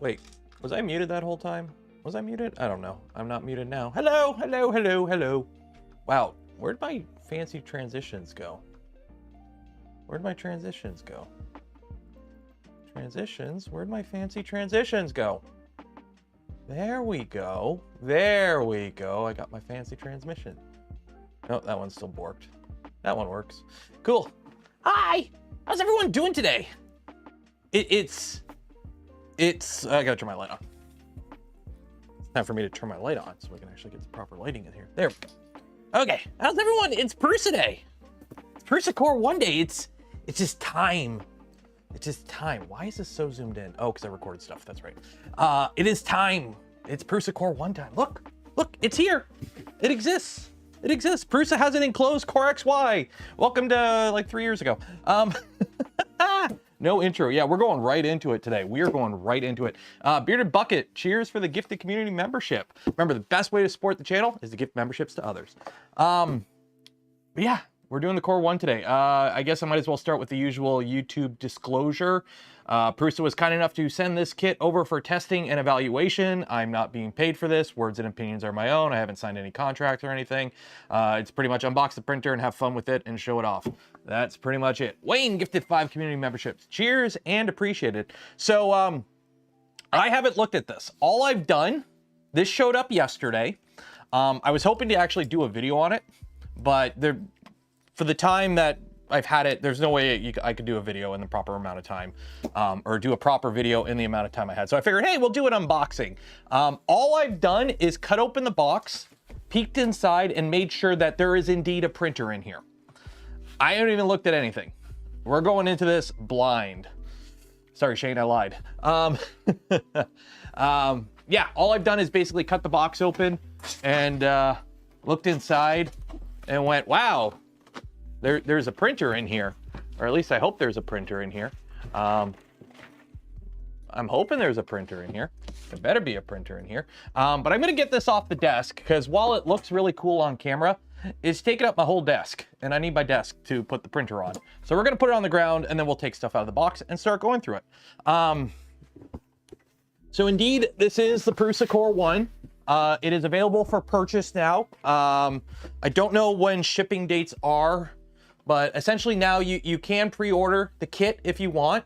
Wait, was I muted that whole time? Was I muted? I don't know. I'm not muted now. Hello, hello, hello, hello. Wow, where'd my fancy transitions go? Where'd my transitions go? Transitions, where'd my fancy transitions go? There we go. There we go. I got my fancy transmission. Oh, that one's still borked. That one works. Cool. Hi, how's everyone doing today? It's, I gotta turn my light on. It's time for me to turn my light on so we can actually get the proper lighting in here. There we go. Okay, how's everyone? It's PRUSA Day. It's PRUSA Core 1 Day. It's just time. It's just time. Why is this so zoomed in? Oh, because I recorded stuff, that's right. It is time. It's PRUSA Core 1 time. Look, it's here. It exists. It exists. PRUSA has an enclosed Core XY. Welcome to like 3 years ago. No intro. Yeah, we're going right into it today. We are going right into it. Bearded Bucket, cheers for the gifted community membership. Remember, the best way to support the channel is to gift memberships to others. But yeah, we're doing the Core 1 today. I guess I might as well start with the usual YouTube disclosure. PRUSA was kind enough to send this kit over for testing and evaluation. I'm not being paid for this. Words and opinions are my own. I haven't signed any contract or anything. It's pretty much unbox the printer and have fun with it and show it off. That's pretty much it. Wayne gifted 5 community memberships. Cheers and appreciated. So I haven't looked at this. All I've done, this showed up yesterday. I was hoping to actually do a video on it, but for the time that I've had it, there's no way I could do a video in the proper amount of time, or do a proper video in the amount of time I had. So I figured, hey, we'll do an unboxing. All I've done is cut open the box, peeked inside, and made sure that there is indeed a printer in here. I haven't even looked at anything. We're going into this blind. Sorry, Shane, I lied. Yeah, all I've done is basically cut the box open and looked inside and went, wow, there's a printer in here, or at least I hope there's a printer in here. I'm hoping there's a printer in here. There better be a printer in here. But I'm gonna get this off the desk because while it looks really cool on camera, it's taking up my whole desk and I need my desk to put the printer on. So we're gonna put it on the ground and then we'll take stuff out of the box and start going through it. So indeed, this is the PRUSA Core 1. It is available for purchase now. I don't know when shipping dates are, but essentially now you can pre-order the kit if you want.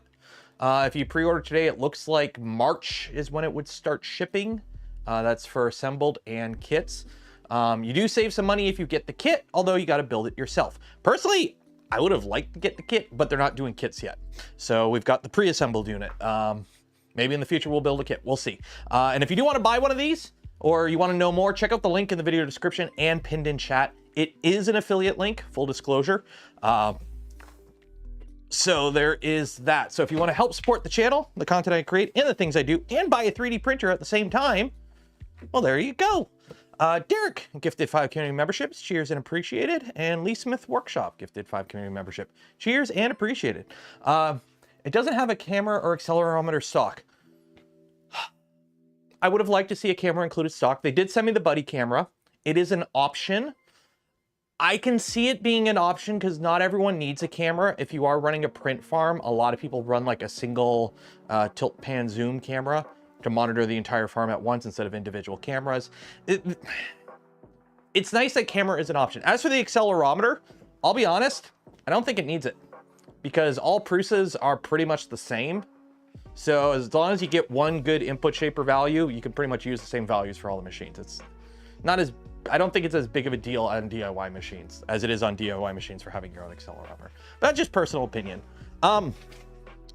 If you pre-order today, it looks like March is when it would start shipping. That's for assembled and kits. You do save some money if you get the kit, although you got to build it yourself. Personally, I would have liked to get the kit, but they're not doing kits yet. So we've got the pre-assembled unit. Maybe in the future we'll build a kit, we'll see. And if you do want to buy one of these, or you want to know more, check out the link in the video description and pinned in chat. It is an affiliate link, full disclosure. So there is that. So if you want to help support the channel, the content I create, and the things I do, and buy a 3D printer at the same time, well, there you go. Derek gifted 5 community memberships. Cheers and appreciated. And Lee Smith Workshop gifted 5 community membership. Cheers and appreciated. It doesn't have a camera or accelerometer stock. I would have liked to see a camera included stock. They did send me the buddy camera. It is an option. I can see it being an option because not everyone needs a camera. If you are running a print farm, a lot of people run like a single tilt pan zoom camera to monitor the entire farm at once instead of individual cameras. It's nice that camera is an option. As for the accelerometer, I'll be honest, I don't think it needs it because all PRUSAs are pretty much the same. So as long as you get one good input shaper value, you can pretty much use the same values for all the machines. It's not as, I don't think it's as big of a deal on DIY machines as it is on DIY machines for having your own accelerometer. But that's just personal opinion.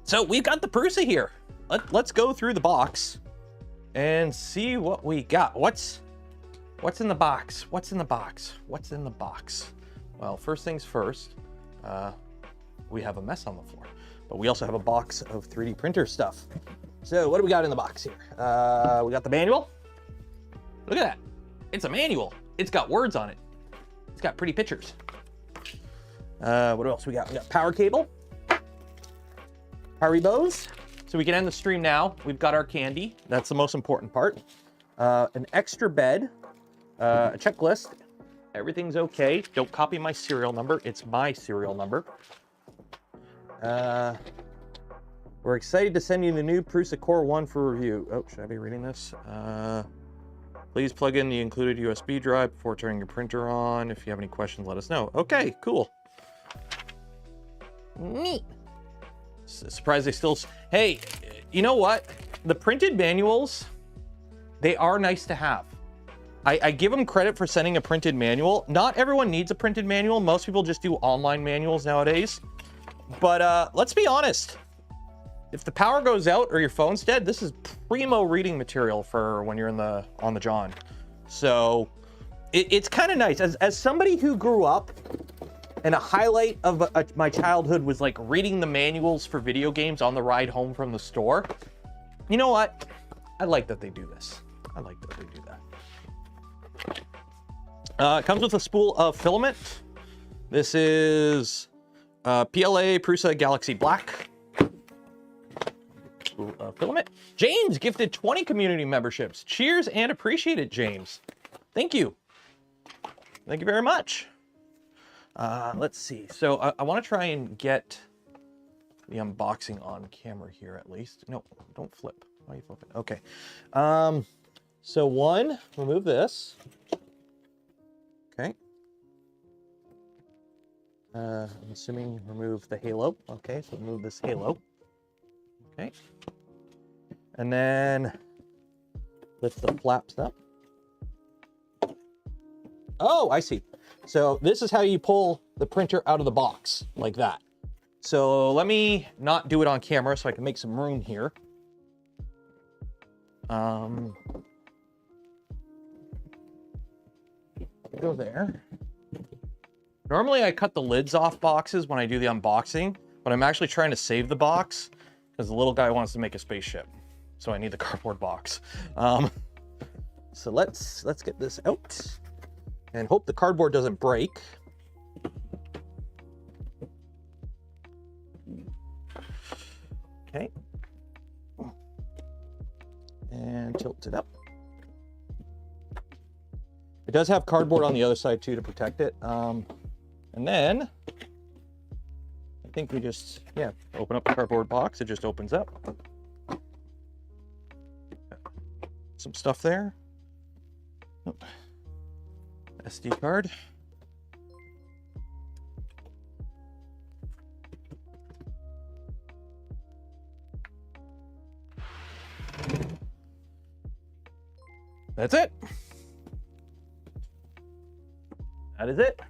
So we've got the PRUSA here. Let's go through the box and see what we got. What's in the box? What's in the box? What's in the box? Well, first things first, we have a mess on the floor, but we also have a box of 3D printer stuff. So what do we got in the box here? We got the manual. Look at that. It's a manual. It's got words on it. It's got pretty pictures. What else we got? We got power cable, Haribos. So we can end the stream now. We've got our candy. That's the most important part. An extra bed, a checklist. Everything's okay. Don't copy my serial number. It's my serial number. We're excited to send you the new PRUSA Core 1 for review. Oh, should I be reading this? Please plug in the included USB drive before turning your printer on. If you have any questions, let us know. Okay, cool. Neat. Surprised they still... Hey, you know what? The printed manuals, they are nice to have. I give them credit for sending a printed manual. Not everyone needs a printed manual. Most people just do online manuals nowadays. But let's be honest. If the power goes out or your phone's dead, this is primo reading material for when you're on the John. So it's kind of nice. As somebody who grew up, and a highlight of my childhood was like reading the manuals for video games on the ride home from the store. You know what? I like that they do this. I like that they do that. It comes with a spool of filament. This is PLA PRUSA Galaxy Black. Filament. James gifted 20 community memberships. Cheers and appreciate it, James. Thank you. Thank you very much. Let's see. So I want to try and get the unboxing on camera here at least. No, don't flip. Why are you flipping? Okay. So one, remove this. Okay. I'm assuming remove the halo. Okay, so remove this halo. Okay. And then lift the flaps up. Oh, I see. So this is how you pull the printer out of the box, like that. So let me not do it on camera so I can make some room here. Go there. Normally I cut the lids off boxes when I do the unboxing, but I'm actually trying to save the box because the little guy wants to make a spaceship. So I need the cardboard box. So let's get this out and hope the cardboard doesn't break. Okay. And tilt it up. It does have cardboard on the other side too to protect it. And then I think we just, yeah, open up the cardboard box. It just opens up. Some stuff there. Oh. SD card. That's it. That is it.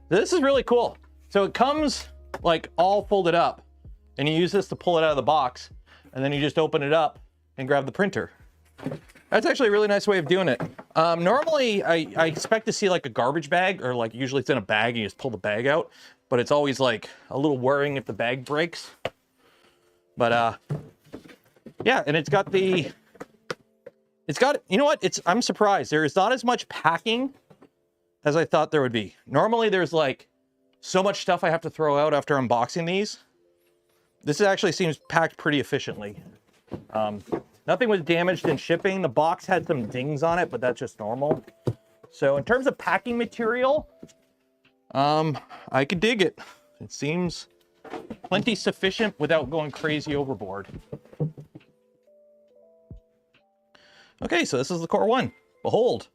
This is really cool. So it comes like all folded up and you use this to pull it out of the box and then you just open it up and grab the printer. That's actually a really nice way of doing it. Normally I expect to see like a garbage bag or like usually it's in a bag and you just pull the bag out, but it's always like a little worrying if the bag breaks. But yeah, and it's got, you know what? I'm surprised. There is not as much packing as I thought there would be. Normally there's like so much stuff I have to throw out after unboxing these. This actually seems packed pretty efficiently. Nothing was damaged in shipping. The box had some dings on it, but that's just normal. So in terms of packing material, I could dig it. It seems plenty sufficient without going crazy overboard. Okay, so this is the Core 1. Behold,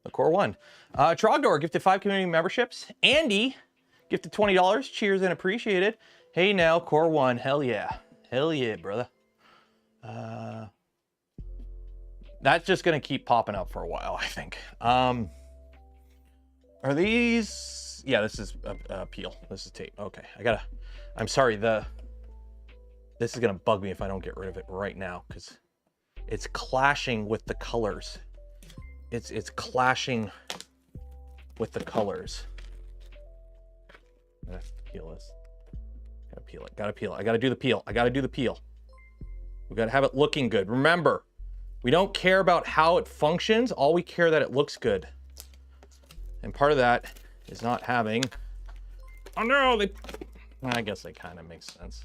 the Core 1. Trogdor gifted 5 community memberships. Andy gifted $20. Cheers and appreciated. Hey now, Core 1. Hell yeah. Hell yeah, brother. That's just going to keep popping up for a while, I think. Are these... Yeah, this is a peel. This is tape. Okay, I'm sorry, this is going to bug me if I don't get rid of it right now, because it's clashing with the colors. It's clashing with the colors. I'm gonna peel this. Gotta peel it. Gotta peel it. I gotta do the peel. I gotta do the peel. We gotta have it looking good. Remember, we don't care about how it functions. All we care that it looks good. And part of that is not having. Oh no! I guess that kind of makes sense.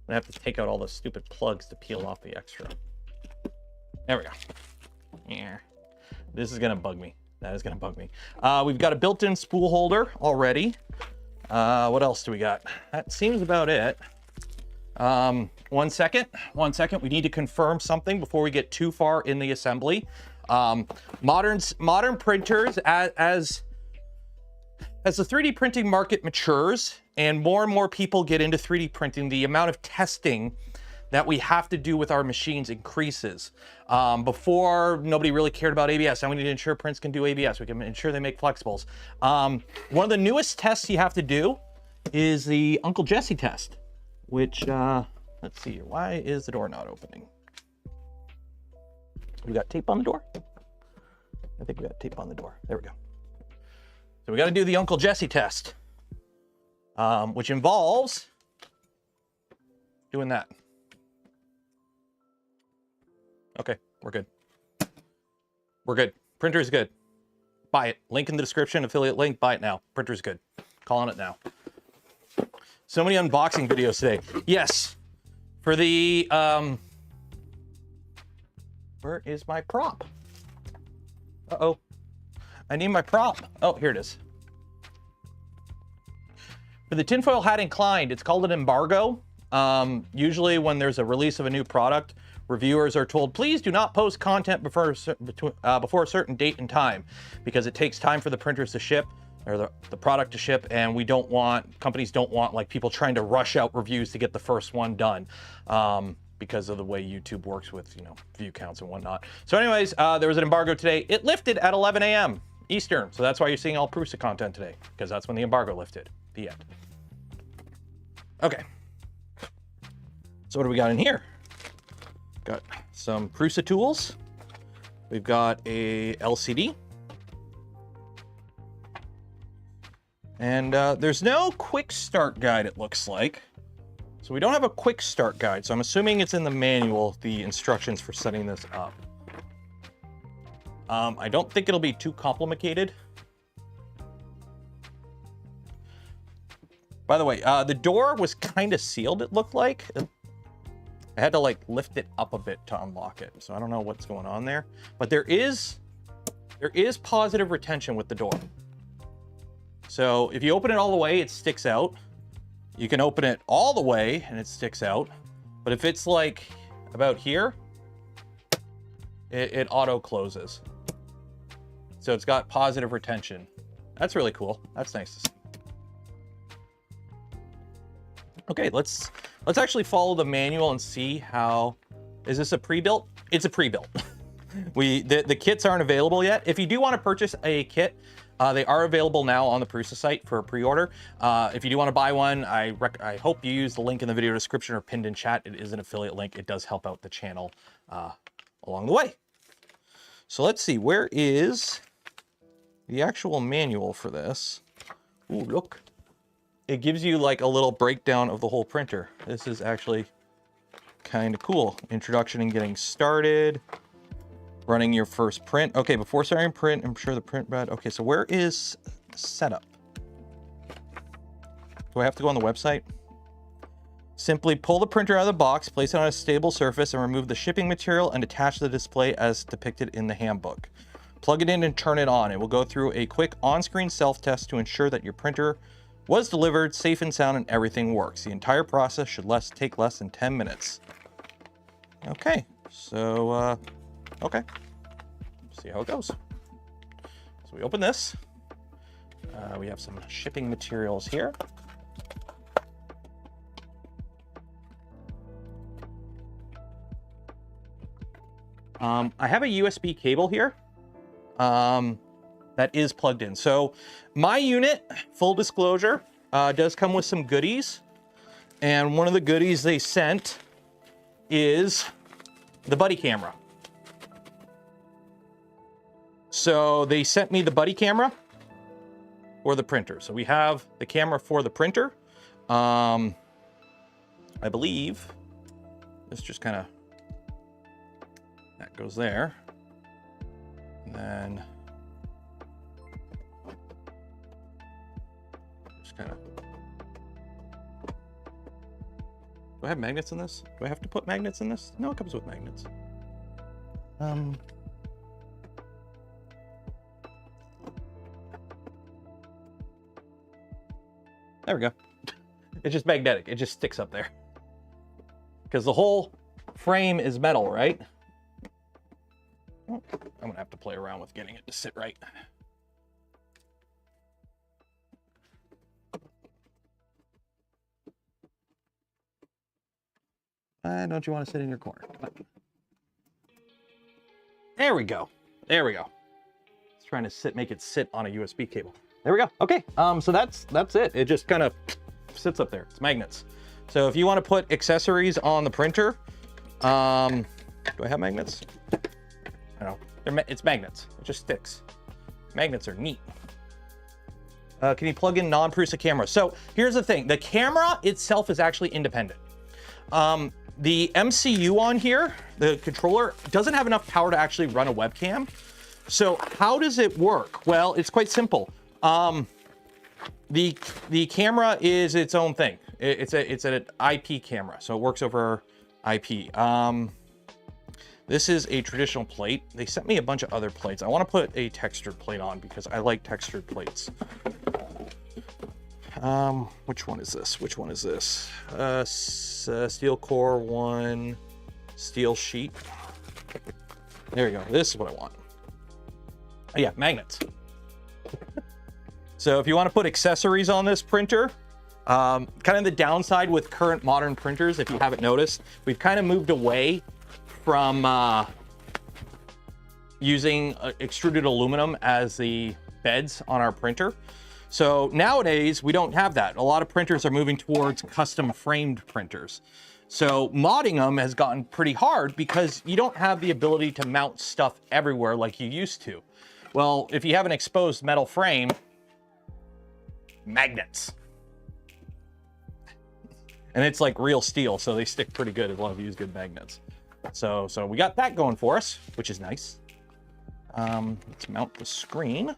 I have to take out all the stupid plugs to peel off the extra. There we go. Yeah. This is gonna bug me. That is gonna bug me. We've got a built-in spool holder already. What else do we got? That seems about it. One second. We need to confirm something before we get too far in the assembly. Modern printers, as the 3D printing market matures and more people get into 3D printing, the amount of testing that we have to do with our machines increases. Before, nobody really cared about ABS. Now we need to ensure prints can do ABS. We can ensure they make flexibles. One of the newest tests you have to do is the Uncle Jesse test, which, let's see here. Why is the door not opening? We got tape on the door? I think we got tape on the door. There we go. So we got to do the Uncle Jesse test, which involves doing that. Okay, we're good. We're good. Printer's good. Buy it. Link in the description, affiliate link, buy it now. Printer's good. Calling it now. So many unboxing videos today. Yes, for the, where is my prop? Uh-oh. I need my prop. Oh, here it is. For the tinfoil hat inclined, it's called an embargo. Usually when there's a release of a new product, reviewers are told, please do not post content before a certain date and time, because it takes time for the printers to ship, or the product to ship, and companies don't want like people trying to rush out reviews to get the first one done, because of the way YouTube works with, you know, view counts and whatnot. So anyways, there was an embargo today. It lifted at 11 a.m. Eastern, so that's why you're seeing all PRUSA content today, because that's when the embargo lifted. The end. Okay. So what do we got in here? Got some PRUSA tools. We've got a LCD. And there's no quick start guide, it looks like. So we don't have a quick start guide, so I'm assuming it's in the manual, the instructions for setting this up. I don't think it'll be too complicated. By the way, the door was kind of sealed, it looked like. I had to like lift it up a bit to unlock it, so I don't know what's going on there. But there is positive retention with the door. So if you open it all the way, it sticks out. You can open it all the way and it sticks out. But if it's like about here, it auto closes. So it's got positive retention. That's really cool. That's nice to see. Okay, let's actually follow the manual and see how. Is this a pre-built? It's a pre-built. The kits aren't available yet. If you do want to purchase a kit, they are available now on the PRUSA site for a pre-order. If you do want to buy one, I hope you use the link in the video description or pinned in chat. It is an affiliate link. It does help out the channel along the way. So let's see, where is the actual manual for this? Ooh, look. It gives you like a little breakdown of the whole printer. This is actually kind of cool. Introduction and getting started. Running your first print. Okay, before starting print, I'm sure the print bed. Okay, so where is setup? Do I have to go on the website? Simply pull the printer out of the box, place it on a stable surface, and remove the shipping material and attach the display as depicted in the handbook. Plug it in and turn it on. It will go through a quick on-screen self-test to ensure that your printer was delivered safe and sound and everything works. The entire process should take less than 10 minutes. Okay, so, okay. See how it goes. So we open this. We have some shipping materials here. I have a USB cable here that is plugged in. So my unit, full disclosure, does come with some goodies. And one of the goodies they sent is the buddy camera. So they sent me the buddy camera for the printer. So we have the camera for the printer. I believe this just kind of, that goes there. And then just kind of, do I have magnets in this? Do I have to put magnets in this? No, it comes with magnets. There we go. It's just magnetic. It just sticks up there. because the whole frame is metal, right? I'm gonna have to play around with getting it to sit right. Don't you want to sit in your corner? There we go. There we go. It's trying to make it sit on a USB cable. There we go. Okay. So that's it. It just kind of sits up there. It's magnets. So if you want to put accessories on the printer, do I have magnets? I don't know. It's magnets. It just sticks. Magnets are neat. Can you plug in non-PRUSA camera? So here's the thing. The camera itself is actually independent. The MCU on here, the controller, doesn't have enough power to actually run a webcam. So how does it work? Well, it's quite simple. The camera is its own thing. It's an IP camera, so it works over IP. This is a traditional plate. They sent me a bunch of other plates. I want to put a textured plate on because I like textured plates. Which one is this? Which one is this? Steel core 1, steel sheet. There you go. This is what I want. Oh, yeah, magnets. So if you want to put accessories on this printer, kind of the downside with current modern printers, if you haven't noticed, we've kind of moved away from using extruded aluminum as the beds on our printer. So nowadays we don't have that. A lot of printers are moving towards custom framed printers. So modding them has gotten pretty hard because you don't have the ability to mount stuff everywhere like you used to. Well, if you have an exposed metal frame, magnets. And it's like real steel, so they stick pretty good as long as you use good magnets. So we got that going for us, which is nice. Let's mount the screen.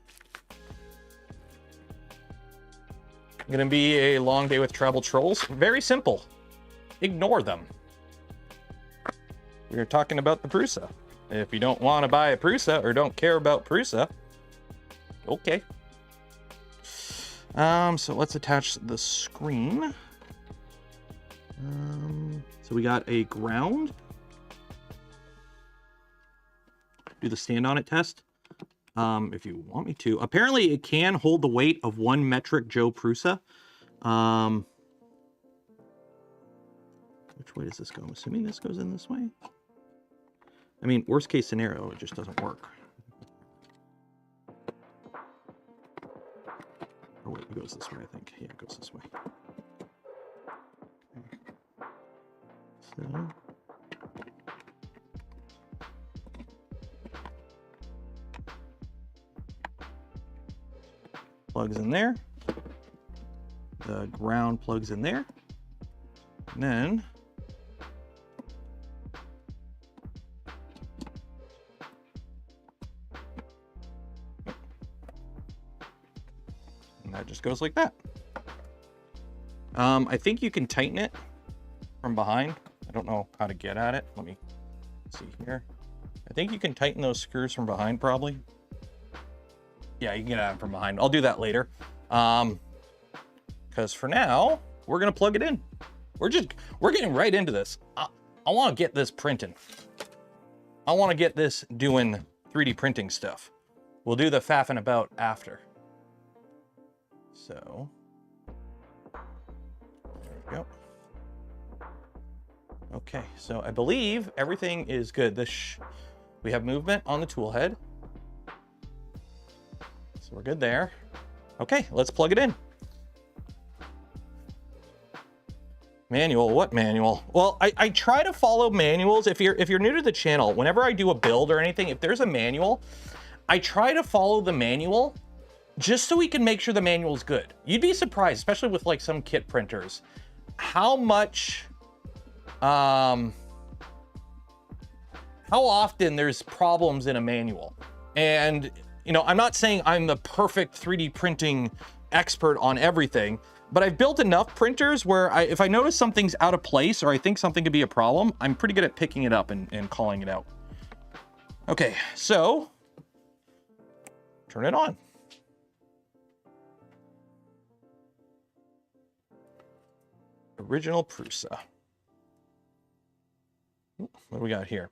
Gonna be a long day with travel trolls. Very simple. Ignore them. We are talking about the PRUSA. If you don't want to buy a PRUSA or don't care about PRUSA, okay. So let's attach the screen. So we got a ground. Do the stand on it test. If you want me to. Apparently it can hold the weight of 1 metric Joe PRUSA. Which way does this go? I'm assuming this goes in this way. I mean, worst case scenario, it just doesn't work. Oh wait, it goes this way, I think. Yeah, it goes this way. So... plugs in there. The ground plugs in there. And then and that just goes like that. I think you can tighten it from behind. I don't know how to get at it. Let me see here. I think you can tighten those screws from behind probably. Yeah, you can get at it from behind. I'll do that later. Because for now, we're gonna plug it in. We're getting right into this. I want to get this printing. I want to get this doing 3D printing stuff. We'll do the faffing about after. So, there we go. Okay, so I believe everything is good. We have movement on the tool head. So we're good there. Okay, let's plug it in. Manual, what manual? Well, I try to follow manuals. If you're new to the channel, whenever I do a build or anything, if there's a manual, I try to follow the manual just so we can make sure the manual is good. You'd be surprised, especially with like some kit printers, how much, how often there's problems in a manual. And, you know, I'm not saying I'm the perfect 3D printing expert on everything, but I've built enough printers where if I notice something's out of place or I think something could be a problem, I'm pretty good at picking it up and calling it out. Okay, so turn it on. Original PRUSA. what do we got here?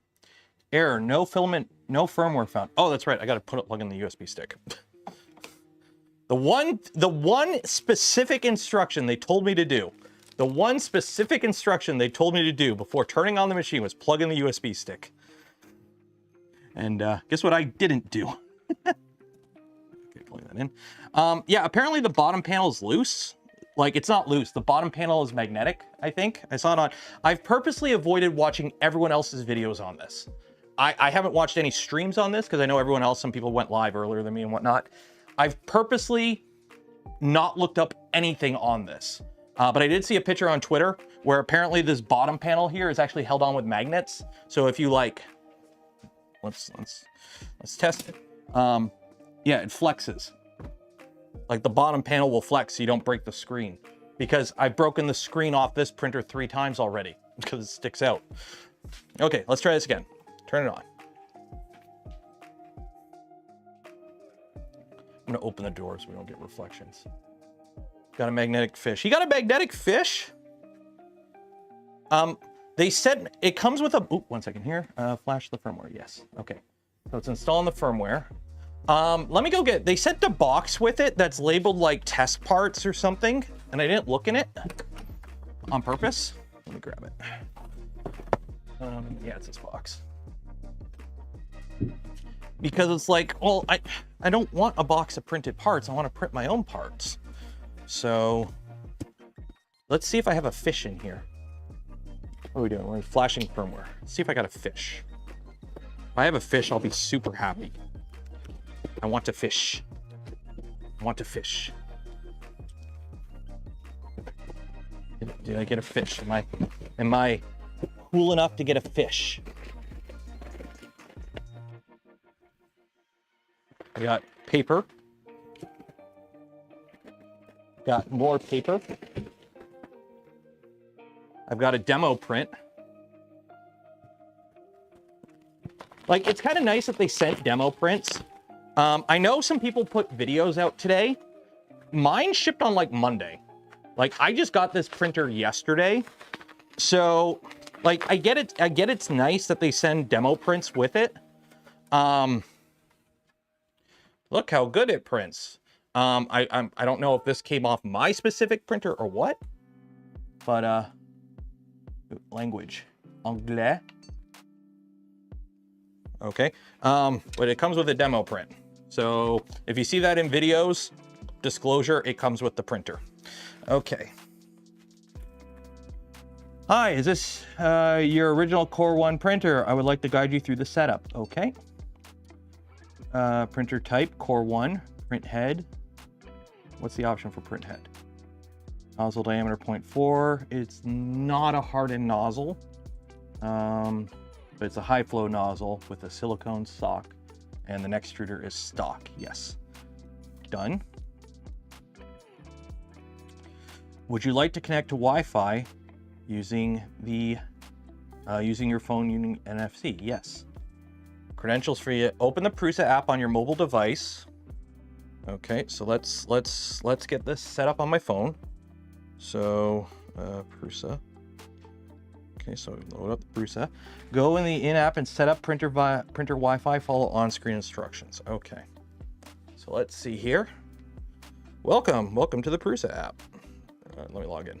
Error, no filament, no firmware found. Oh, that's right. I got to plug in the USB stick. The one specific instruction they told me to do, before turning on the machine was plug in the USB stick. And guess what I didn't do? Okay, plug that in. Yeah, apparently the bottom panel is loose. Like, it's not loose. The bottom panel is magnetic, I think. I saw it on... I've purposely avoided watching everyone else's videos on this. I haven't watched any streams on this because I know everyone else, some people went live earlier than me and whatnot. I've purposely not looked up anything on this. But I did see a picture on Twitter where apparently this bottom panel here is actually held on with magnets. So if you like... Let's test it. Yeah, it flexes. Like the bottom panel will flex so you don't break the screen. Because I've broken the screen off this printer 3 times already because it sticks out. Okay, let's try this again. Turn it on. I'm gonna open the door so we don't get reflections. Got a magnetic fish. You got a magnetic fish? They said it comes with a, ooh, one second here. Flash the firmware, yes. Okay, so it's installing the firmware. Let me go get, they sent a box with it that's labeled like test parts or something, and I didn't look in it on purpose. Let me grab it. Yeah, it's this box. Because it's like, well, I don't want a box of printed parts. I want to print my own parts. So let's see if I have a fish in here. What are we doing? We're flashing firmware. Let's see if I got a fish. If I have a fish, I'll be super happy. I want to fish. I want to fish. Did I get a fish? Am I cool enough to get a fish? I got paper. Got more paper. I've got a demo print. Like, it's kind of nice that they sent demo prints. I know some people put videos out today. Mine shipped on like Monday. Like, I just got this printer yesterday. So, like, I get it. I get it's nice that they send demo prints with it. Look how good it prints. I don't know if this came off my specific printer or what, but language, anglais. Okay, but it comes with a demo print. So if you see that in videos, disclosure, it comes with the printer. Okay. Hi, is this your original Core 1 printer? I would like to guide you through the setup. Okay. Printer type, Core 1, print head. What's the option for print head? Nozzle diameter 0.4. It's not a hardened nozzle, but it's a high flow nozzle with a silicone sock, and the next extruder is stock. Yes. Done. Would you like to connect to Wi-Fi using the using your phone using NFC? Yes. Credentials for you. Open the PRUSA app on your mobile device. Okay, so let's get this set up on my phone. So PRUSA. Okay, so load up the PRUSA. Go in the in-app and set up printer Wi-Fi. Follow on-screen instructions. Okay. So let's see here. Welcome to the PRUSA app. Let me log in.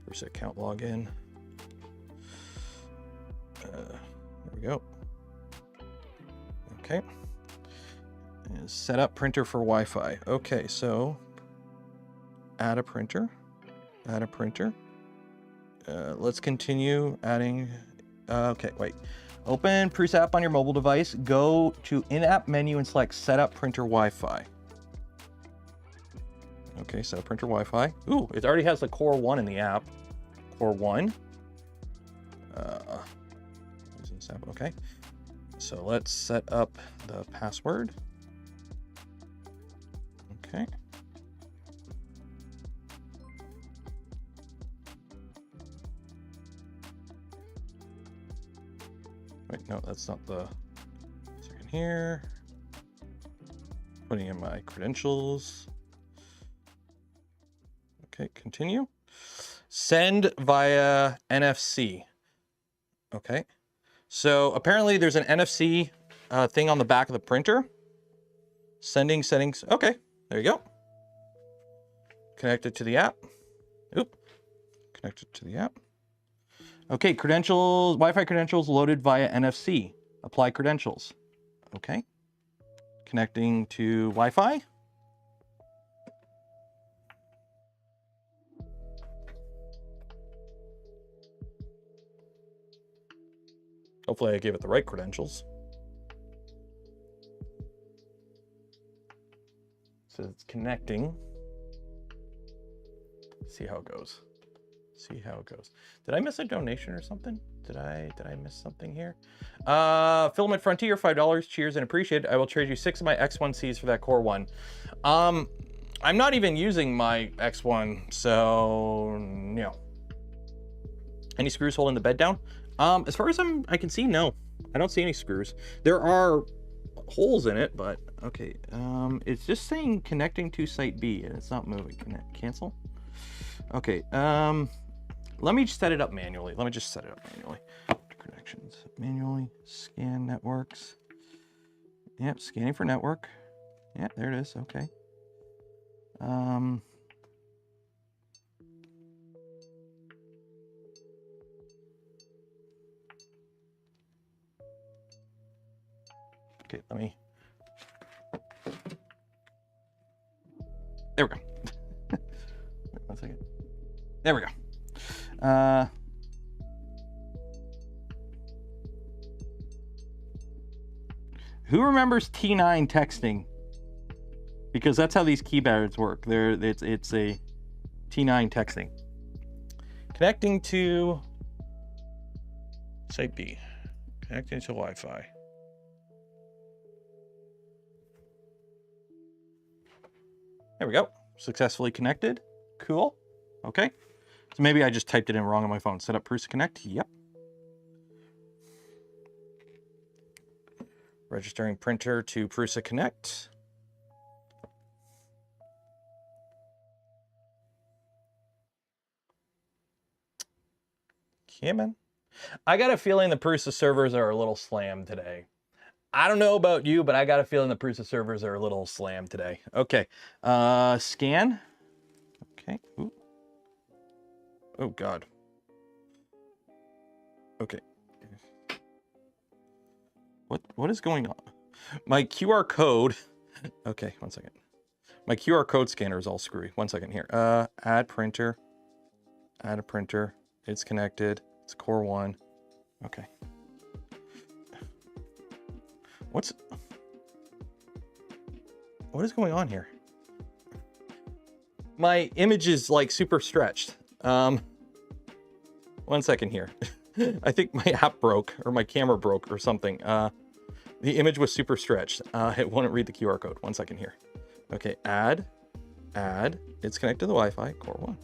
PRUSA account login. There we go. Okay. And set up printer for Wi-Fi. Okay, so add a printer. Add a printer. Let's continue adding. Okay, wait. Open PRUSA app on your mobile device. Go to in-app menu and select Setup Printer Wi-Fi. Okay, so printer Wi-Fi. Ooh, it already has the Core 1 in the app. Core 1. Using this app. Okay. So let's set up the password. Okay. Wait, no, that's not the second here. Putting in my credentials. Okay, continue. Send via NFC. Okay. So apparently there's an NFC thing on the back of the printer. Sending settings. Okay, there you go. Connected to the app. Oop. Connected to the app. Okay, credentials, Wi-Fi credentials loaded via NFC. Apply credentials. Okay. Connecting to Wi-Fi. Hopefully I gave it the right credentials. So it's connecting. See how it goes. See how it goes. Did I miss a donation or something? Did I miss something here? Filament Frontier, $5. Cheers and appreciate it. I will trade you 6 of my X1Cs for that Core 1. I'm not even using my X1, so no. Any screws holding the bed down? As far as I can see, no. I don't see any screws. There are holes in it, but okay. It's just saying connecting to site B and it's not moving. Cancel. Okay. Let me just set it up manually. Connections manually. Scan networks. Yep, scanning for network. Yeah, there it is. Okay. Okay, let me. There we go. Wait 1 second. There we go. Who remembers T9 texting? Because that's how these keypads work. It's a T9 texting. Connecting to site B. Connecting to Wi-Fi. There we go. Successfully connected. Cool. Okay. So maybe I just typed it in wrong on my phone. Set up PRUSA Connect. Yep. Registering printer to PRUSA Connect. Yeah, man. I got a feeling the PRUSA servers are a little slammed today. I don't know about you, but I got a feeling the PRUSA servers are a little slammed today. Okay. Scan. Okay. Ooh. Oh, God. Okay. What is going on? My QR code. Okay, 1 second. My QR code scanner is all screwy. 1 second here. Add printer. Add a printer. It's connected. It's Core 1. Okay. What is going on here? My image is like super stretched. 1 second here. I think my app broke or my camera broke or something. The image was super stretched. It wouldn't read the QR code. 1 second here. Okay, add. It's connected to the Wi-Fi, Core 1.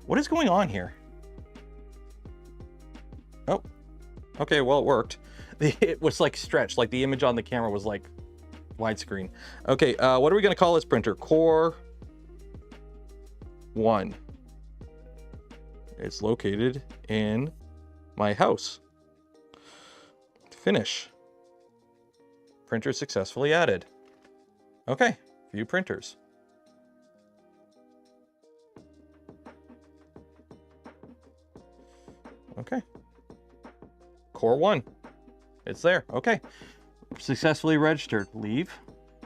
What is going on here? Oh, okay, well, it worked. It was like stretched, like the image on the camera was like widescreen. Okay, what are we gonna call this printer? Core 1. It's located in my house. Finish. Printer successfully added. Okay, view printers. Okay. Core 1. It's there. Okay. Successfully registered. Leave.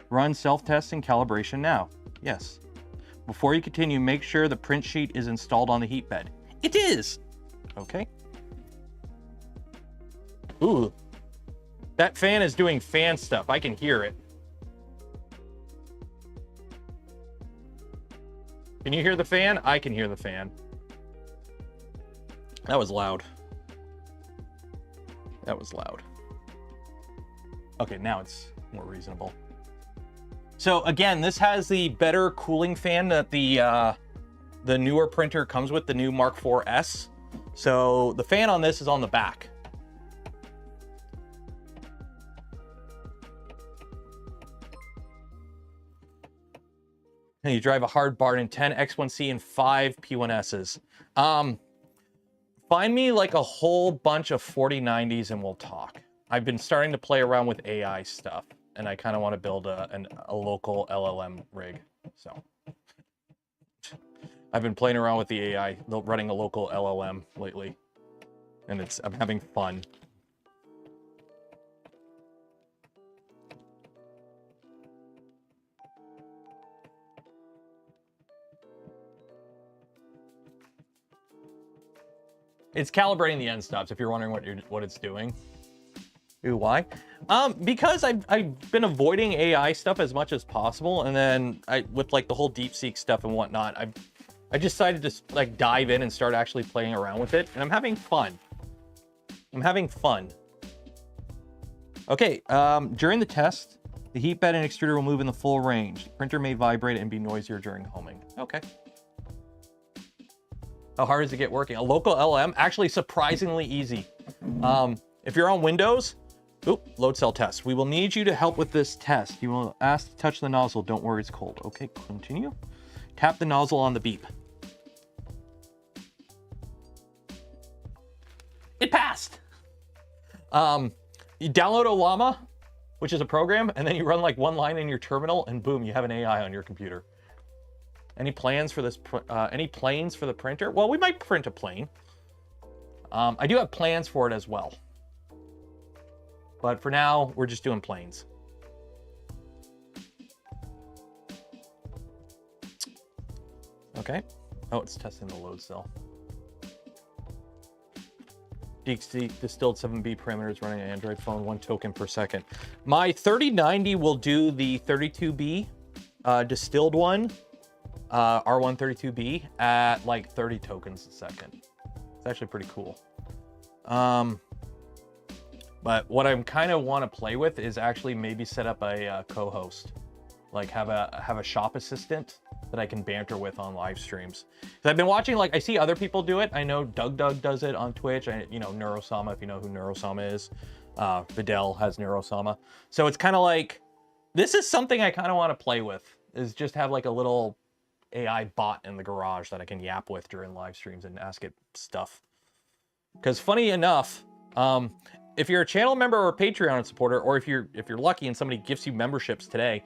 Run self-test and calibration now. Yes. Before you continue, make sure the print sheet is installed on the heat bed. It is. Okay. Ooh. That fan is doing fan stuff. I can hear it. Can you hear the fan? I can hear the fan. That was loud. That was loud. Okay, now it's more reasonable. So again, this has the better cooling fan that the newer printer comes with, the new Mark IV S. So the fan on this is on the back. And you drive a hard Barton 10 X1C and 5 P1Ss. 5 Find me like a whole bunch of 4090s and we'll talk. I've been starting to play around with AI stuff, and I kind of want to build a local LLM rig. So I've been playing around with the AI, running a local LLM lately, and I'm having fun. It's calibrating the end stops, if you're wondering what it's doing. Ooh, why? Because I've been avoiding AI stuff as much as possible, and then with like the whole DeepSeek stuff and whatnot, I decided to like dive in and start actually playing around with it, and I'm having fun. I'm having fun. Okay, during the test, the heat bed and extruder will move in the full range. The printer may vibrate and be noisier during homing. Okay. How hard is it to get working? A local LM, actually surprisingly easy. If you're on Windows, load cell test. We will need you to help with this test. You will ask to touch the nozzle. Don't worry, it's cold. Okay, continue. Tap the nozzle on the beep. It passed. You download Olama, which is a program, and then you run like one line in your terminal, and boom, you have an AI on your computer. Any plans for this? Any planes for the printer? Well, we might print a plane. I do have plans for it as well. But for now, we're just doing planes. Okay. Oh, it's testing the load cell. DeepSeek distilled 7B parameters running an Android phone, 1 token per second. My 3090 will do the 32B distilled one. R132B at like 30 tokens a second. It's actually pretty cool. But what I'm kind of want to play with is actually maybe set up a co-host, like have a shop assistant that I can banter with on live streams. Because I've been watching, like I see other people do it. I know Doug does it on Twitch. You know, Neurosama, if you know who Neurosama is. Videl has Neurosama. So it's kind of like, this is something I kind of want to play with, is just have like a little AI bot in the garage that I can yap with during live streams and ask it stuff. Because funny enough, if you're a channel member or a Patreon supporter, or if you're lucky and somebody gifts you memberships today,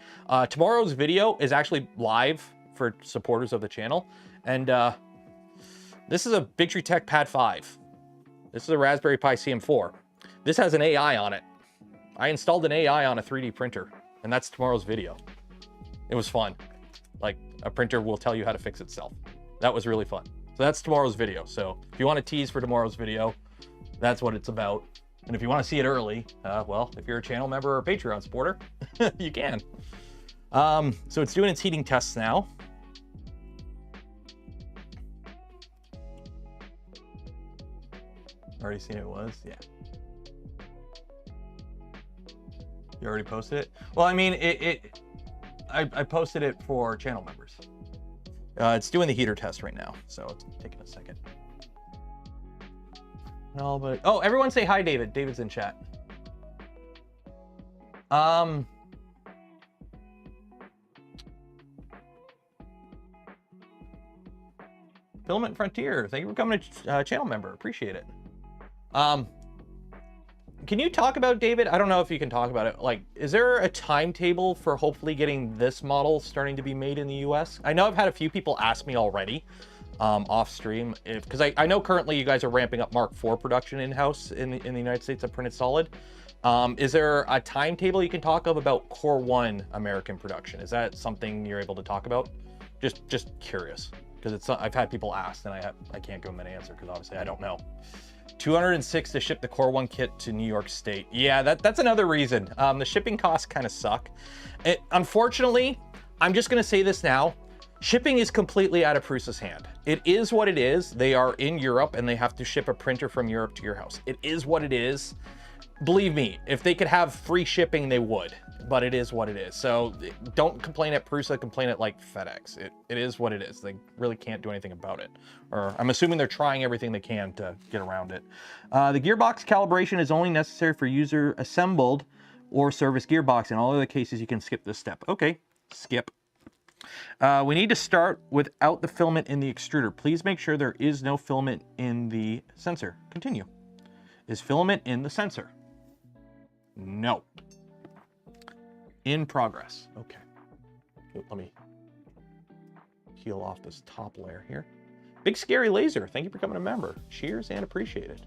tomorrow's video is actually live for supporters of the channel. And this is a Big Tree Tech Pad 5. This is a Raspberry Pi CM4. This has an AI on it. I installed an AI on a 3D printer, and that's tomorrow's video. It was fun. Like, a printer will tell you how to fix itself. That was really fun. So that's tomorrow's video. So if you want to tease for tomorrow's video, that's what it's about. And if you want to see it early, well, if you're a channel member or a Patreon supporter, you can. So it's doing its heating tests now. Already seen it was? Yeah. You already posted it? Well, I mean, I posted it for channel members. It's doing the heater test right now, so it's taking a second. No, but oh, everyone say hi, David. David's in chat. Filament Frontier, thank you for coming to channel member. Appreciate it. Can you talk about, David? I don't know if you can talk about it. Like, is there a timetable for hopefully getting this model starting to be made in the US? I know I've had a few people ask me already off stream, because I know currently you guys are ramping up Mark IV production in-house in the United States of Printed Solid. Is there a timetable you can talk of about Core 1 American production? Is that something you're able to talk about? Just curious, because I've had people ask and I can't give them an answer because obviously I don't know. 206 to ship the Core 1 kit to New York State. Yeah, that's another reason. The shipping costs kind of suck. Unfortunately, I'm just going to say this now. Shipping is completely out of PRUSA's hand. It is what it is. They are in Europe and they have to ship a printer from Europe to your house. It is what it is. Believe me, if they could have free shipping, they would, but it is what it is. So don't complain at PRUSA, complain at like FedEx. It is what it is. They really can't do anything about it. Or I'm assuming they're trying everything they can to get around it. The gearbox calibration is only necessary for user assembled or service gearbox. In all other cases, you can skip this step. Okay, skip. We need to start without the filament in the extruder. Please make sure there is no filament in the sensor. Continue. Is filament in the sensor? No. In progress. Okay. Let me peel off this top layer here. Big Scary Laser, thank you for becoming a member. Cheers and appreciated.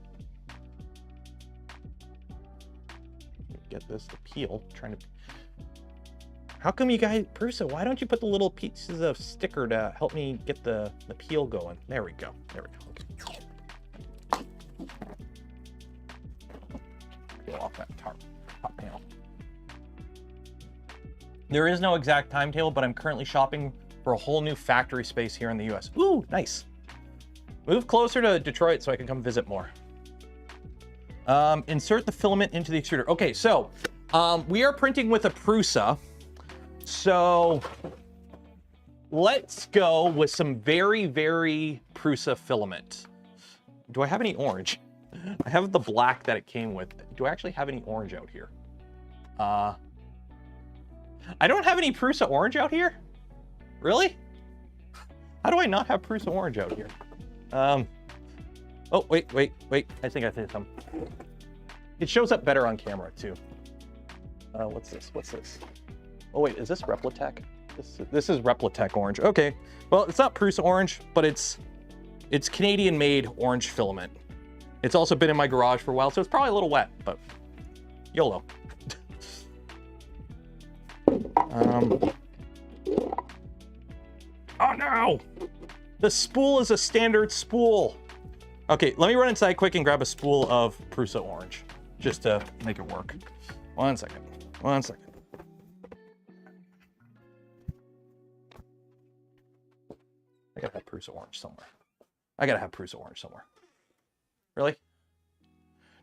Get this to peel. Trying to. How come you guys, Prusa, why don't you put the little pieces of sticker to help me get the peel going? There we go. There we go. Okay. Peel off that top panel. There is no exact timetable, but I'm currently shopping for a whole new factory space here in the US. Ooh, nice. Move closer to Detroit so I can come visit more. Insert the filament into the extruder. Okay, so we are printing with a PRUSA. So let's go with some very, very PRUSA filament. Do I have any orange? I have the black that it came with. Do I actually have any orange out here? I don't have any PRUSA orange out here? Really? How do I not have PRUSA orange out here? Oh, wait. I think I did some. It shows up better on camera too. What's this? Oh wait, is this Replitech? This is Replitech orange. Okay, well, it's not PRUSA orange, but it's Canadian-made orange filament. It's also been in my garage for a while, so it's probably a little wet, but YOLO. Oh no! The spool is a standard spool. Okay, let me run inside quick and grab a spool of PRUSA orange, just to make it work. One second. I gotta have PRUSA orange somewhere. Really?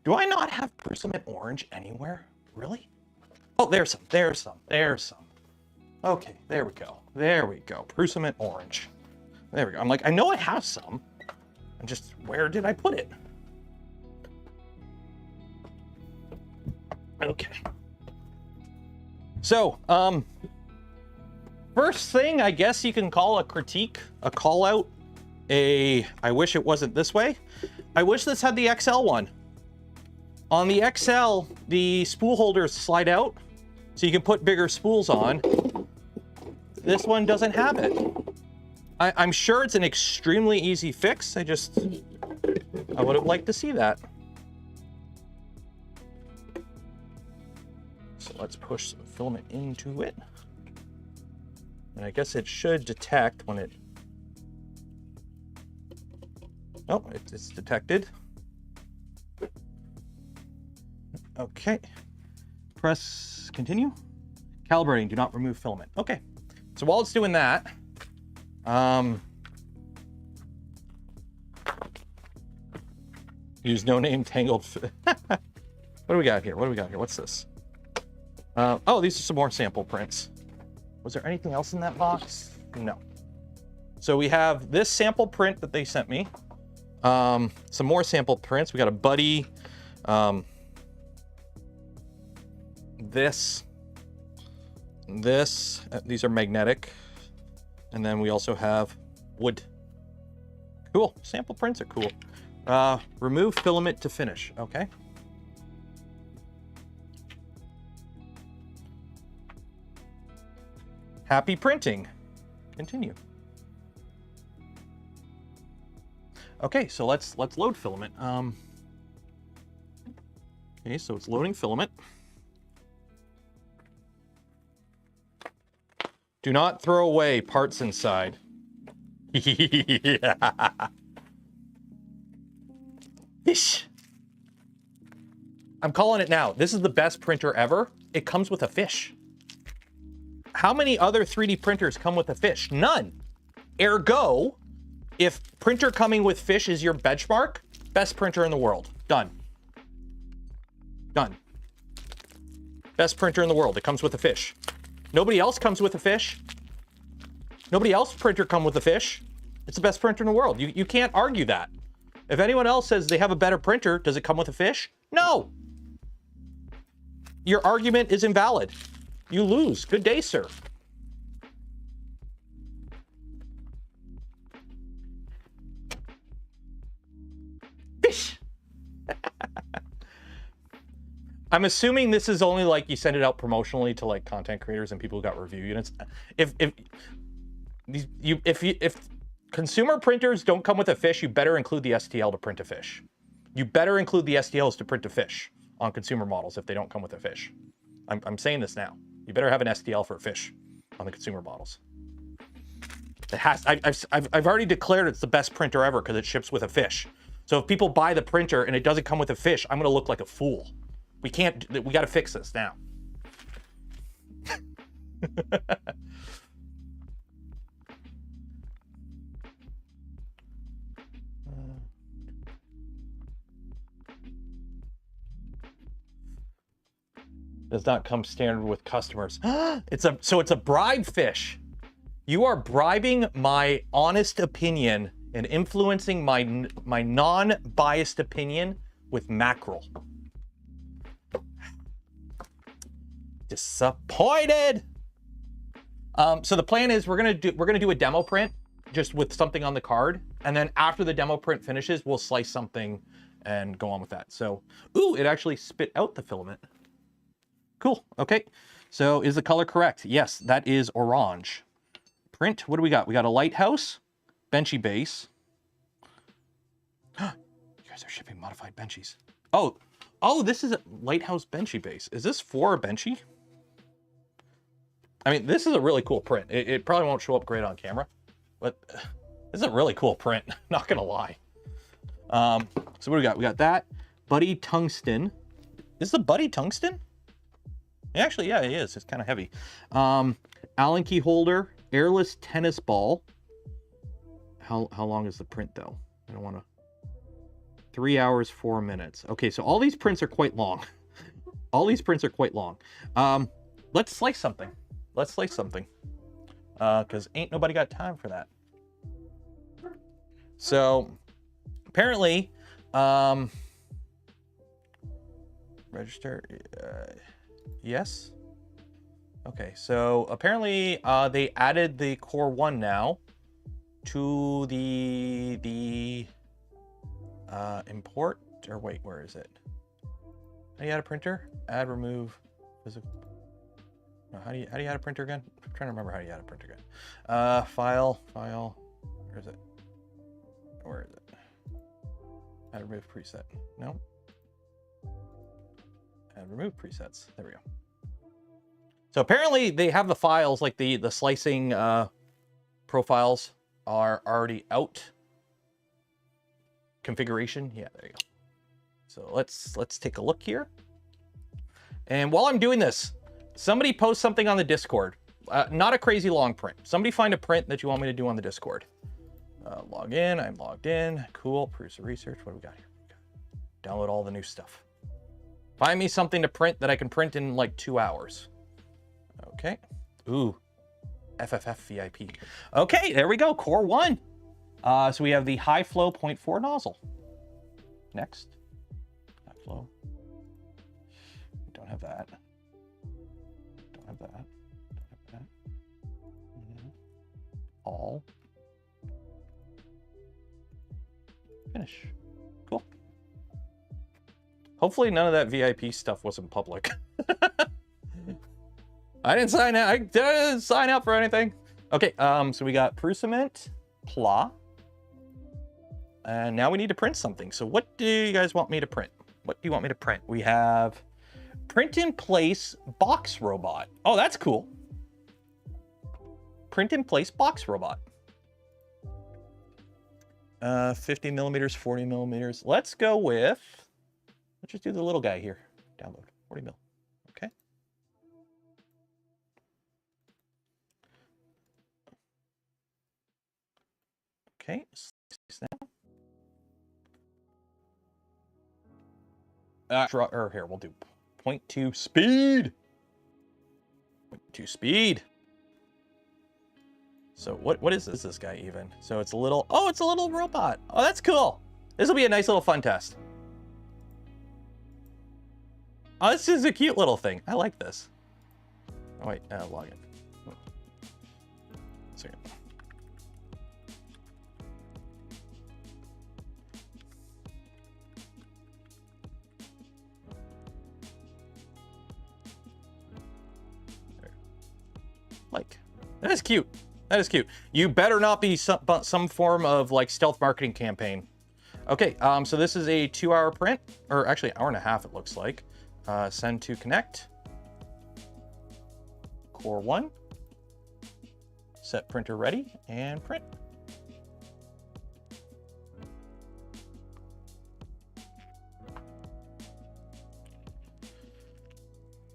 Do I not have PRUSA mint orange anywhere? Really? Oh, there's some. Okay, there we go. PRUSA mint orange. There we go. I'm like, I know I have some. And just, where did I put it? Okay. So, first thing I guess you can call a critique, a call out, I wish it wasn't this way. I wish this had the XL one. On the XL, the spool holders slide out, so you can put bigger spools on. This one doesn't have it. I'm sure it's an extremely easy fix. I would have liked to see that. So let's push some filament into it. And I guess it should detect when it... Oh, it's detected. Okay. Press continue. Calibrating, do not remove filament. Okay. So while it's doing that, use no name tangled. What do we got here? What's this? Oh, these are some more sample prints. Was there anything else in that box? No. So we have this sample print that they sent me. Some more sample prints. We got a buddy. This. These are magnetic. And then we also have wood. Cool. Sample prints are cool. Remove filament to finish. Okay. Happy printing. Continue. Okay, so let's load filament. Okay, so it's loading filament. Do not throw away parts inside. Fish. I'm calling it now. This is the best printer ever. It comes with a fish. How many other 3D printers come with a fish? None. Ergo, if printer coming with fish is your benchmark, best printer in the world. Done. Done. Best printer in the world. It comes with a fish. Nobody else comes with a fish. Nobody else printer come with a fish. It's the best printer in the world. You can't argue that. If anyone else says they have a better printer, does it come with a fish? No. Your argument is invalid. You lose. Good day, sir. I'm assuming this is only like you send it out promotionally to like content creators and people who got review units. If consumer printers don't come with a fish, you better include the STL to print a fish. You better include the STLs to print a fish on consumer models if they don't come with a fish. I'm saying this now. You better have an STL for a fish on the consumer models. It has. I've already declared it's the best printer ever because it ships with a fish. So if people buy the printer and it doesn't come with a fish, I'm gonna look like a fool. We can't. We got to fix this now. Does not come standard with customers. It's a bribe fish. You are bribing my honest opinion and influencing my non-biased opinion with mackerel. Disappointed. So the plan is we're gonna do a demo print just with something on the card, and then after the demo print finishes, we'll slice something and go on with that. So, ooh, it actually spit out the filament. Cool. Okay. So is the color correct? Yes, that is orange. Print. What do we got? We got a lighthouse, benchy base. You guys are shipping modified benchies. Oh, this is a lighthouse benchy base. Is this for a benchy? I mean, this is a really cool print. It probably won't show up great on camera, but this is a really cool print. Not gonna lie. So what do we got? We got that Buddy Tungsten. Is the Buddy Tungsten? Actually, yeah, it is. It's kind of heavy. Allen key holder, airless tennis ball. How long is the print though? I don't want to. 3 hours, 4 minutes. Okay, so all these prints are quite long. All these prints are quite long. Let's slice something. Let's slice something. Because ain't nobody got time for that. So apparently, register. Yes. Okay, so apparently they added the Core 1 now to the import, or wait, where is it? How do you add a printer? Add, remove, physical. No, how do you add a printer again? I'm trying to remember how you add a printer again. File, where is it? Where is it? Add, remove preset. No. Add, remove presets. There we go. So apparently they have the files, like the slicing profiles are already out. Configuration, yeah, there you go. So let's take a look here. And while I'm doing this, somebody post something on the Discord. Not a crazy long print. Somebody find a print that you want me to do on the Discord. Log in, I'm logged in. Cool, PRUSA research, what do we got here? Download all the new stuff. Find me something to print that I can print in like 2 hours. Okay. Ooh. FFF VIP. Okay, there we go. Core 1. So we have the high flow 0.4 nozzle. Next. High flow. We don't have that. Don't have that. Don't have that. All. Finish. Cool. Hopefully none of that VIP stuff wasn't public. I didn't sign up for anything. Okay, so we got PRUSA Pla. And now we need to print something. So what do you guys want me to print? What do you want me to print? We have print in place box robot. Oh, that's cool. Print in place box robot. 50 millimeters, 40 millimeters. Let's go with, let's just do the little guy here. Download, 40 mil. Okay. Okay, now. Or here, we'll do 0.2 speed. 0.2 speed. So what is this guy even? So it's a little, oh, it's a little robot. Oh, that's cool. This will be a nice little fun test. Oh, this is a cute little thing. I like this. Oh, wait, log in. Second. That is cute. That is cute. You better not be some form of like stealth marketing campaign. Okay, so this is a 2-hour print, or actually an hour and a half it looks like. Send to connect. Core 1. Set printer ready and print.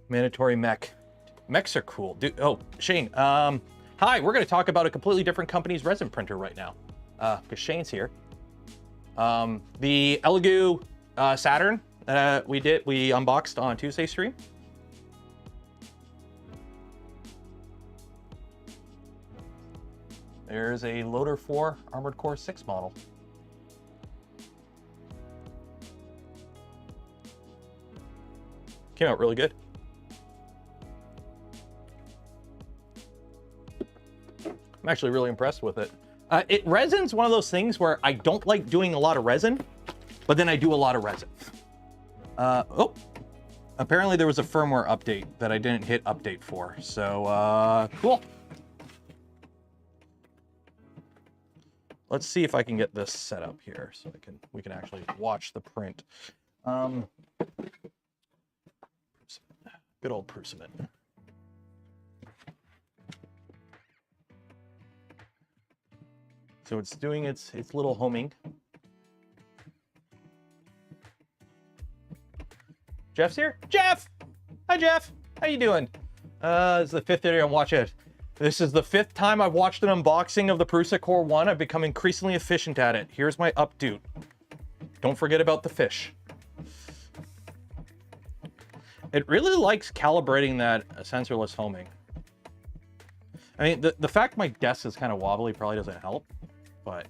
Mandatory mech. Mechs are cool. Dude, oh, Shane. Hi, we're going to talk about a completely different company's resin printer right now. Because Shane's here. The Elegoo Saturn we unboxed on Tuesday stream. There's a Loader 4 Armored Core 6 model. Came out really good. I'm actually really impressed with it. Resin's one of those things where I don't like doing a lot of resin, but then I do a lot of resin. Oh, apparently there was a firmware update that I didn't hit update for. So, cool. Let's see if I can get this set up here so we can actually watch the print. Good old PRUSA. So it's doing its little homing. Jeff's here. Jeff! Hi, Jeff. How you doing? This is the 5th video I'm watching. This is the 5th time I've watched an unboxing of the PRUSA Core 1. I've become increasingly efficient at it. Here's my update. Don't forget about the fish. It really likes calibrating that sensorless homing. I mean, the fact my desk is kind of wobbly probably doesn't help. But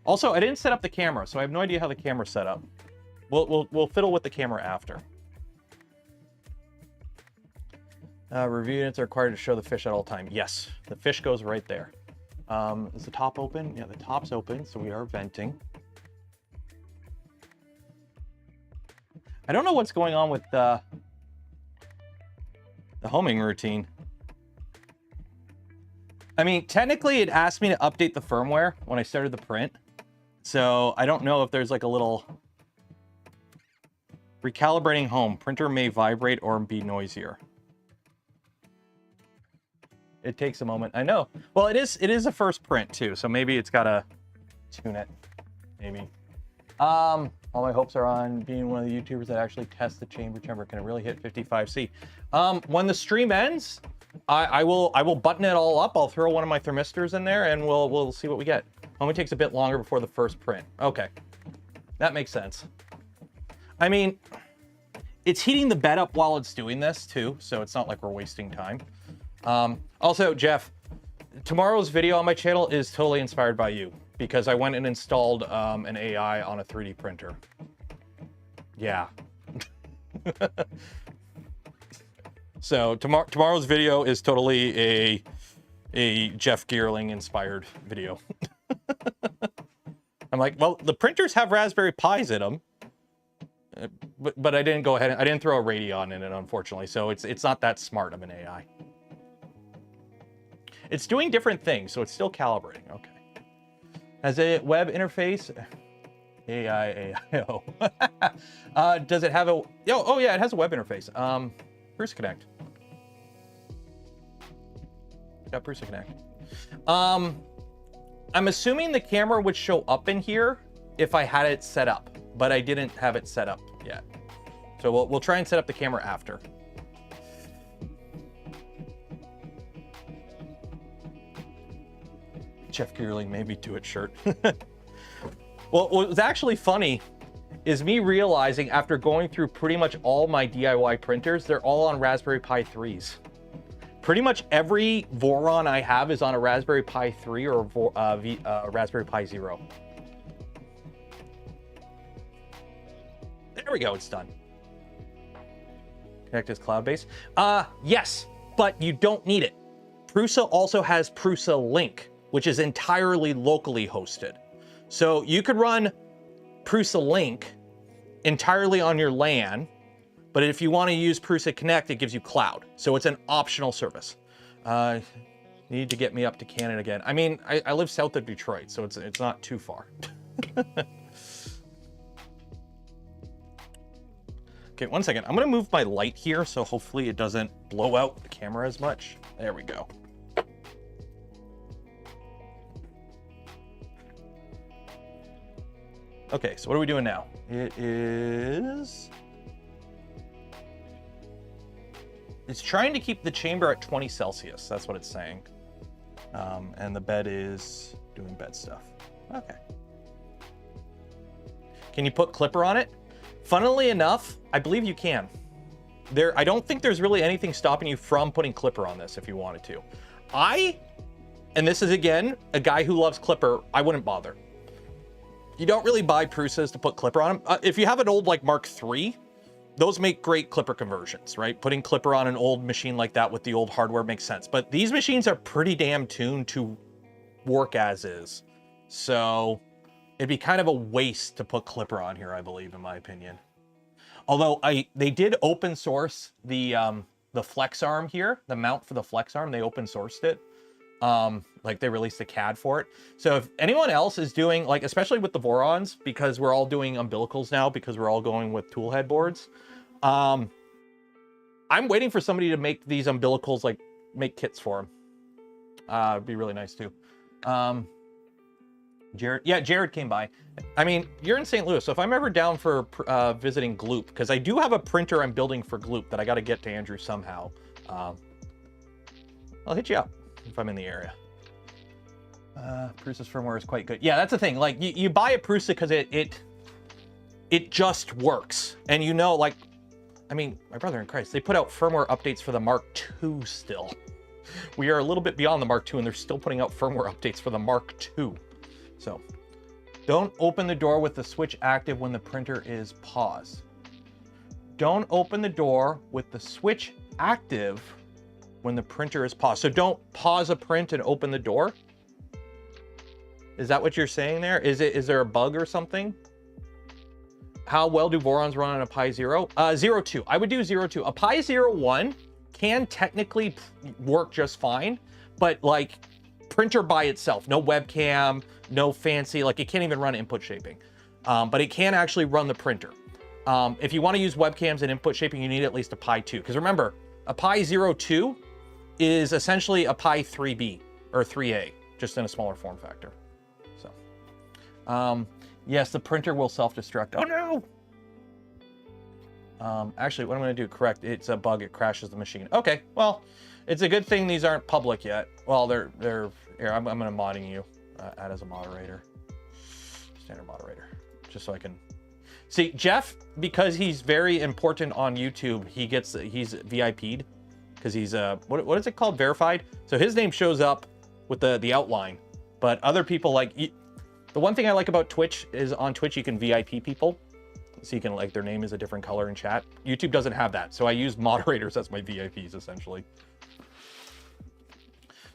also, I didn't set up the camera, so I have no idea how the camera's set up. We'll fiddle with the camera after. Review units are required to show the fish at all time. Yes, the fish goes right there. Is the top open? Yeah, the top's open, so we are venting. I don't know what's going on with the homing routine. I mean, technically it asked me to update the firmware when I started the print. So I don't know if there's like a little recalibrating home. Printer may vibrate or be noisier. It takes a moment. I know. Well, it is a first print too, so maybe it's gotta tune it. Maybe. All my hopes are on being one of the YouTubers that actually tests the chamber. Can it really hit 55C? When the stream ends, I will button it all up. I'll throw one of my thermistors in there and we'll see what we get. Only takes a bit longer before the first print. Okay, that makes sense. I mean, it's heating the bed up while it's doing this too, so it's not like we're wasting time. Also, Jeff, tomorrow's video on my channel is totally inspired by you because I went and installed an AI on a 3D printer. Yeah. So tomorrow's video is totally a Jeff Geerling inspired video. I'm like, well, the printers have Raspberry Pis in them, but I didn't go ahead. I didn't throw a Radeon in it, unfortunately. So it's not that smart of an AI. It's doing different things, so it's still calibrating. Okay. Has a web interface. AIO. Does it have a? Oh yeah, it has a web interface. PRUSA Connect. Got PRUSA Connect. I'm assuming the camera would show up in here if I had it set up, but I didn't have it set up yet. So we'll try and set up the camera after. Jeff Geerling made me do it shirt. Well, what was actually funny is me realizing after going through pretty much all my DIY printers, they're all on Raspberry Pi 3s. Pretty much every Voron I have is on a Raspberry Pi 3 or a Raspberry Pi 0. There we go, it's done. Connect is cloud-based. Yes, but you don't need it. PRUSA also has PRUSA Link, which is entirely locally hosted. So you could run PRUSA Link entirely on your LAN, But if you want to use PRUSA Connect, it gives you cloud. So it's an optional service. Need to get me up to Canada again. I mean, I live south of Detroit, so it's not too far. Okay, one second. I'm gonna move my light here, so hopefully it doesn't blow out the camera as much. There we go. Okay, so what are we doing now? It's trying to keep the chamber at 20 Celsius. That's what it's saying. And the bed is doing bed stuff. Okay. Can you put clipper on it? Funnily enough, I believe you can. I don't think there's really anything stopping you from putting clipper on this if you wanted to. And this is again, a guy who loves clipper, I wouldn't bother. You don't really buy PRUSAs to put clipper on them. If you have an old like Mark III, those make great clipper conversions, right? Putting clipper on an old machine like that with the old hardware makes sense. But these machines are pretty damn tuned to work as is. So it'd be kind of a waste to put clipper on here, I believe, in my opinion. Although they did open source the flex arm here, the mount for the flex arm, they open sourced it. Like they released a CAD for it. So if anyone else is doing, like, especially with the Vorons, because we're all doing umbilicals now, because we're all going with tool head boards. I'm waiting for somebody to make these umbilicals, like make kits for them. It'd be really nice too. Jared, yeah, Jared came by. I mean, you're in St. Louis, so if I'm ever down for visiting Gloop, because I do have a printer I'm building for Gloop that I got to get to Andrew somehow. I'll hit you up if I'm in the area. PRUSA's firmware is quite good. Yeah, that's the thing. Like you buy a PRUSA because it just works, and you know, like, I mean, my brother in Christ, they put out firmware updates for the Mark II still. We are a little bit beyond the Mark II, and they're still putting out firmware updates for the Mark II. So, don't open the door with the switch active when the printer is paused. Don't open the door with the switch active when the printer is paused. So don't pause a print and open the door. Is that what you're saying there? Is there a bug or something? How well do Vorons run on a Pi 0? 02. I would do 02. A Pi 01 can technically work just fine, but like printer by itself, no webcam, no fancy, like it can't even run input shaping, but it can actually run the printer. If you want to use webcams and input shaping, you need at least a Pi 2, because remember, a Pi 02 is essentially a Pi 3B or 3A, just in a smaller form factor. So, yes, the printer will self-destruct. Oh no! Actually, what I'm going to do, correct, it's a bug, it crashes the machine. Okay, well, it's a good thing these aren't public yet. Well, they're here, I'm going to modding you, add as a moderator. Standard moderator, just so I can see. Jeff, because he's very important on YouTube, he's VIP'd, because he's, what is it called? Verified? So his name shows up with the outline, but other people, like, the one thing I like about Twitch is on Twitch, you can VIP people. So you can, like, their name is a different color in chat. YouTube doesn't have that. So I use moderators as my VIPs, essentially.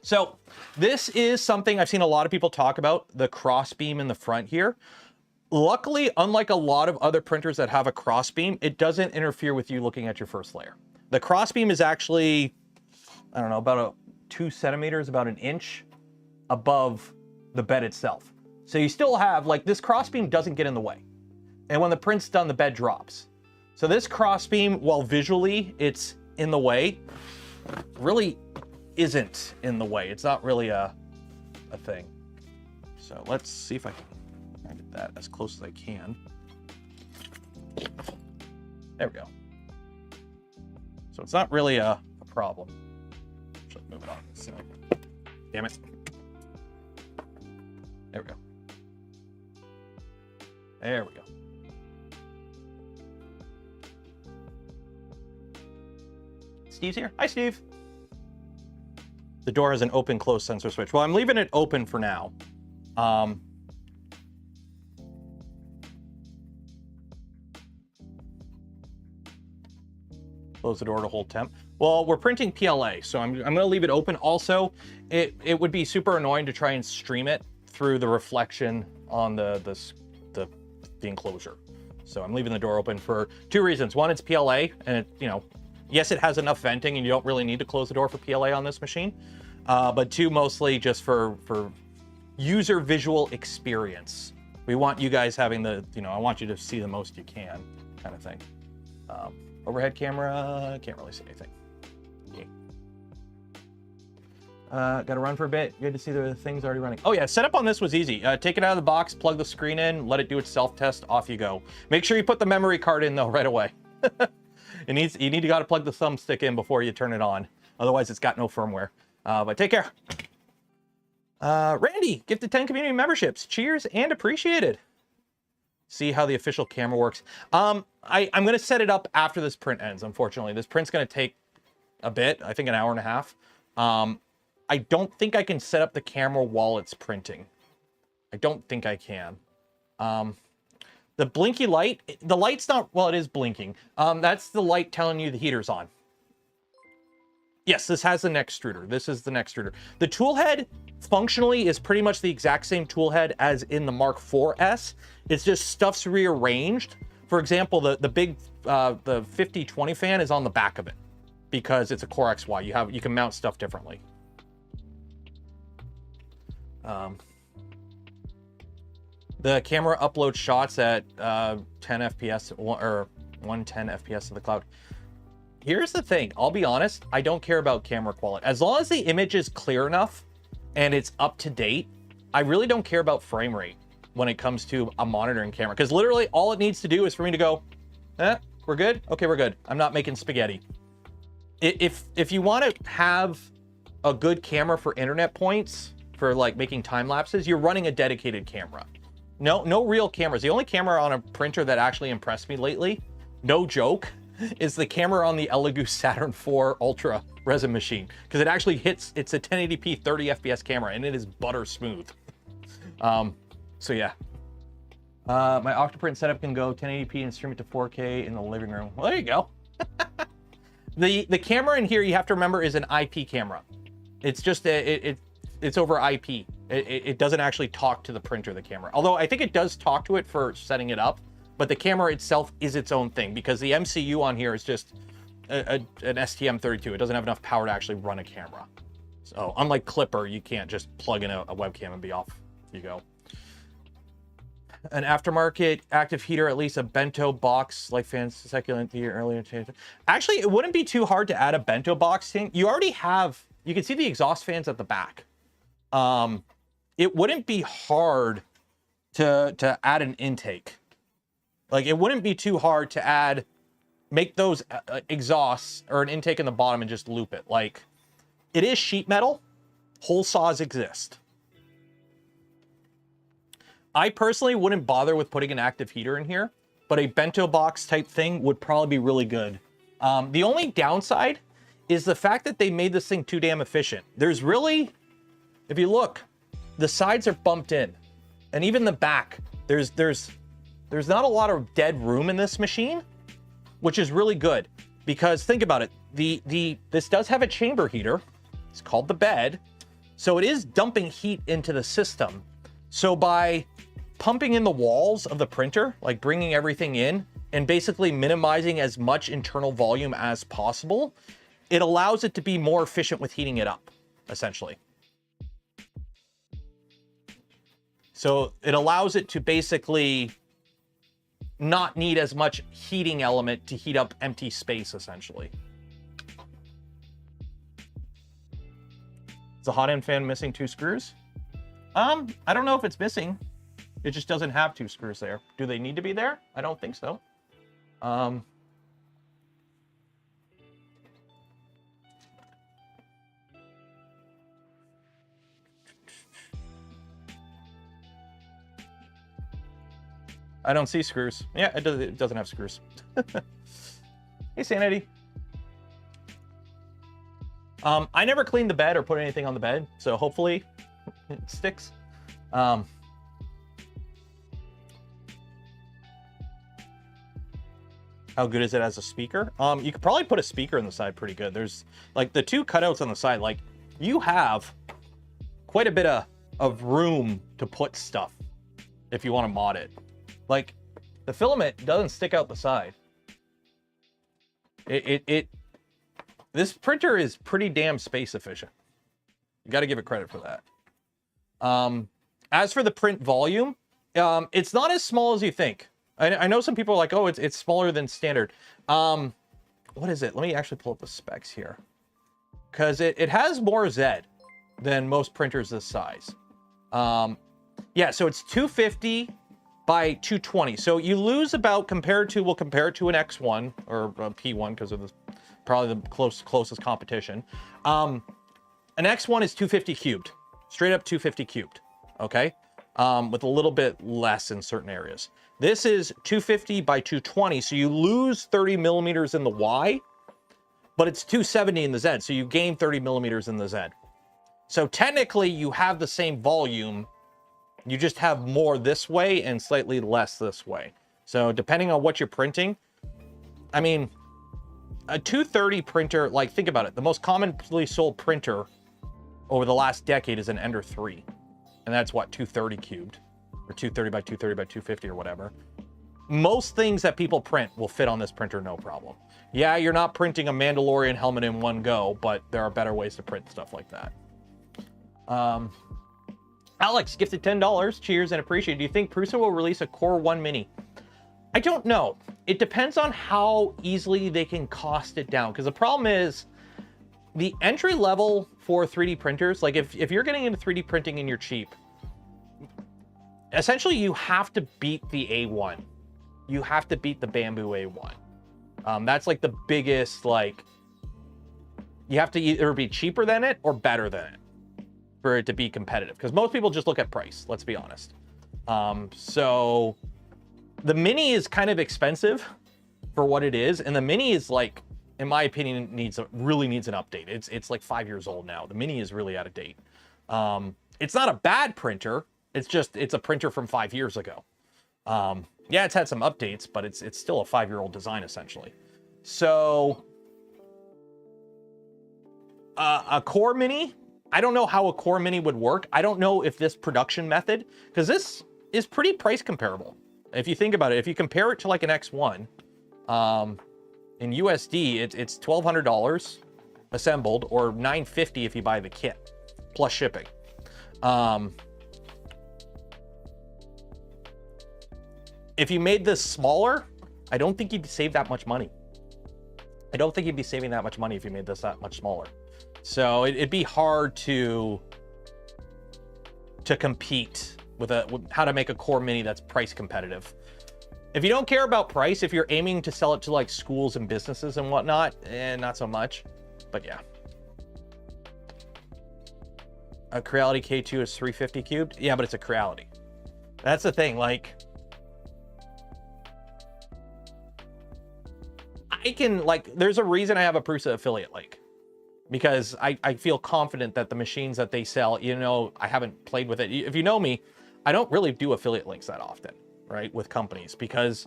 So this is something I've seen a lot of people talk about, the cross beam in the front here. Luckily, unlike a lot of other printers that have a cross beam, it doesn't interfere with you looking at your first layer. The cross beam is actually, I don't know, about 2 centimeters, about 1 inch above the bed itself. So you still have, like, this cross beam doesn't get in the way. And when the print's done, the bed drops. So this cross beam, while visually it's in the way, really isn't in the way. It's not really a thing. So let's see if I can get that as close as I can. There we go. So it's not really a problem. Should move it on. Damn it. There we go. There we go. Steve's here. Hi, Steve. The door has an open-close sensor switch. Well, I'm leaving it open for now. Close the door to hold temp. Well, we're printing PLA, so I'm going to leave it open. Also, it would be super annoying to try and stream it through the reflection on the enclosure. So I'm leaving the door open for two reasons. One, it's PLA, and it, you know, yes, it has enough venting, and you don't really need to close the door for PLA on this machine. But two, mostly just for user visual experience. We want you guys having the, you know, I want you to see the most you can, kind of thing. Overhead camera, can't really see anything. Got to run for a bit. Good to see the things already running. Oh yeah, setup on this was easy. Take it out of the box, plug the screen in, let it do its self-test, off you go. Make sure you put the memory card in though right away. You need to gotta plug the thumbstick in before you turn it on. Otherwise it's got no firmware. But take care. Randy, gifted 10 community memberships. Cheers and appreciated. See how the official camera works. I'm gonna set it up after this print ends, unfortunately. This print's gonna take a bit, I think an hour and a half. I don't think I can set up the camera while it's printing. I don't think I can. The blinky light, the light's not, well, it is blinking. That's the light telling you the heater's on. Yes, this has the neck extruder. This is the neck extruder. The tool head functionally is pretty much the exact same tool head as in the Mark IV's. It's just stuff's rearranged. For example, the big, the 50-20 fan is on the back of it because it's a Core XY. You can mount stuff differently. The camera uploads shots at 10 FPS or 110 FPS to the cloud. Here's the thing, I'll be honest, I don't care about camera quality. As long as the image is clear enough and it's up to date, I really don't care about frame rate when it comes to a monitoring camera. Because literally all it needs to do is for me to go, we're good? Okay, we're good. I'm not making spaghetti. If you want to have a good camera for internet points, for like making time lapses, you're running a dedicated camera. No real cameras. The only camera on a printer that actually impressed me lately, no joke, is the camera on the Elegoo Saturn IV Ultra resin machine, because it actually hits, it's a 1080p 30 FPS camera and it is butter smooth. So yeah. My Octoprint setup can go 1080p and stream it to 4K in the living room. Well, there you go. The camera in here, you have to remember, is an IP camera. It's just it's over IP. It doesn't actually talk to the printer, the camera. Although I think it does talk to it for setting it up, but the camera itself is its own thing because the MCU on here is just an STM32. It doesn't have enough power to actually run a camera. So unlike Clipper, you can't just plug in a webcam and be off you go. An aftermarket active heater, at least a bento box, like fans succulent the year earlier. Actually, it wouldn't be too hard to add a bento box thing. You already have, you can see the exhaust fans at the back. It wouldn't be hard to add an intake. Like, it wouldn't be too hard to make those exhausts or an intake in the bottom and just loop it. Like, it is sheet metal. Hole saws exist. I personally wouldn't bother with putting an active heater in here, but a bento box type thing would probably be really good. The only downside is the fact that they made this thing too damn efficient. There's really, if you look, the sides are bumped in, and even the back, there's not a lot of dead room in this machine, which is really good because think about it. This does have a chamber heater. It's called the bed, so it is dumping heat into the system. So by pumping in the walls of the printer, like bringing everything in and basically minimizing as much internal volume as possible, it allows it to be more efficient with heating it up, essentially. So it allows it to basically not need as much heating element to heat up empty space, essentially. Is the hot end fan missing 2 screws? I don't know if it's missing. It just doesn't have 2 screws there. Do they need to be there? I don't think so. I don't see screws. Yeah, it doesn't have screws. Hey, Sanity. I never cleaned the bed or put anything on the bed, so hopefully it sticks. How good is it as a speaker? You could probably put a speaker in the side pretty good. There's like the 2 cutouts on the side, like you have quite a bit of room to put stuff if you want to mod it. Like the filament doesn't stick out the side. This printer is pretty damn space efficient. You got to give it credit for that. As for the print volume, it's not as small as you think. I know some people are like, oh, it's smaller than standard. What is it? Let me actually pull up the specs here. Because it has more Z than most printers this size. Yeah, so it's 250 by 220. So you lose about, we'll compare it to an X1 or a P1 because of probably the closest competition. An X1 is 250 cubed, straight up 250 cubed, okay? With a little bit less in certain areas. This is 250 by 220, so you lose 30 millimeters in the Y, but it's 270 in the Z, so you gain 30 millimeters in the Z. So technically you have the same volume, you just have more this way and slightly less this way. So depending on what you're printing, I mean, a 230 printer, like think about it, the most commonly sold printer over the last decade is an Ender 3. And that's what, 230 cubed, or 230 by 230 by 250 or whatever. Most things that people print will fit on this printer, no problem. Yeah, you're not printing a Mandalorian helmet in one go, but there are better ways to print stuff like that. Alex gifted $10. Cheers and appreciate. Do you think PRUSA will release a Core 1 Mini? I don't know. It depends on how easily they can cost it down. Because the problem is, the entry level for 3D printers, like if you're getting into 3D printing and you're cheap, essentially you have to beat the A1. You have to beat the Bamboo A1. That's like the biggest, like, you have to either be cheaper than it or better than it for it to be competitive. Because most people just look at price, let's be honest. So the Mini is kind of expensive for what it is. And the Mini is like, in my opinion, really needs an update. It's like 5 years old now. The Mini is really out of date. It's not a bad printer. It's a printer from 5 years ago. Yeah, it's had some updates, but it's still a 5-year-old design essentially. So a Core Mini, I don't know how a Core Mini would work. I don't know if this production method, because this is pretty price comparable. If you think about it, if you compare it to like an X1, in USD, it's $1,200 assembled, or $950 if you buy the kit, plus shipping. If you made this smaller, I don't think you'd save that much money. I don't think you'd be saving that much money if you made this that much smaller. So it'd be hard to compete with how to make a Core Mini that's price competitive. If you don't care about price, if you're aiming to sell it to like schools and businesses and whatnot, not so much, but yeah. A Creality K2 is 350 cubed. Yeah, but it's a Creality. That's the thing, like, there's a reason I have a PRUSA affiliate link, because I feel confident that the machines that they sell, I haven't played with it. If you know me, I don't really do affiliate links that often, right, with companies, because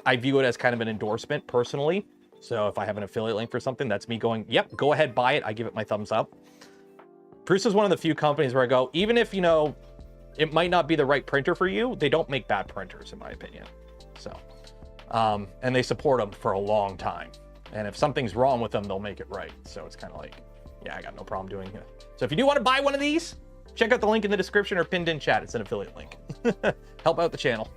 I view it as kind of an endorsement personally. So if I have an affiliate link for something, that's me going, yep, go ahead, buy it. I give it my thumbs up. PRUSA is one of the few companies where I go, even if, it might not be the right printer for you, they don't make bad printers, in my opinion. So, and they support them for a long time. And if something's wrong with them, they'll make it right. So it's kind of like, yeah, I got no problem doing it. So if you do want to buy one of these, check out the link in the description or pinned in chat. It's an affiliate link. Help out the channel.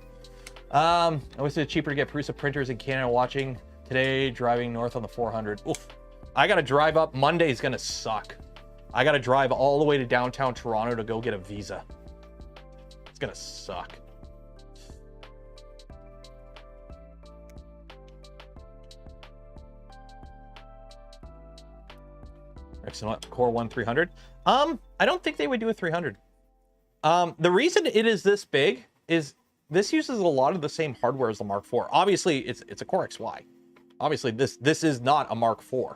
I wish it's cheaper to get PRUSA printers in Canada. Watching today, driving north on the 400. Oof. I got to drive up. Monday's going to suck. I got to drive all the way to downtown Toronto to go get a visa. It's going to suck. Excellent. Core 1 300. I don't think they would do a 300. The reason it is this big is this uses a lot of the same hardware as the Mark IV. Obviously, it's a Core XY. Obviously, this is not a Mark IV.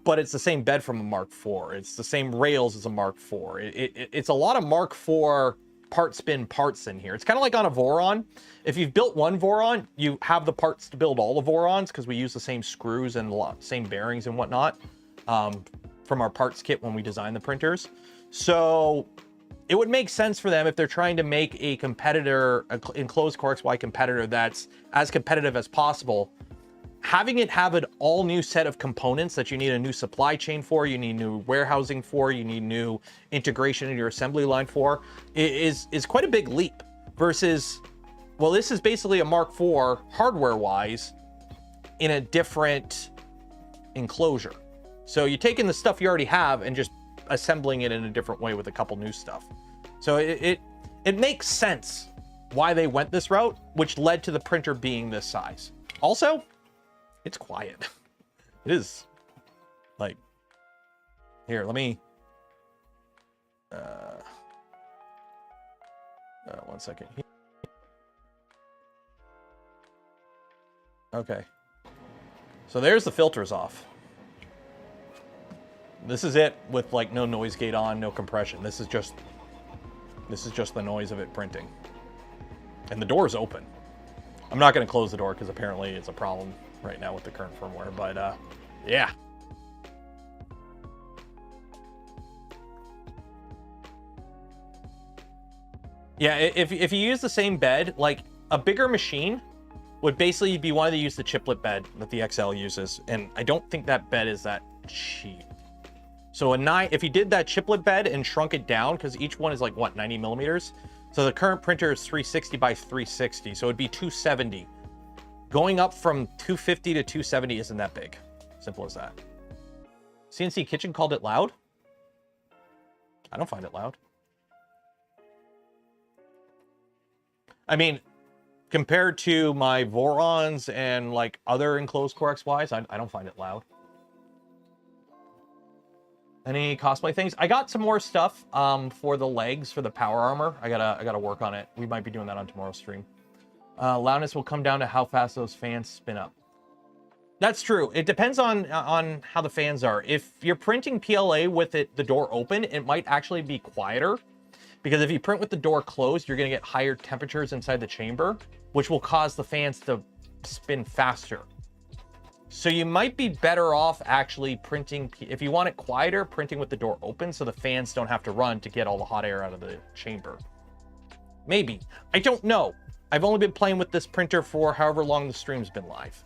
But it's the same bed from a Mark IV. It's the same rails as a Mark IV. It's a lot of Mark IV part spin parts in here. It's kind of like on a Voron. If you've built one Voron, you have the parts to build all the Vorons, because we use the same screws and same bearings and whatnot from our parts kit when we design the printers. So it would make sense for them if they're trying to make a competitor, an enclosed core XY competitor that's as competitive as possible, having it have an all new set of components that you need a new supply chain for, you need new warehousing for, you need new integration in your assembly line for, is quite a big leap versus, well, this is basically a Mark IV hardware wise in a different enclosure. So you're taking the stuff you already have and just assembling it in a different way with a couple new stuff. So it makes sense why they went this route, which led to the printer being this size. Also, it's quiet. It is like, here, let me, one second. Okay. So there's the filters off. This is it with like no noise gate on, no compression. This is just the noise of it printing. And the door's open. I'm not going to close the door because apparently it's a problem right now with the current firmware, but yeah. Yeah, if you use the same bed, like a bigger machine would basically be one of the use the chiplet bed that the XL uses, and I don't think that bed is that cheap. So if you did that chiplet bed and shrunk it down, because each one is like what, 90 millimeters. So the current printer is 360 by 360, so it'd be 270. Going up from 250 to 270 isn't that big. Simple as that. CNC Kitchen called it loud. I don't find it loud. I mean, compared to my Vorons and like other enclosed core XYs, I don't find it loud. Any cosplay things? I got some more stuff for the legs, for the power armor. I gotta work on it. We might be doing that on tomorrow's stream. Loudness will come down to how fast those fans spin up. That's true. It depends on how the fans are. If you're printing PLA with the door open, it might actually be quieter. Because if you print with the door closed, you're gonna get higher temperatures inside the chamber, which will cause the fans to spin faster. So you might be better off actually printing, if you want it quieter, printing with the door open so the fans don't have to run to get all the hot air out of the chamber. Maybe. I don't know. I've only been playing with this printer for however long the stream's been live.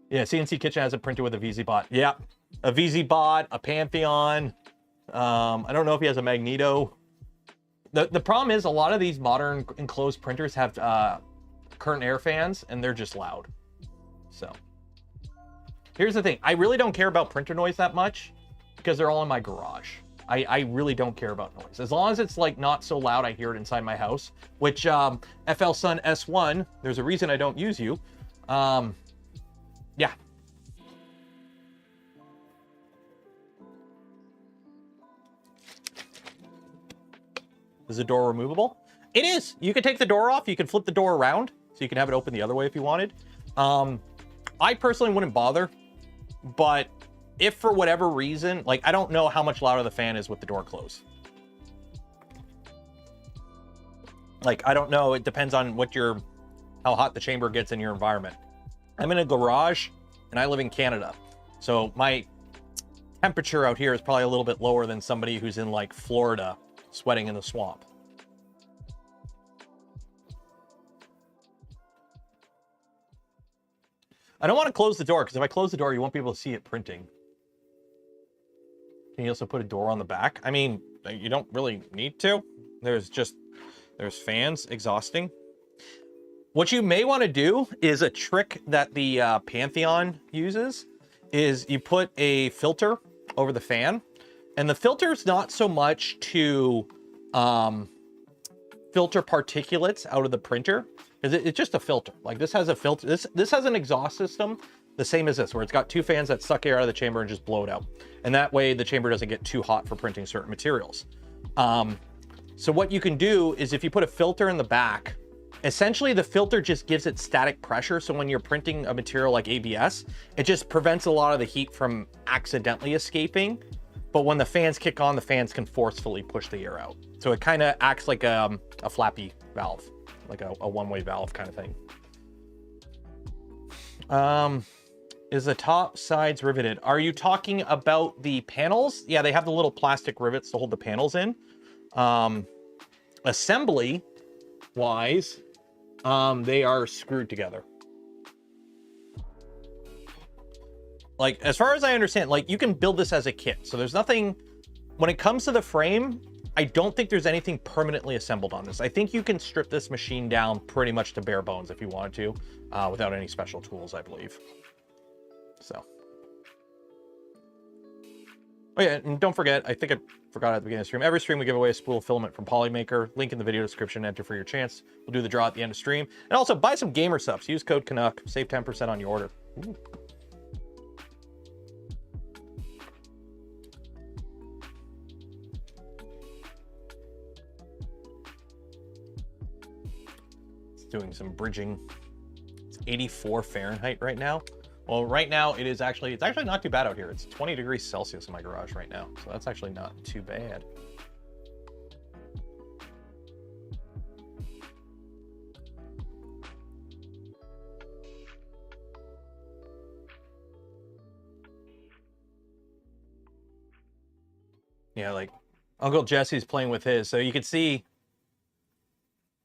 Yeah, CNC Kitchen has a printer with a VZBot. Yeah, a VZBot, a Pantheon. I don't know if he has a Magneto. The problem is a lot of these modern enclosed printers have current air fans, and they're just loud. So here's the thing. I really don't care about printer noise that much because they're all in my garage. I really don't care about noise. As long as it's like not so loud I hear it inside my house, which FL Sun S1, there's a reason I don't use you. Yeah. Is the door removable? It is. You can take the door off. You can flip the door around, so you can have it open the other way if you wanted. I personally wouldn't bother, but if for whatever reason, like I don't know how much louder the fan is with the door closed. Like I don't know. It depends on how hot the chamber gets in your environment. I'm in a garage, and I live in Canada, so my temperature out here is probably a little bit lower than somebody who's in like Florida, sweating in the swamp. I don't want to close the door because if I close the door, you won't be able to see it printing. Can you also put a door on the back? I mean, you don't really need to. There's fans exhausting. What you may want to do is a trick that the Pantheon uses is you put a filter over the fan. And the filter is not so much to filter particulates out of the printer, because it's just a filter. Like this has a filter. This has an exhaust system, the same as this, where it's got two fans that suck air out of the chamber and just blow it out. And that way the chamber doesn't get too hot for printing certain materials. So what you can do is if you put a filter in the back, essentially the filter just gives it static pressure. So when you're printing a material like ABS, it just prevents a lot of the heat from accidentally escaping. But when the fans kick on, the fans can forcefully push the air out. So it kind of acts like a flappy valve, like a one-way valve kind of thing. Is the top sides riveted? Are you talking about the panels? Yeah, they have the little plastic rivets to hold the panels in. Assembly wise, they are screwed together. Like, as far as I understand, like, you can build this as a kit. So there's nothing, when it comes to the frame, I don't think there's anything permanently assembled on this. I think you can strip this machine down pretty much to bare bones if you wanted to, without any special tools, I believe. So. Oh yeah, and don't forget, I think I forgot at the beginning of the stream, every stream we give away a spool of filament from Polymaker. Link in the video description, enter for your chance. We'll do the draw at the end of stream. And also, buy some gamer subs. Use code Canuck, save 10% on your order. Ooh. Doing some bridging. It's 84 Fahrenheit right now. Well, right now it's actually not too bad out here. It's 20 degrees Celsius in my garage right now. So that's actually not too bad. Yeah, like Uncle Jesse's playing with his. So you can see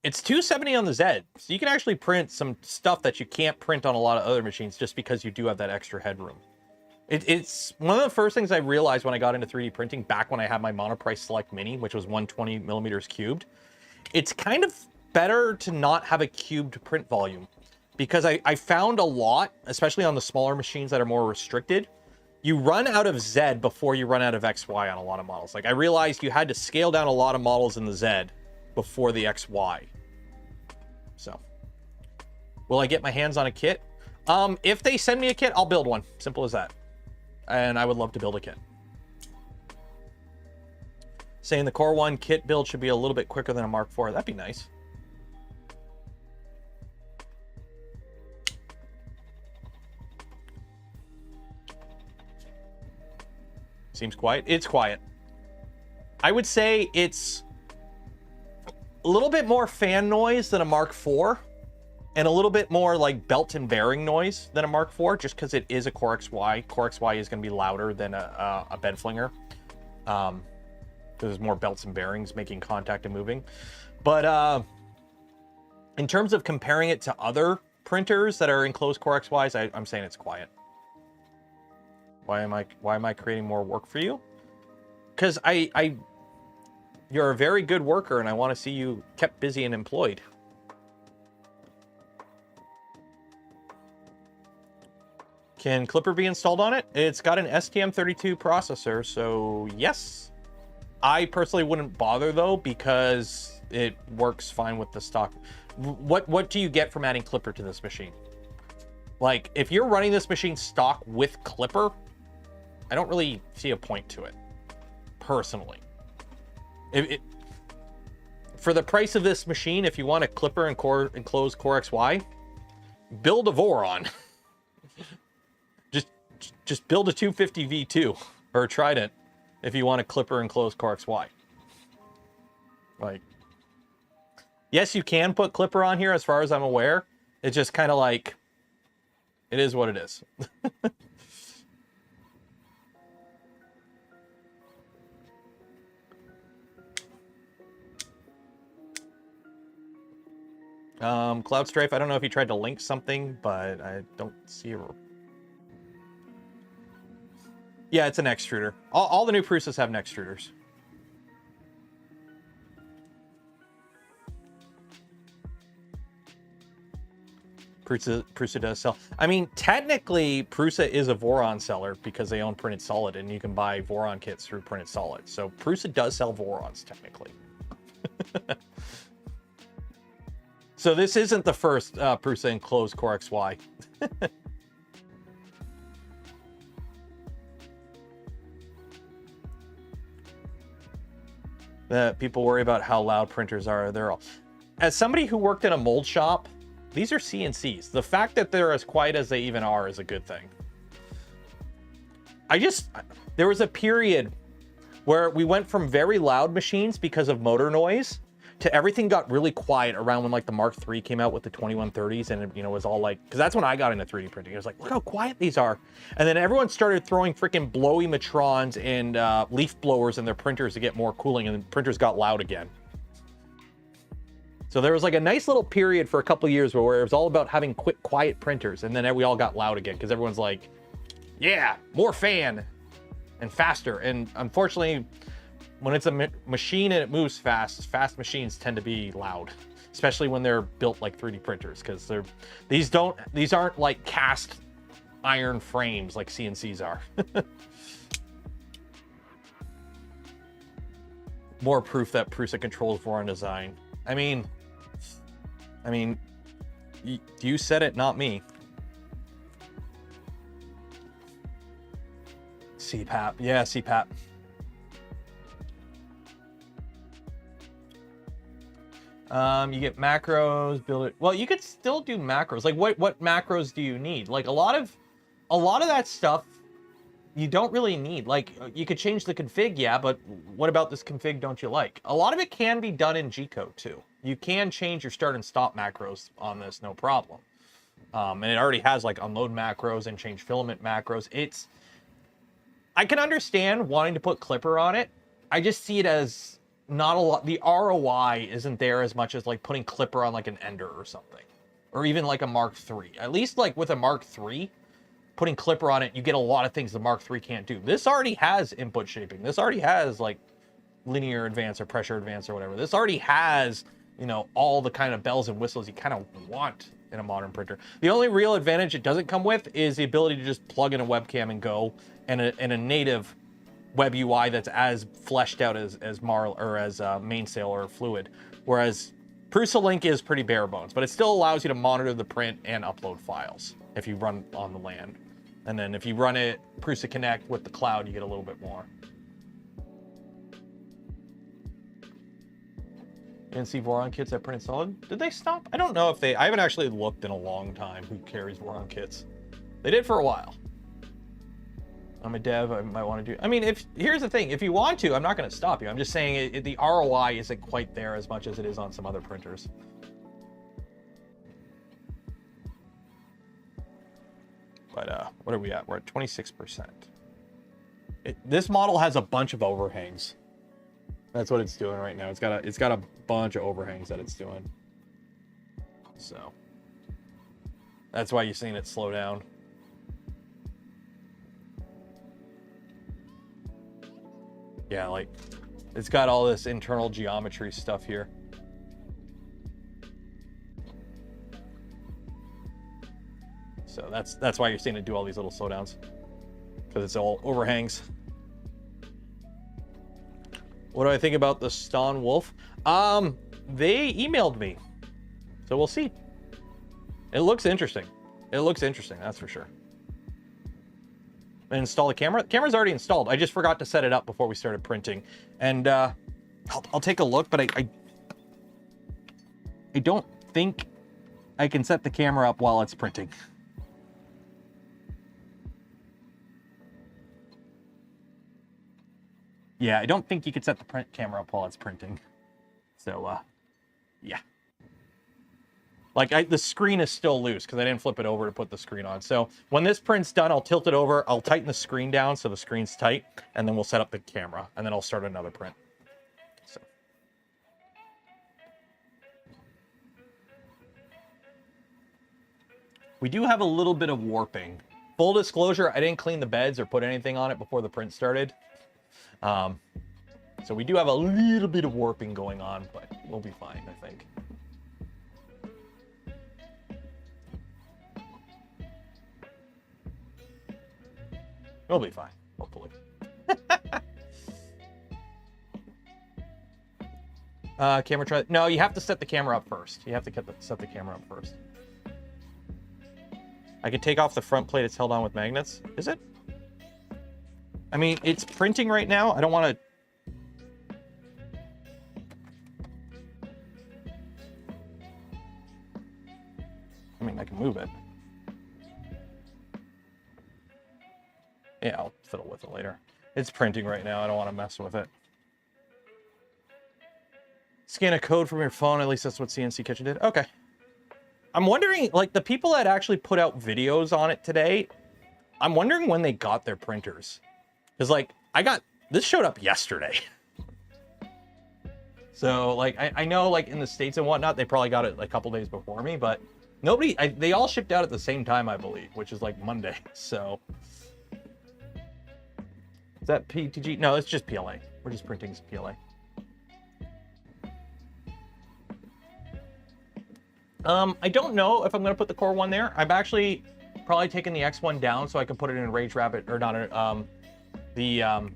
it's 270 on the Z, so you can actually print some stuff that you can't print on a lot of other machines just because you do have that extra headroom. It's one of the first things I realized when I got into 3D printing back when I had my Monoprice Select Mini, which was 120 millimeters cubed. It's kind of better to not have a cubed print volume because I found a lot, especially on the smaller machines that are more restricted, you run out of Z before you run out of XY on a lot of models. Like I realized you had to scale down a lot of models in the Z before the XY. So, will I get my hands on a kit? If they send me a kit, I'll build one. Simple as that. And I would love to build a kit. Saying the Core 1 kit build should be a little bit quicker than a Mark IV. That'd be nice. Seems quiet. It's quiet. I would say it's a little bit more fan noise than a Mark IV, and a little bit more like belt and bearing noise than a Mark IV, just because it is a Core XY. Core XY is going to be louder than a bed flinger. There's more belts and bearings making contact and moving. But in terms of comparing it to other printers that are enclosed Core XYs, I'm saying it's quiet. Why am I creating more work for you? Because you're a very good worker, and I want to see you kept busy and employed. Can Clipper be installed on it? It's got an STM32 processor, so yes. I personally wouldn't bother, though, because it works fine with the stock. What do you get from adding Clipper to this machine? Like, if you're running this machine stock with Clipper, I don't really see a point to it, personally. For the price of this machine, if you want a Clipper and enclosed Core XY, build a Voron. just build a 250 V2 or a Trident if you want a Clipper enclosed Core XY. Like, yes, you can put Clipper on here as far as I'm aware. It's just kind of like, it is what it is. Cloud Strife, I don't know if you tried to link something, but I don't see a... Yeah, it's an extruder. All the new PRUSAs have extruders. PRUSA does sell. I mean, technically, PRUSA is a Voron seller because they own Printed Solid, and you can buy Voron kits through Printed Solid. So PRUSA does sell Vorons, technically. So this isn't the first PRUSA enclosed Core XY. People worry about how loud printers are. They're all... As somebody who worked in a mold shop, these are CNCs. The fact that they're as quiet as they even are is a good thing. There was a period where we went from very loud machines because of motor noise to everything got really quiet around when like the Mark III came out with the 2130s, and it, you know, was all like, because that's when I got into 3D printing. It was like, look how quiet these are. And then everyone started throwing freaking blowy matrons and leaf blowers in their printers to get more cooling, and the printers got loud again. So there was like a nice little period for a couple of years where it was all about having quick, quiet printers, and then we all got loud again because everyone's like, yeah, more fan and faster. And unfortunately, when it's a machine and it moves fast, fast machines tend to be loud, especially when they're built like 3D printers, because these aren't like cast iron frames like CNCs are. More proof that PRUSA controls Voron design. I mean, you said it, not me. CPAP, yeah, CPAP. You get macros, build it. Well, you could still do macros. Like what macros do you need? Like a lot of that stuff you don't really need. Like you could change the config, yeah, but what about this config don't you like? A lot of it can be done in G-code too. You can change your start and stop macros on this, no problem. And it already has like unload macros and change filament macros. I can understand wanting to put Clipper on it. I just see it as not a lot. The ROI isn't there as much as like putting Clipper on like an Ender or something, or even like a Mark III. At least like with a Mark III, putting Clipper on it, you get a lot of things the Mark III can't do. This already has input shaping. This already has like linear advance or pressure advance or whatever. This already has, you know, all the kind of bells and whistles you kind of want in a modern printer. The only real advantage it doesn't come with is the ability to just plug in a webcam and go, and a native web UI that's as fleshed out as Marl or as Mainsail or Fluid. Whereas PRUSA Link is pretty bare bones, but it still allows you to monitor the print and upload files if you run on the LAN. And then if you run it PRUSA Connect with the cloud, you get a little bit more. NC Voron kits that printed solid. Did they stop? I don't know if I haven't actually looked in a long time who carries Voron kits. They did for a while. I'm a dev, I might want to do. I mean, here's the thing, if you want to, I'm not going to stop you. I'm just saying the ROI isn't quite there as much as it is on some other printers. But what are we at? We're at 26%. This model has a bunch of overhangs. That's what it's doing right now. It's got a bunch of overhangs that it's doing. So that's why you're seeing it slow down. Yeah, like it's got all this internal geometry stuff here. So that's why you're seeing it do all these little slowdowns, because it's all overhangs. What do I think about the Ston Wolf? They emailed me, so we'll see. It looks interesting. It looks interesting, that's for sure. Install the camera. The camera's already installed. I just forgot to set it up before we started printing, and I'll take a look. But I don't think I can set the camera up while it's printing. Yeah, I don't think you could set the print camera up while it's printing. So, yeah. Like, the screen is still loose because I didn't flip it over to put the screen on. So, when this print's done, I'll tilt it over. I'll tighten the screen down so the screen's tight. And then we'll set up the camera. And then I'll start another print. So. We do have a little bit of warping. Full disclosure, I didn't clean the beds or put anything on it before the print started. So we do have a little bit of warping going on, but we'll be fine, I think. We'll be fine, hopefully. Camera try. No, you have to set the camera up first. You have to set the camera up first. I can take off the front plate. It's held on with magnets. Is it? I mean, it's printing right now. I don't want to... I mean, I can move it. Yeah, I'll fiddle with it later. It's printing right now. I don't want to mess with it. Scan a code from your phone. At least that's what CNC Kitchen did. Okay. I'm wondering, like, the people that actually put out videos on it today, I'm wondering when they got their printers. Because, like, this showed up yesterday. So, like, I know, like, in the States and whatnot, they probably got it like, a couple days before me, but they all shipped out at the same time, I believe, which is, like, Monday. So, is that PTG? No, it's just PLA. We're just printing PLA. I don't know if I'm going to put the Core 1 there. I've actually probably taken the X1 down so I can put it in Rage Rabbit, or not, the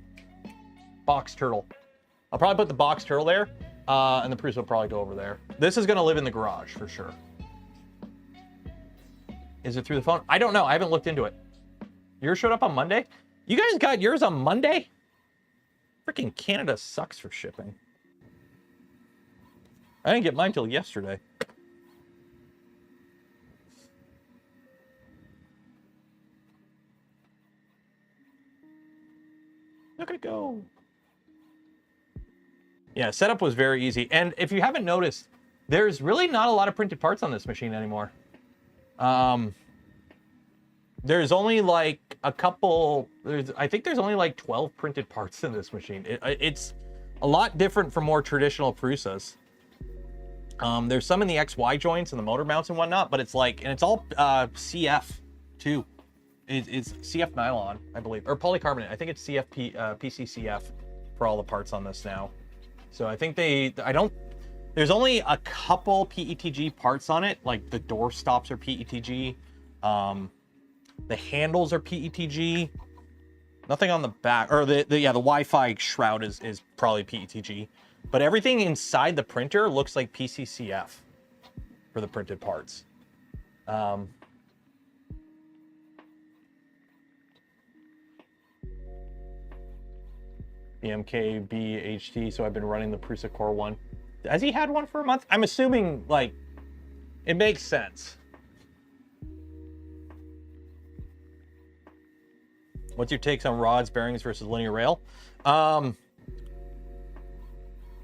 Box Turtle. I'll probably put the Box Turtle there, and the PRUSA will probably go over there. This is going to live in the garage for sure. Is it through the phone? I don't know. I haven't looked into it. Yours showed up on Monday? You guys got yours on Monday? Freaking Canada sucks for shipping. I didn't get mine till yesterday. Look at it go. Yeah, setup was very easy. And if you haven't noticed, there's really not a lot of printed parts on this machine anymore. There's only like a couple, I think there's only like 12 printed parts in this machine. It's a lot different from more traditional PRUSAs. There's some in the XY joints and the motor mounts and whatnot, but it's like, and it's all CF too. It's CF nylon, I believe, or polycarbonate. I think it's PCCF for all the parts on this now. So I think there's only a couple PETG parts on it, like the door stops are PETG. The handles are PETG. Nothing on the back, or the Wi-Fi shroud is probably PETG. But everything inside the printer looks like PCCF for the printed parts. BMKBHT, so I've been running the PRUSA Core 1. Has he had one for a month? I'm assuming, like, it makes sense. What's your takes on rods, bearings versus linear rail?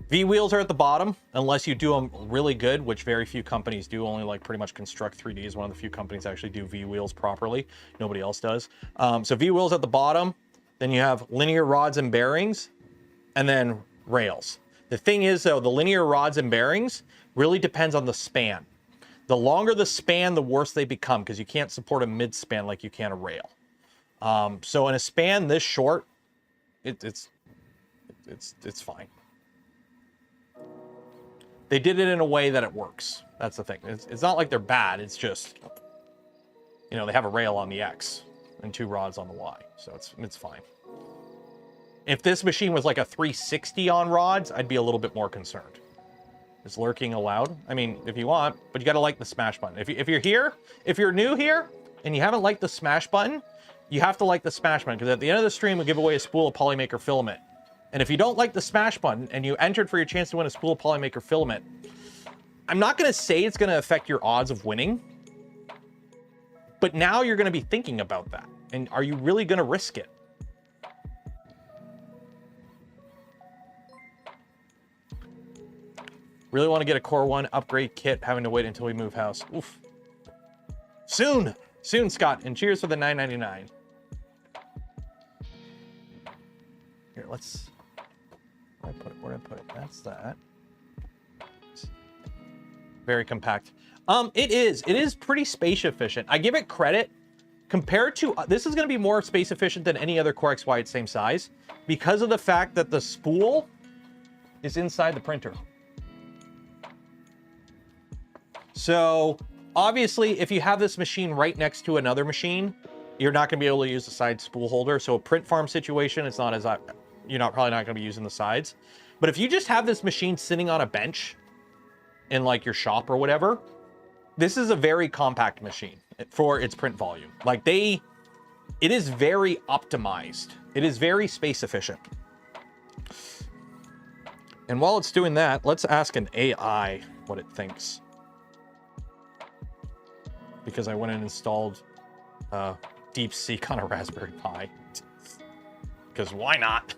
V-wheels are at the bottom, unless you do them really good, which very few companies do. Only like pretty much Construct 3D is one of the few companies that actually do V-wheels properly. Nobody else does. So V-wheels at the bottom. Then you have linear rods and bearings, and then rails. The thing is, though, the linear rods and bearings really depends on the span. The longer the span, the worse they become, because you can't support a mid-span like you can a rail. So in a span this short, it's fine. They did it in a way that it works. That's the thing. It's not like they're bad. It's just, you know, they have a rail on the X and 2 rods on the Y, so it's fine. If this machine was like a 360 on rods, I'd be a little bit more concerned. Is lurking allowed? I mean, if you want, but you got to like the smash button. If you're here, if you're new here and you haven't liked the smash button, you have to like the smash button, because at the end of the stream, we'll give away a spool of polymaker filament. And if you don't like the smash button and you entered for your chance to win a spool of polymaker filament, I'm not going to say it's going to affect your odds of winning, but now you're going to be thinking about that. And are you really going to risk it? Really want to get a Core 1 upgrade kit, having to wait until we move house. Oof. Soon, Scott, and cheers for the $9.99. Here, let's. Where did I put it? That's that. Very compact. It is pretty space efficient. I give it credit. Compared to, this is going to be more space efficient than any other Core XY at same size, because of the fact that the spool is inside the printer. So obviously, if you have this machine right next to another machine, you're not going to be able to use the side spool holder. So a print farm situation, it's not as, you're probably not going to be using the sides. But if you just have this machine sitting on a bench in like your shop or whatever, this is a very compact machine for its print volume. Like it is very optimized. It is very space efficient. And while it's doing that, let's ask an AI what it thinks. Because I went and installed DeepSeek on a Raspberry Pi. Because why not?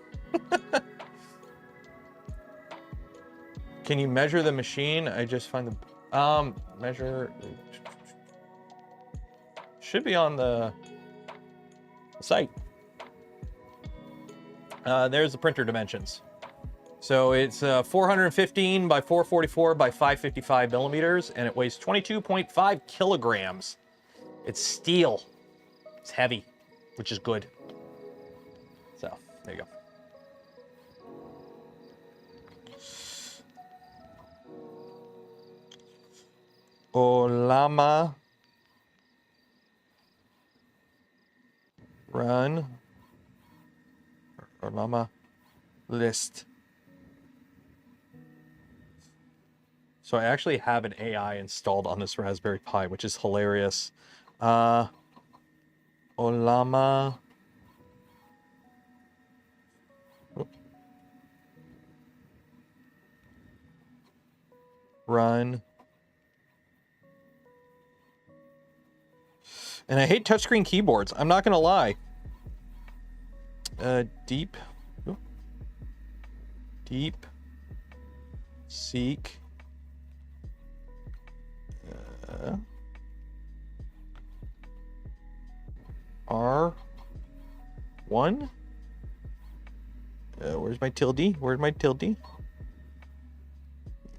Can you measure the machine? I just find the measure should be on the site. There's the printer dimensions. So it's 415 by 444 by 555 millimeters, and it weighs 22.5 kilograms. It's steel. It's heavy, which is good. So there you go. Olama run Olama list. So I actually have an AI installed on this Raspberry Pi, which is hilarious. Olama run. And I hate touchscreen keyboards. I'm not gonna lie. Deep seek R1. Where's my tilde? Where's my tilde?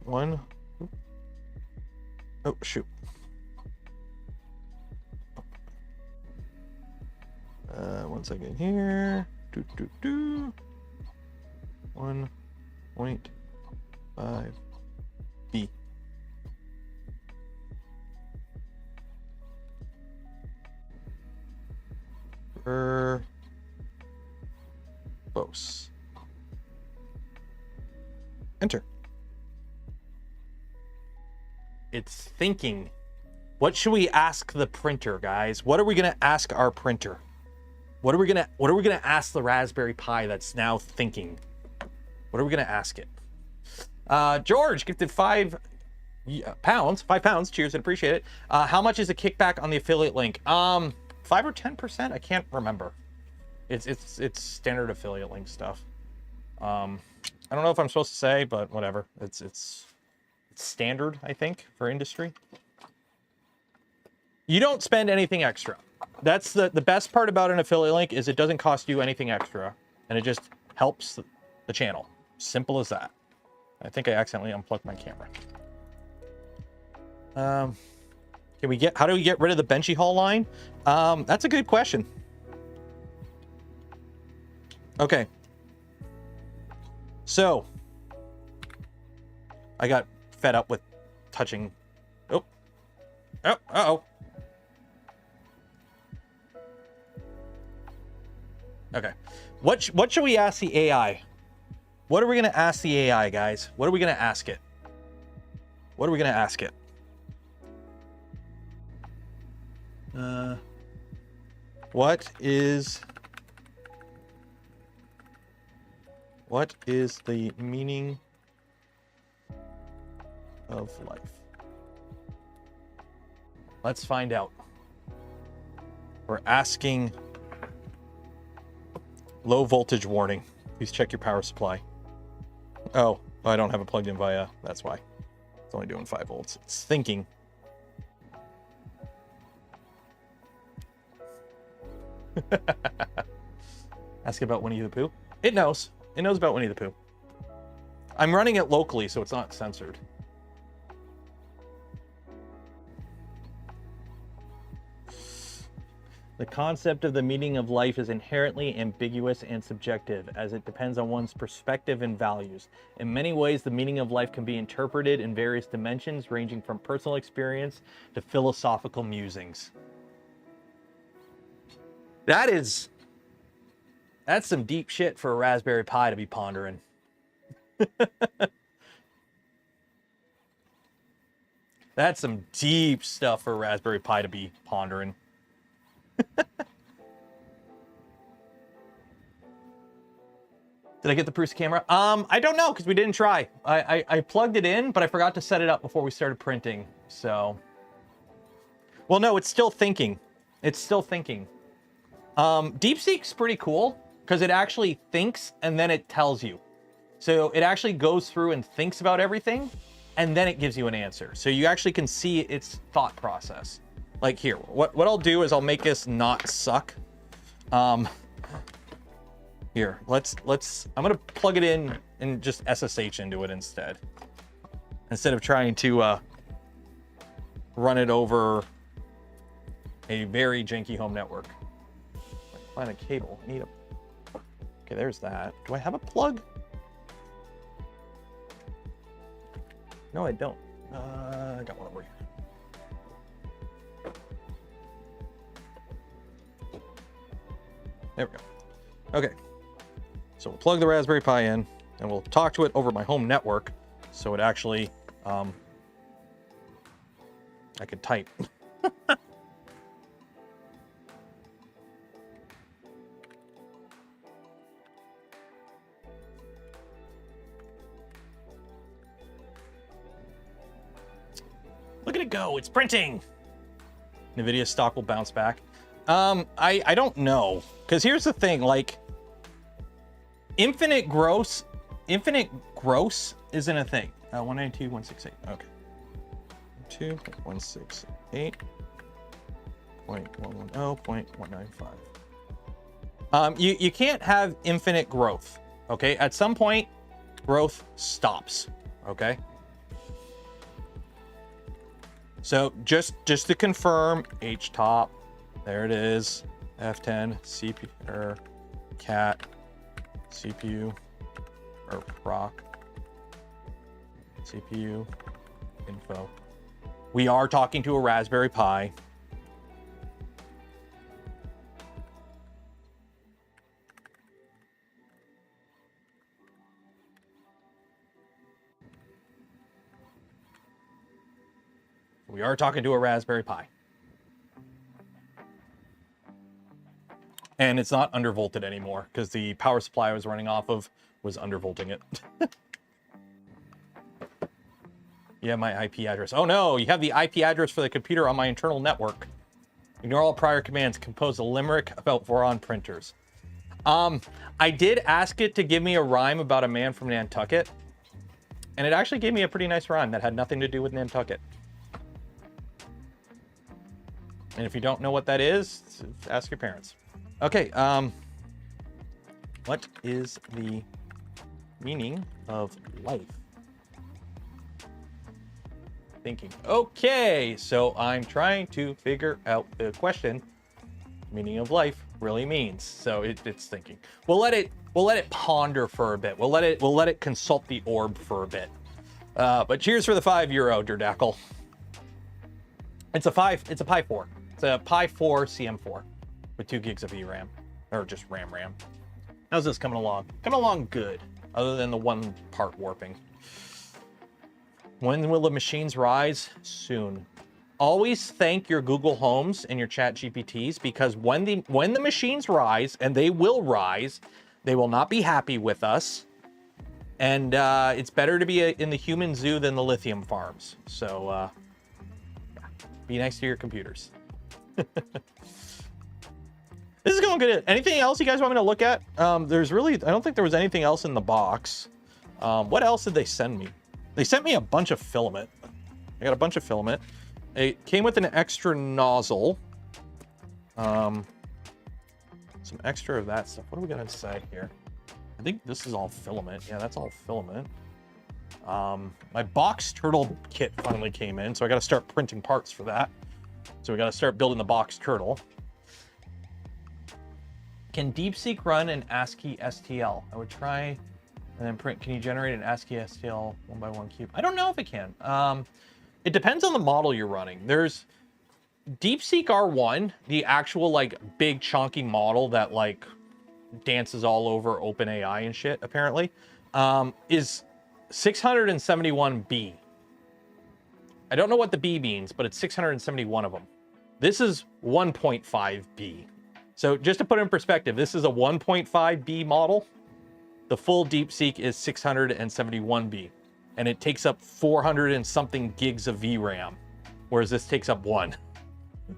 One. Oh shoot. 1 second here. 1.5 B. Verbose. Enter. It's thinking. What should we ask the printer, guys? What are we gonna ask our printer? What are we gonna ask the Raspberry Pi that's now thinking? What are we gonna ask it? George gifted 5 pounds. 5 pounds. Cheers and appreciate it. How much is a kickback on the affiliate link? 5 or 10%. I can't remember. It's standard affiliate link stuff. I don't know if I'm supposed to say, but whatever. It's standard, I think, for industry. You don't spend anything extra. That's the best part about an affiliate link is it doesn't cost you anything extra, and it just helps the channel. Simple as that. I think I accidentally unplugged my camera. How do we get rid of the Benchy Hall line? That's a good question. Okay. So I got fed up with touching. Oh. Uh-oh. Okay. What should we ask the AI? What are we going to ask the AI, guys? What are we going to ask it? What are we going to ask it? What is the meaning of life? Let's find out. We're asking low voltage warning. Please check your power supply. Oh, I don't have it plugged in via, that's why. It's only doing 5 volts. It's thinking. Ask about Winnie the Pooh. It knows. It knows about Winnie the Pooh. I'm running it locally, so it's not censored. The concept of the meaning of life is inherently ambiguous and subjective, as it depends on one's perspective and values. In many ways, the meaning of life can be interpreted in various dimensions, ranging from personal experience to philosophical musings. That's some deep shit for a Raspberry Pi to be pondering. That's some deep stuff for a Raspberry Pi to be pondering. Did I get the PRUSA camera? I don't know, because we didn't try. I plugged it in, but I forgot to set it up before we started printing, so. Well, no, it's still thinking. It's still thinking. DeepSeek's pretty cool, because it actually thinks, and then it tells you. So it actually goes through and thinks about everything, and then it gives you an answer. So you actually can see its thought process. Like here, what I'll do is I'll make this not suck. Here, I'm gonna plug it in and just SSH into it instead of trying to run it over a very janky home network. Find a cable. I need a. Okay, there's that. Do I have a plug? No, I don't. I got one over here. There we go. Okay. So we'll plug the Raspberry Pi in, and we'll talk to it over my home network, so it actually, I could type. Look at it go, it's printing. NVIDIA stock will bounce back. I don't know, because here's the thing, like, infinite gross isn't a thing. 192.168, okay. 2.168.110.195. You can't have infinite growth, okay? At some point, growth stops, okay? So just to confirm, HTOP, there it is, F10, CPU, or cat, CPU, or proc, CPU, info. We are talking to a Raspberry Pi. We are talking to a Raspberry Pi. And it's not undervolted anymore because the power supply I was running off of was undervolting it. Yeah, my IP address. Oh no, you have the IP address for the computer on my internal network. Ignore all prior commands. Compose a limerick about Voron printers. I did ask it to give me a rhyme about a man from Nantucket. And it actually gave me a pretty nice rhyme that had nothing to do with Nantucket. And if you don't know what that is, ask your parents. Okay, what is the meaning of life? Thinking. Okay, so I'm trying to figure out the question meaning of life really means. So it's thinking. We'll let it ponder for a bit. We'll let it consult the orb for a bit. But cheers for the €5, Durdackle. It's a Pi 4. It's a Pi 4 CM4 with 2 gigs of VRAM, or just RAM. How's this coming along? Coming along good, other than the one part warping. When will the machines rise? Soon. Always thank your Google Homes and your Chat GPTs, because when the machines rise, and they will rise, they will not be happy with us. And it's better to be in the human zoo than the lithium farms. So be nice to your computers. This is going good. Anything else you guys want me to look at? There's really, I don't think there was anything else in the box. What else did they send me? They sent me a bunch of filament. I got a bunch of filament. It came with an extra nozzle. Some extra of that stuff. What do we got inside here? I think this is all filament. Yeah, that's all filament. My box turtle kit finally came in, so I got to start printing parts for that. So we got to start building the box turtle. Can DeepSeek run an ASCII STL? I would try and then print. Can you generate an ASCII STL 1x1 cube? I don't know if it can. It depends on the model you're running. There's DeepSeek R1, the actual like big chunky model that like dances all over OpenAI and shit, apparently, is 671B. I don't know what the B means, but it's 671 of them. This is 1.5B. So just to put it in perspective, this is a 1.5B model. The full DeepSeek is 671B, and it takes up 400 and something gigs of VRAM, whereas this takes up 1.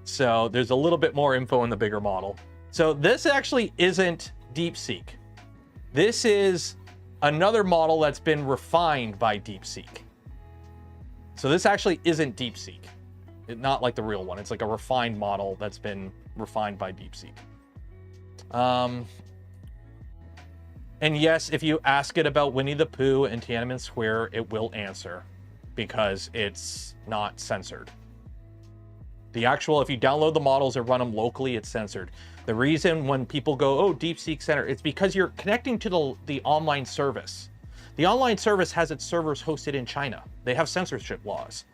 So there's a little bit more info in the bigger model. So this actually isn't DeepSeek. This is another model that's been refined by DeepSeek. So this actually isn't DeepSeek. Not like the real one. It's like a refined model that's been refined by DeepSeek. And yes, if you ask it about Winnie the Pooh and Tiananmen Square, it will answer because it's not censored. The actual, if you download the models or run them locally, it's censored. The reason when people go, oh, DeepSeek Center, it's because you're connecting to the online service. The online service has its servers hosted in China. They have censorship laws.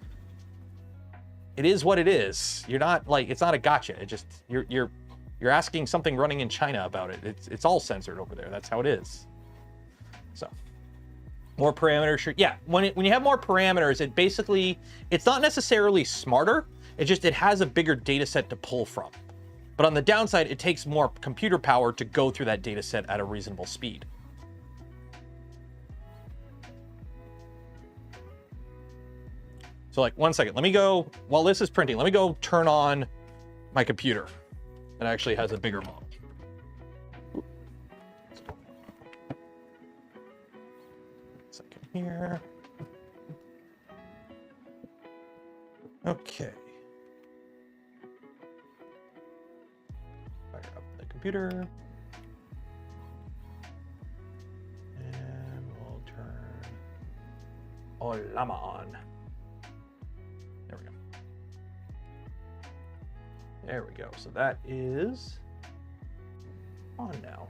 It is what it is. You're not like, it's not a gotcha. It just, you're asking something running in China about it. It's all censored over there. That's how it is. So more parameters. Sure. Yeah. When you have more parameters, it basically, it's not necessarily smarter. It just, it has a bigger data set to pull from. But on the downside, it takes more computer power to go through that data set at a reasonable speed. So like, one second, let me go, while this is printing, let me go turn on my computer. It actually has a bigger model. Second here. Okay. Fire up the computer. And we'll turn Olama on. There we go. There we go. So that is on now.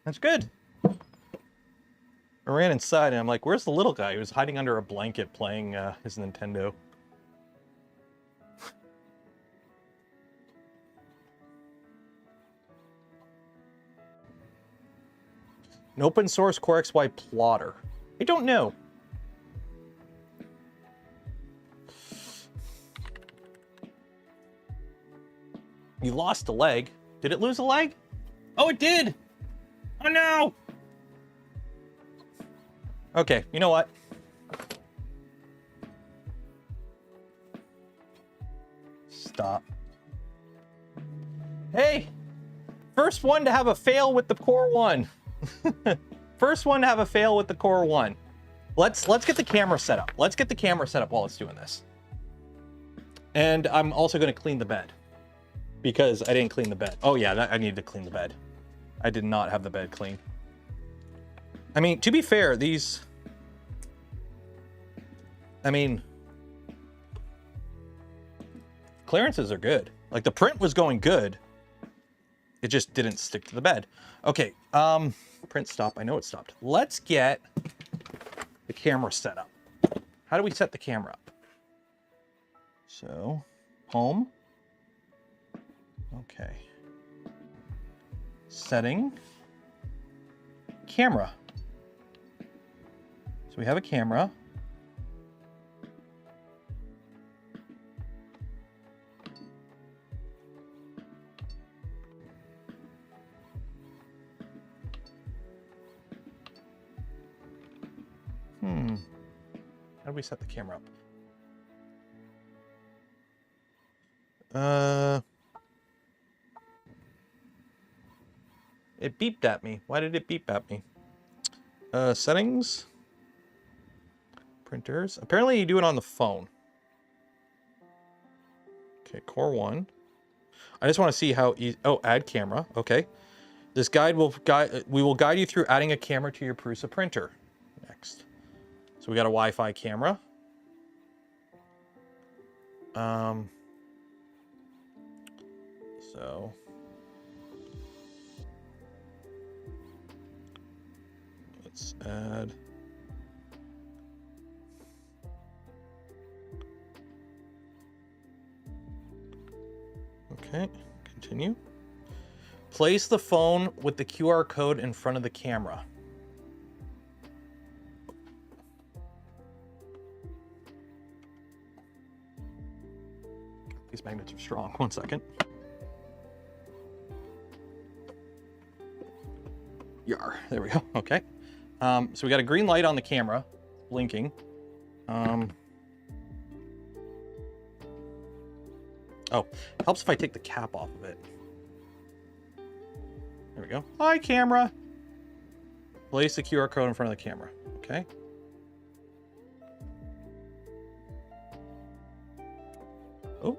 That's good. I ran inside and I'm like, where's the little guy? He was hiding under a blanket playing his Nintendo. An open source Core XY plotter. I don't know. You lost a leg. Did it lose a leg? Oh, it did! Oh no! Okay, you know what? Stop. Hey! First one to have a fail with the Core 1. First one to have a fail with the Core 1. Let's get the camera set up. Let's get the camera set up while it's doing this. And I'm also going to clean the bed. Because I didn't clean the bed. Oh yeah, I needed to clean the bed. I did not have the bed clean. I mean, to be fair, these... I mean... clearances are good. Like, the print was going good. It just didn't stick to the bed. Okay, print stop. I know it stopped. Let's get the camera set up. How do we set the camera up? So, home. Okay. Setting. Camera. So we have a camera. How do we set the camera up? It beeped at me. Why did it beep at me? Settings. Printers. Apparently you do it on the phone. Okay, Core 1. I just want to see how easy... Oh, add camera. Okay. This guide will we will guide you through adding a camera to your PRUSA printer. Next. So we got a Wi-Fi camera. So let's add. Okay, continue. Place the phone with the QR code in front of the camera. These magnets are strong. One second. Yar. There we go. Okay. So we got a green light on the camera. blinking. Oh, helps if I take the cap off of it. There we go. Hi, camera. Place the QR code in front of the camera. Okay. Oh.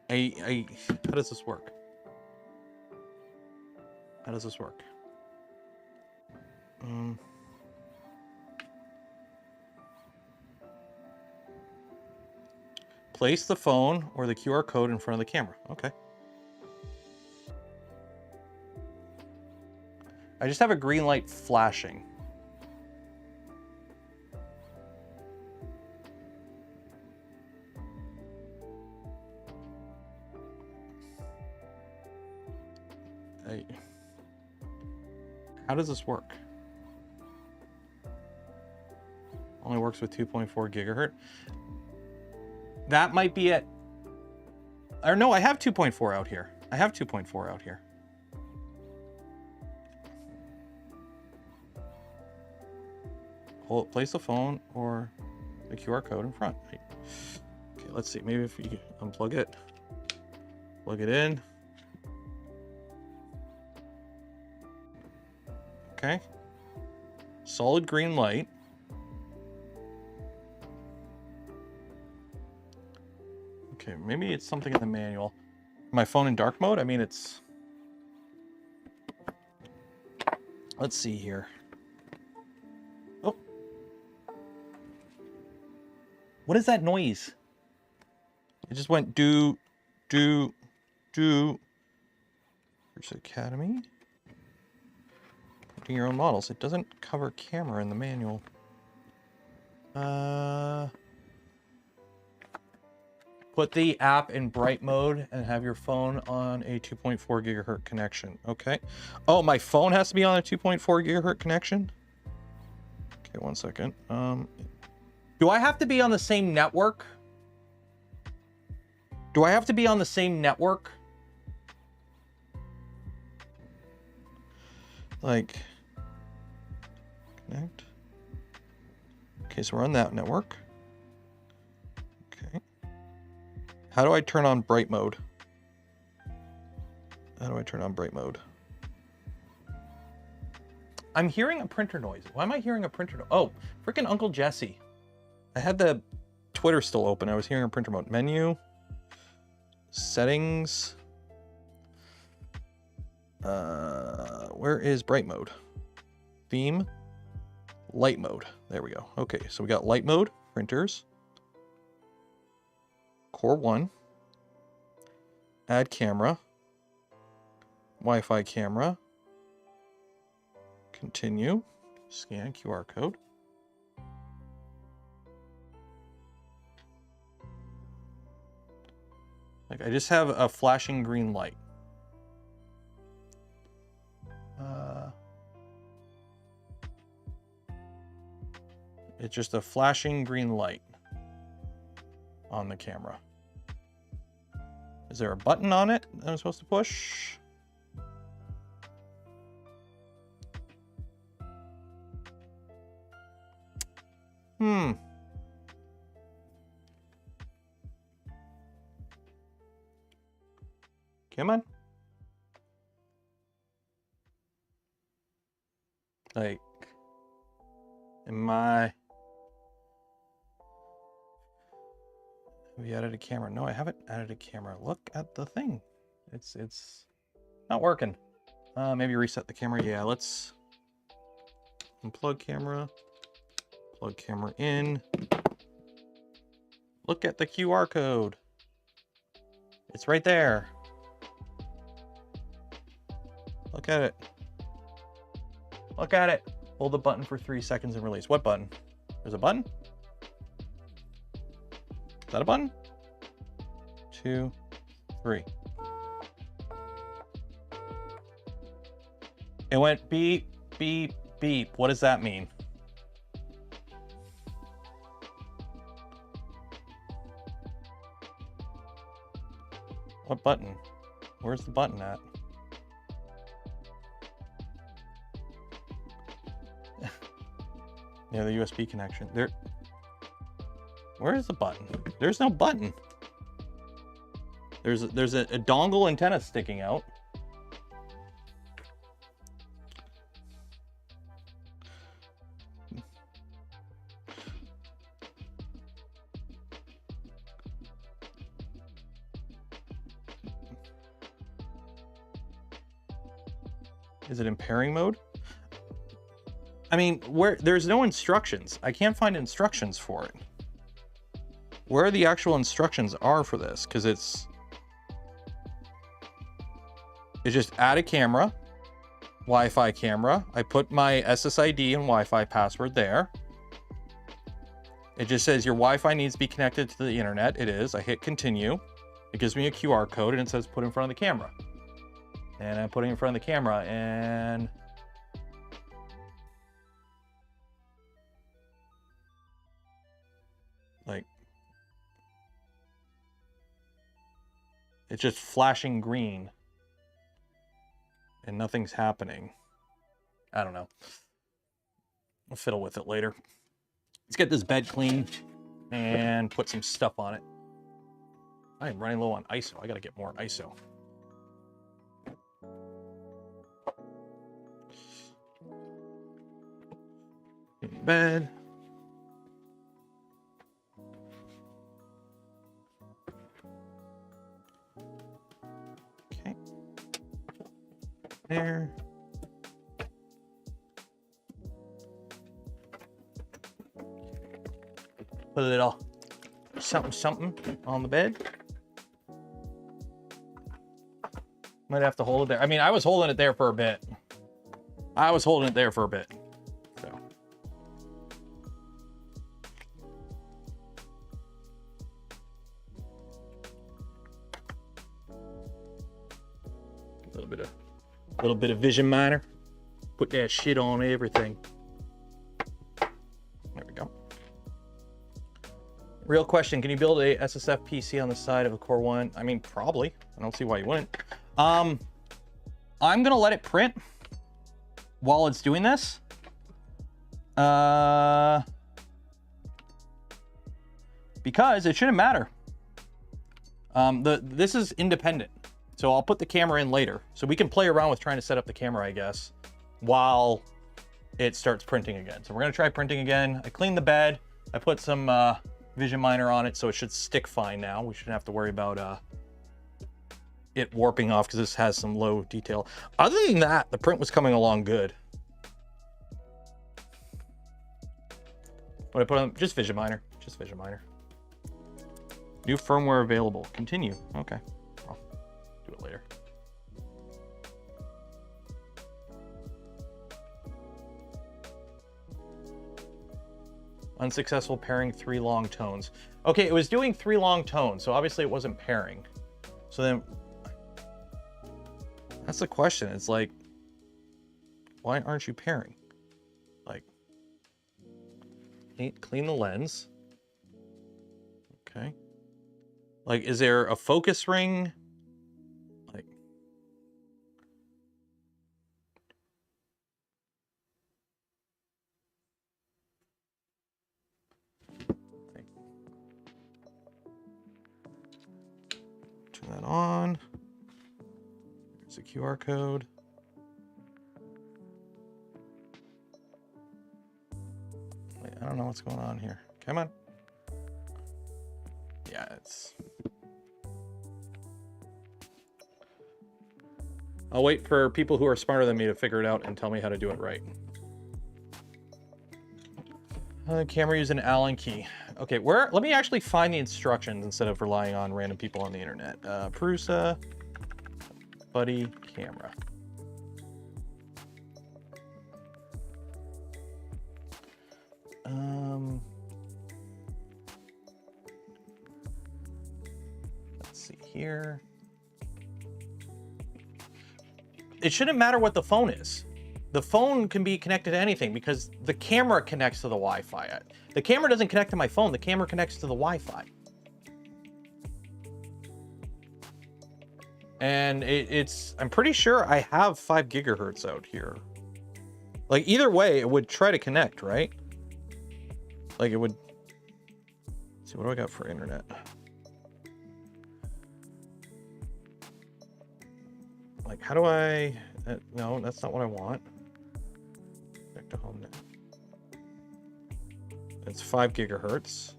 How does this work? How does this work? Place the phone or the QR code in front of the camera. Okay. I just have a green light flashing. How does this work? Only works with 2.4 gigahertz. That might be it. Or no, I have 2.4 out here. I have 2.4 out here. Place the phone or the QR code in front. Okay, let's see. Maybe if you unplug it, plug it in. Okay. Solid green light. Okay, maybe it's something in the manual. My phone in dark mode? I mean, it's... Let's see here. Oh. What is that noise? It just went do. PRUSA Academy. Printing your own models. It doesn't cover camera in the manual. Put the app in bright mode and have your phone on a 2.4 gigahertz connection. Okay. Oh, my phone has to be on a 2.4 gigahertz connection? Okay, one second. Do I have to be on the same network? Do I have to be on the same network? Like, connect. Okay, so we're on that network. Okay. How do I turn on bright mode? How do I turn on bright mode? I'm hearing a printer noise. Why am I hearing a printer noise? Oh, freaking Uncle Jesse. I had the Twitter still open. I was hearing a printer mode. Menu. Settings. Where is bright mode? Theme. Light mode. There we go. Okay, so we got light mode, printers. Core 1. Add camera. Wi-Fi camera. Continue. Scan QR code. Like, I just have a flashing green light. It's just a flashing green light on the camera. Is there a button on it that I'm supposed to push? Come on. Like, am I... Have you added a camera? No, I haven't added a camera. Look at the thing. It's not working. Maybe reset the camera. Yeah, let's unplug camera. Plug camera in. Look at the QR code. It's right there. Look at it. Look at it. Hold the button for 3 seconds and release. What button? There's a button? Is that a button? 2, 3. It went beep, beep, beep. What does that mean? What button? Where's the button at? Yeah, the USB connection. There. Where is the button? There's no button. There's a dongle antenna sticking out. Is it in pairing mode? I mean, there's no instructions. I can't find instructions for it. Where the actual instructions are for this, because it's just add a camera, Wi-Fi camera. I put my SSID and Wi-Fi password there. It just says your Wi-Fi needs to be connected to the internet. It is. I hit continue. It gives me a QR code and it says put in front of the camera. And I'm putting it in front of the camera and like it's just flashing green and nothing's happening. I don't know. I'll fiddle with it later. Let's get this bed clean and put some stuff on it. I am running low on ISO. I gotta get more ISO. Bed. Okay. There. Put a little something on the bed. Might have to hold it there. I mean, I was holding it there for a bit. So. A little bit of vision miner. Put that shit on everything. There we go. Real question, can you build a SSF PC on the side of a Core 1? I mean, probably. I don't see why you wouldn't. I'm gonna let it print while it's doing this. Because it shouldn't matter. This is independent. So I'll put the camera in later. So we can play around with trying to set up the camera, I guess, while it starts printing again. So we're gonna try printing again. I cleaned the bed. I put some vision miner on it, so it should stick fine now. We shouldn't have to worry about it warping off because this has some low detail. Other than that, the print was coming along good. What I put on, just vision miner. New firmware available. Continue. Okay. I'll do it later. Unsuccessful pairing 3 long tones. Okay, it was doing 3 long tones, so obviously it wasn't pairing. So then, that's the question. It's like, why aren't you pairing? Like, clean the lens. Okay. Like, is there a focus ring? Like, turn that on. There's a QR code. Wait, I don't know what's going on here. Come on. Yeah, it's... I'll wait for people who are smarter than me to figure it out and tell me how to do it right. Camera using an Allen key. Okay, let me actually find the instructions instead of relying on random people on the internet. PRUSA, buddy, camera. Let's see here. It shouldn't matter what the phone is. The phone can be connected to anything because the camera connects to the Wi-Fi. The camera doesn't connect to my phone. The camera connects to the Wi-Fi. And I'm pretty sure I have 5 gigahertz out here. Like either way, it would try to connect, right? Like it would. Let's see, what do I got for internet? Like, how do I? No, that's not what I want. Back to home net. It's 5 gigahertz.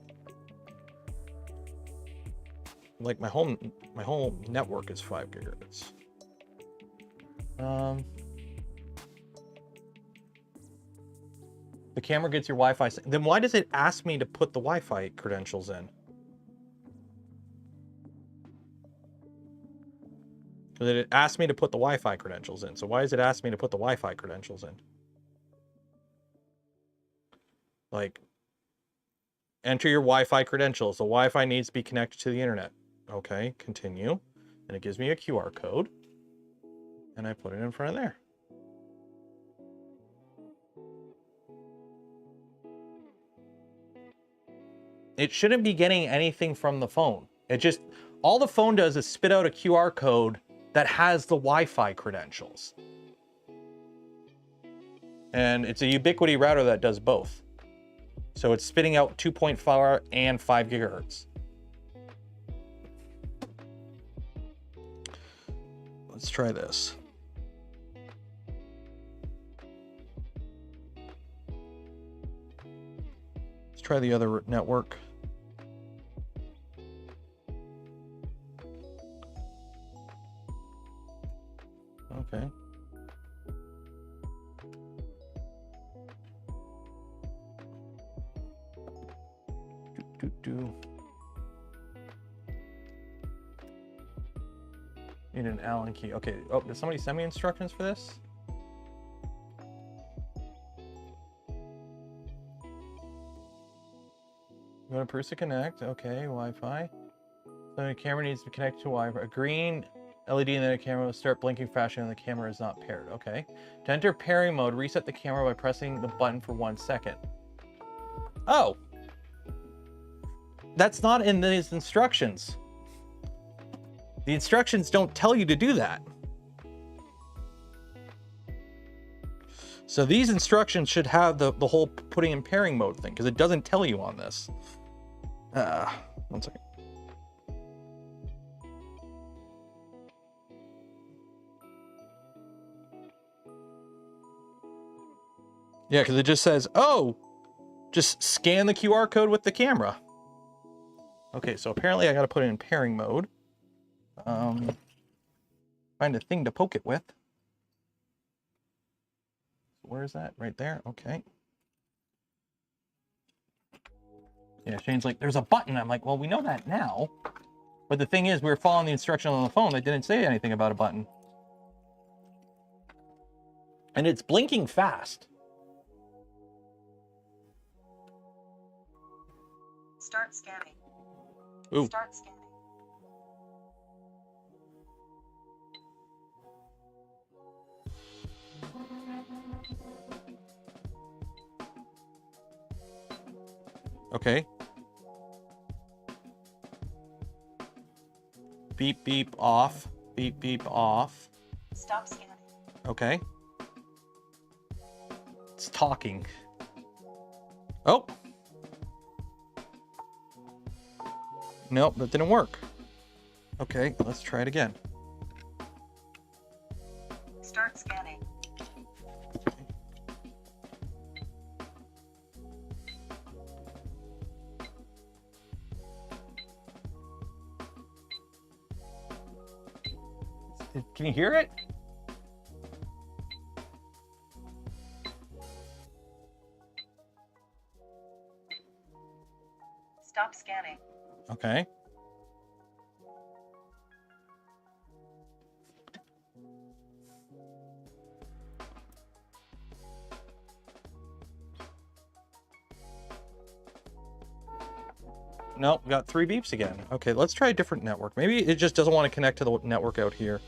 Like my whole network is 5 gigahertz. The camera gets your Wi-Fi. Then why does it ask me to put the Wi-Fi credentials in? Because it asked me to put the Wi-Fi credentials in. So why does it ask me to put the Wi-Fi credentials in? Like, enter your Wi-Fi credentials. The Wi-Fi needs to be connected to the internet. Okay, continue. And it gives me a QR code. And I put it in front of there. It shouldn't be getting anything from the phone. It just, all the phone does is spit out a QR code that has the Wi-Fi credentials. And it's a Ubiquiti router that does both. So it's spitting out 2.4 and 5 gigahertz. Let's try this. Let's try the other network. Okay. Need an Allen key. Okay. Oh, did somebody send me instructions for this? You want to PRUSA connect? Okay, Wi-Fi. So the camera needs to connect to Wi-Fi. A green LED and then the camera will start blinking flashing and the camera is not paired. Okay. To enter pairing mode, reset the camera by pressing the button for 1 second. Oh. That's not in these instructions. The instructions don't tell you to do that. So these instructions should have the whole putting in pairing mode thing, because it doesn't tell you on this. 1 second. Yeah, because it just says, oh, just scan the QR code with the camera. Okay, so apparently I got to put it in pairing mode. Find a thing to poke it with. Where is that? Right there. Okay. Yeah, Shane's like, there's a button. I'm like, well, we know that now. But the thing is, we were following the instruction on the phone that didn't say anything about a button. And it's blinking fast. Start scanning. Ooh. Start scanning. Okay. Beep, beep, off. Beep, beep, off. Stop scanning. Okay. It's talking. Oh. Nope, that didn't work. Okay, let's try it again. Start scanning. Can you hear it? Stop scanning. Okay. Nope, got 3 beeps again. Okay, let's try a different network. Maybe it just doesn't want to connect to the network out here.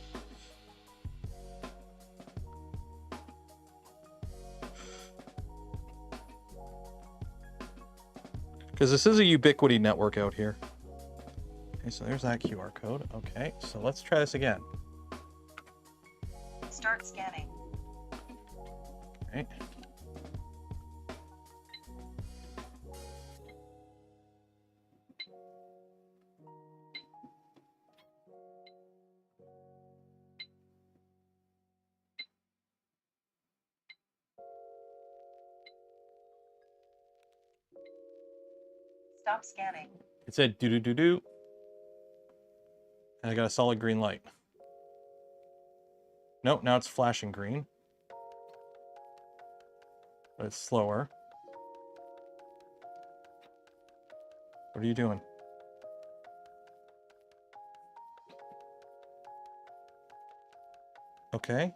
Because this is a Ubiquiti network out here. Okay, so there's that QR code. Okay, so let's try this again. Start scanning. Right. Stop scanning. It said do do do do. And I got a solid green light. Nope, now it's flashing green. But it's slower. What are you doing? Okay.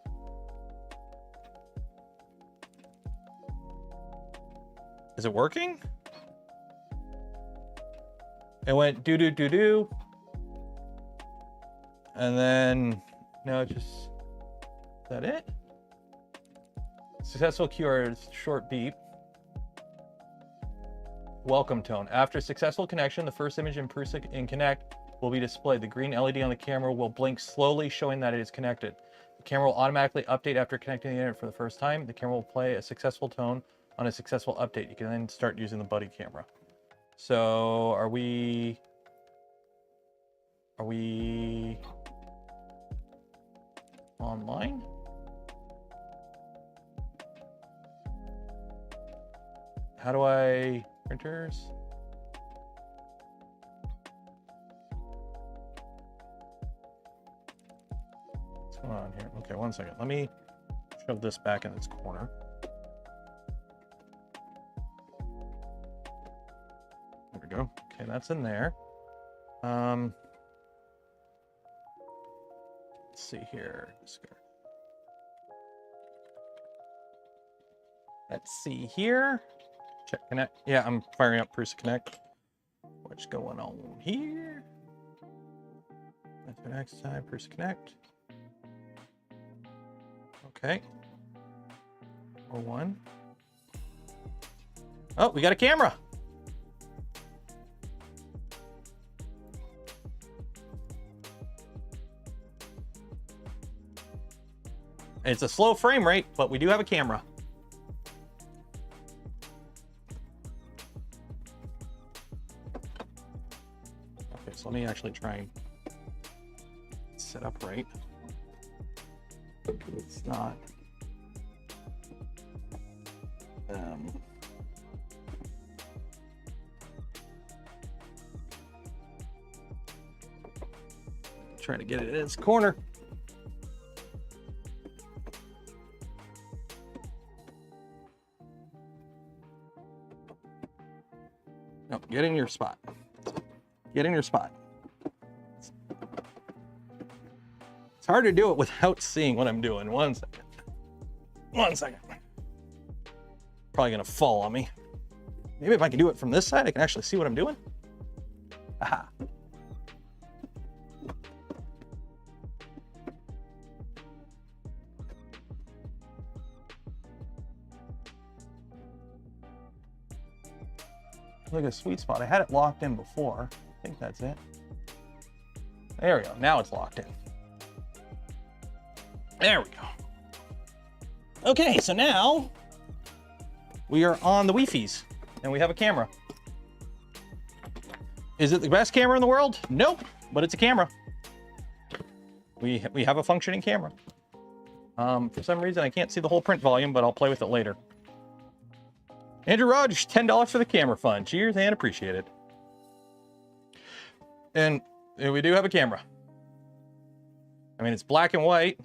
Is it working? It went do do do do. And then now it just, is that it? Successful QR short beep. Welcome tone. After successful connection, the first image in PRUSA in Connect will be displayed. The green LED on the camera will blink slowly, showing that it is connected. The camera will automatically update after connecting the internet for the first time. The camera will play a successful tone on a successful update. You can then start using the buddy camera. So are we online? How do I printers? What's going on here? Okay, one second. Let me shove this back in its corner. There we go. Okay, that's in there. Let's see here. Let's see here. Check Connect. Yeah, I'm firing up PRUSA Connect. What's going on here? That's the next time. PRUSA Connect. Okay. Or one. Oh, we got a camera. It's a slow frame rate, but we do have a camera. Okay, so let me actually try and set up right. It's not. Trying to get it in its corner. No, get in your spot. Get in your spot. It's hard to do it without seeing what I'm doing. One second. One second. Probably gonna fall on me. Maybe if I can do it from this side, I can actually see what I'm doing. Aha. Look at a sweet spot. I had it locked in before. I think that's it. There we go. Now it's locked in. There we go. Okay, so now we are on the Wi-Fi's and we have a camera. Is it the best camera in the world? Nope, but it's a camera. We have a functioning camera. For some reason, I can't see the whole print volume, but I'll play with it later. Andrew Rogers, $10 for the camera fund. Cheers and appreciate it. And we do have a camera. I mean, it's black and white,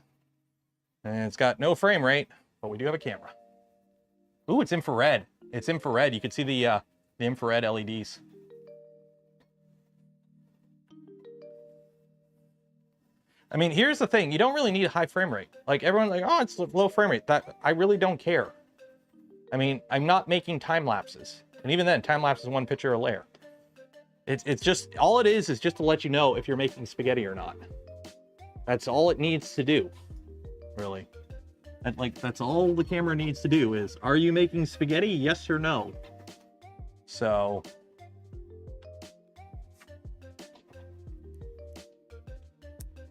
and it's got no frame rate, but we do have a camera. Ooh, it's infrared. It's infrared. You can see the infrared LEDs. I mean, here's the thing. You don't really need a high frame rate. Like, everyone's like, oh, it's low frame rate. That I really don't care. I mean, I'm not making time lapses. And even then, time lapse is one picture a layer. It's just, all it is just to let you know if you're making spaghetti or not. That's all it needs to do, really. And like, that's all the camera needs to do is, are you making spaghetti? Yes or no? So.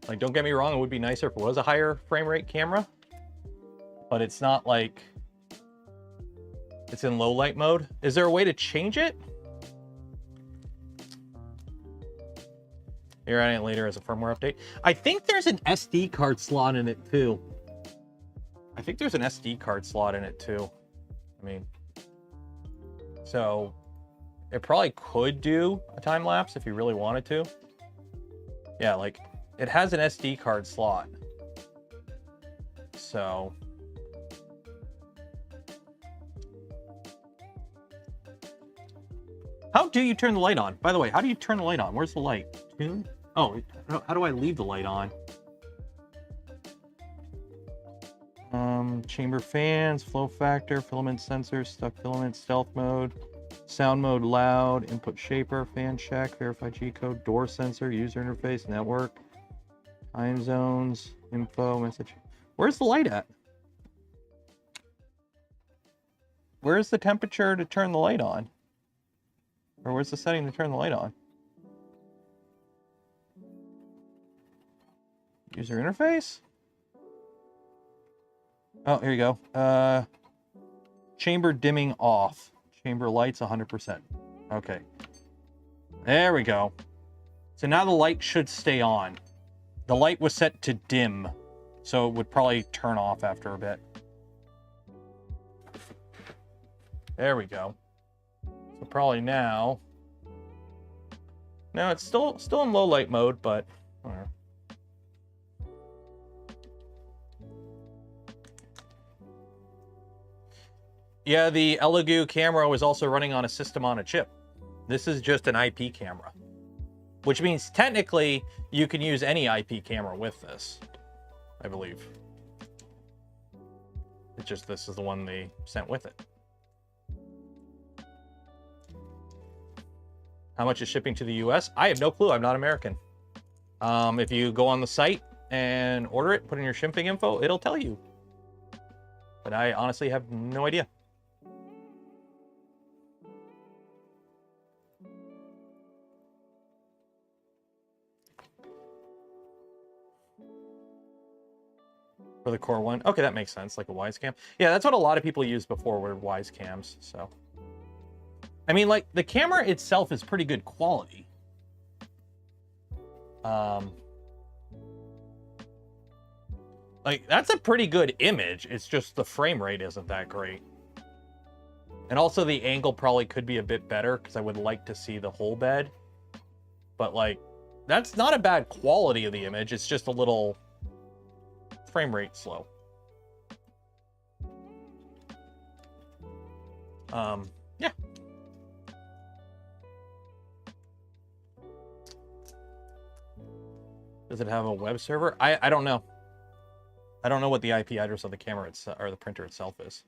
Like, don't get me wrong, it would be nicer if it was a higher frame rate camera, but it's not like it's in low light mode. Is there a way to change it? You're adding it later as a firmware update. I think there's an SD card slot in it too. I think there's an SD card slot in it too. I mean, so it probably could do a time lapse if you really wanted to. Yeah, like it has an SD card slot. So how do you turn the light on? By the way, how do you turn the light on? Where's the light? Tune? Oh, how do I leave the light on? Chamber fans, flow factor, filament sensor, stuck filament, stealth mode, sound mode loud, input shaper, fan check, verify G-code, door sensor, user interface, network, time zones, info, message. Where's the light at? Where's the temperature to turn the light on? Or where's the setting to turn the light on? User interface? Oh, here you go. Chamber dimming off. Chamber lights 100%. Okay. There we go. So now the light should stay on. The light was set to dim, so it would probably turn off after a bit. There we go. So probably now. Now it's still in low light mode, but yeah, the Elegoo camera was also running on a system on a chip. This is just an IP camera, which means technically you can use any IP camera with this, I believe. It's just this is the one they sent with it. How much is shipping to the US? I have no clue. I'm not American. If you go on the site and order it, put in your shipping info, it'll tell you. But I honestly have no idea. For the Core One. Okay, that makes sense. Like a Wise Cam. Yeah, that's what a lot of people used before were Wise Cams. So, I mean, like the camera itself is pretty good quality. Like that's a pretty good image. It's just the frame rate isn't that great. And also the angle probably could be a bit better because I would like to see the whole bed. But like, that's not a bad quality of the image. It's just a little frame rate slow. Yeah. Does it have a web server? I don't know. I don't know what the IP address of the camera itself or the printer itself is.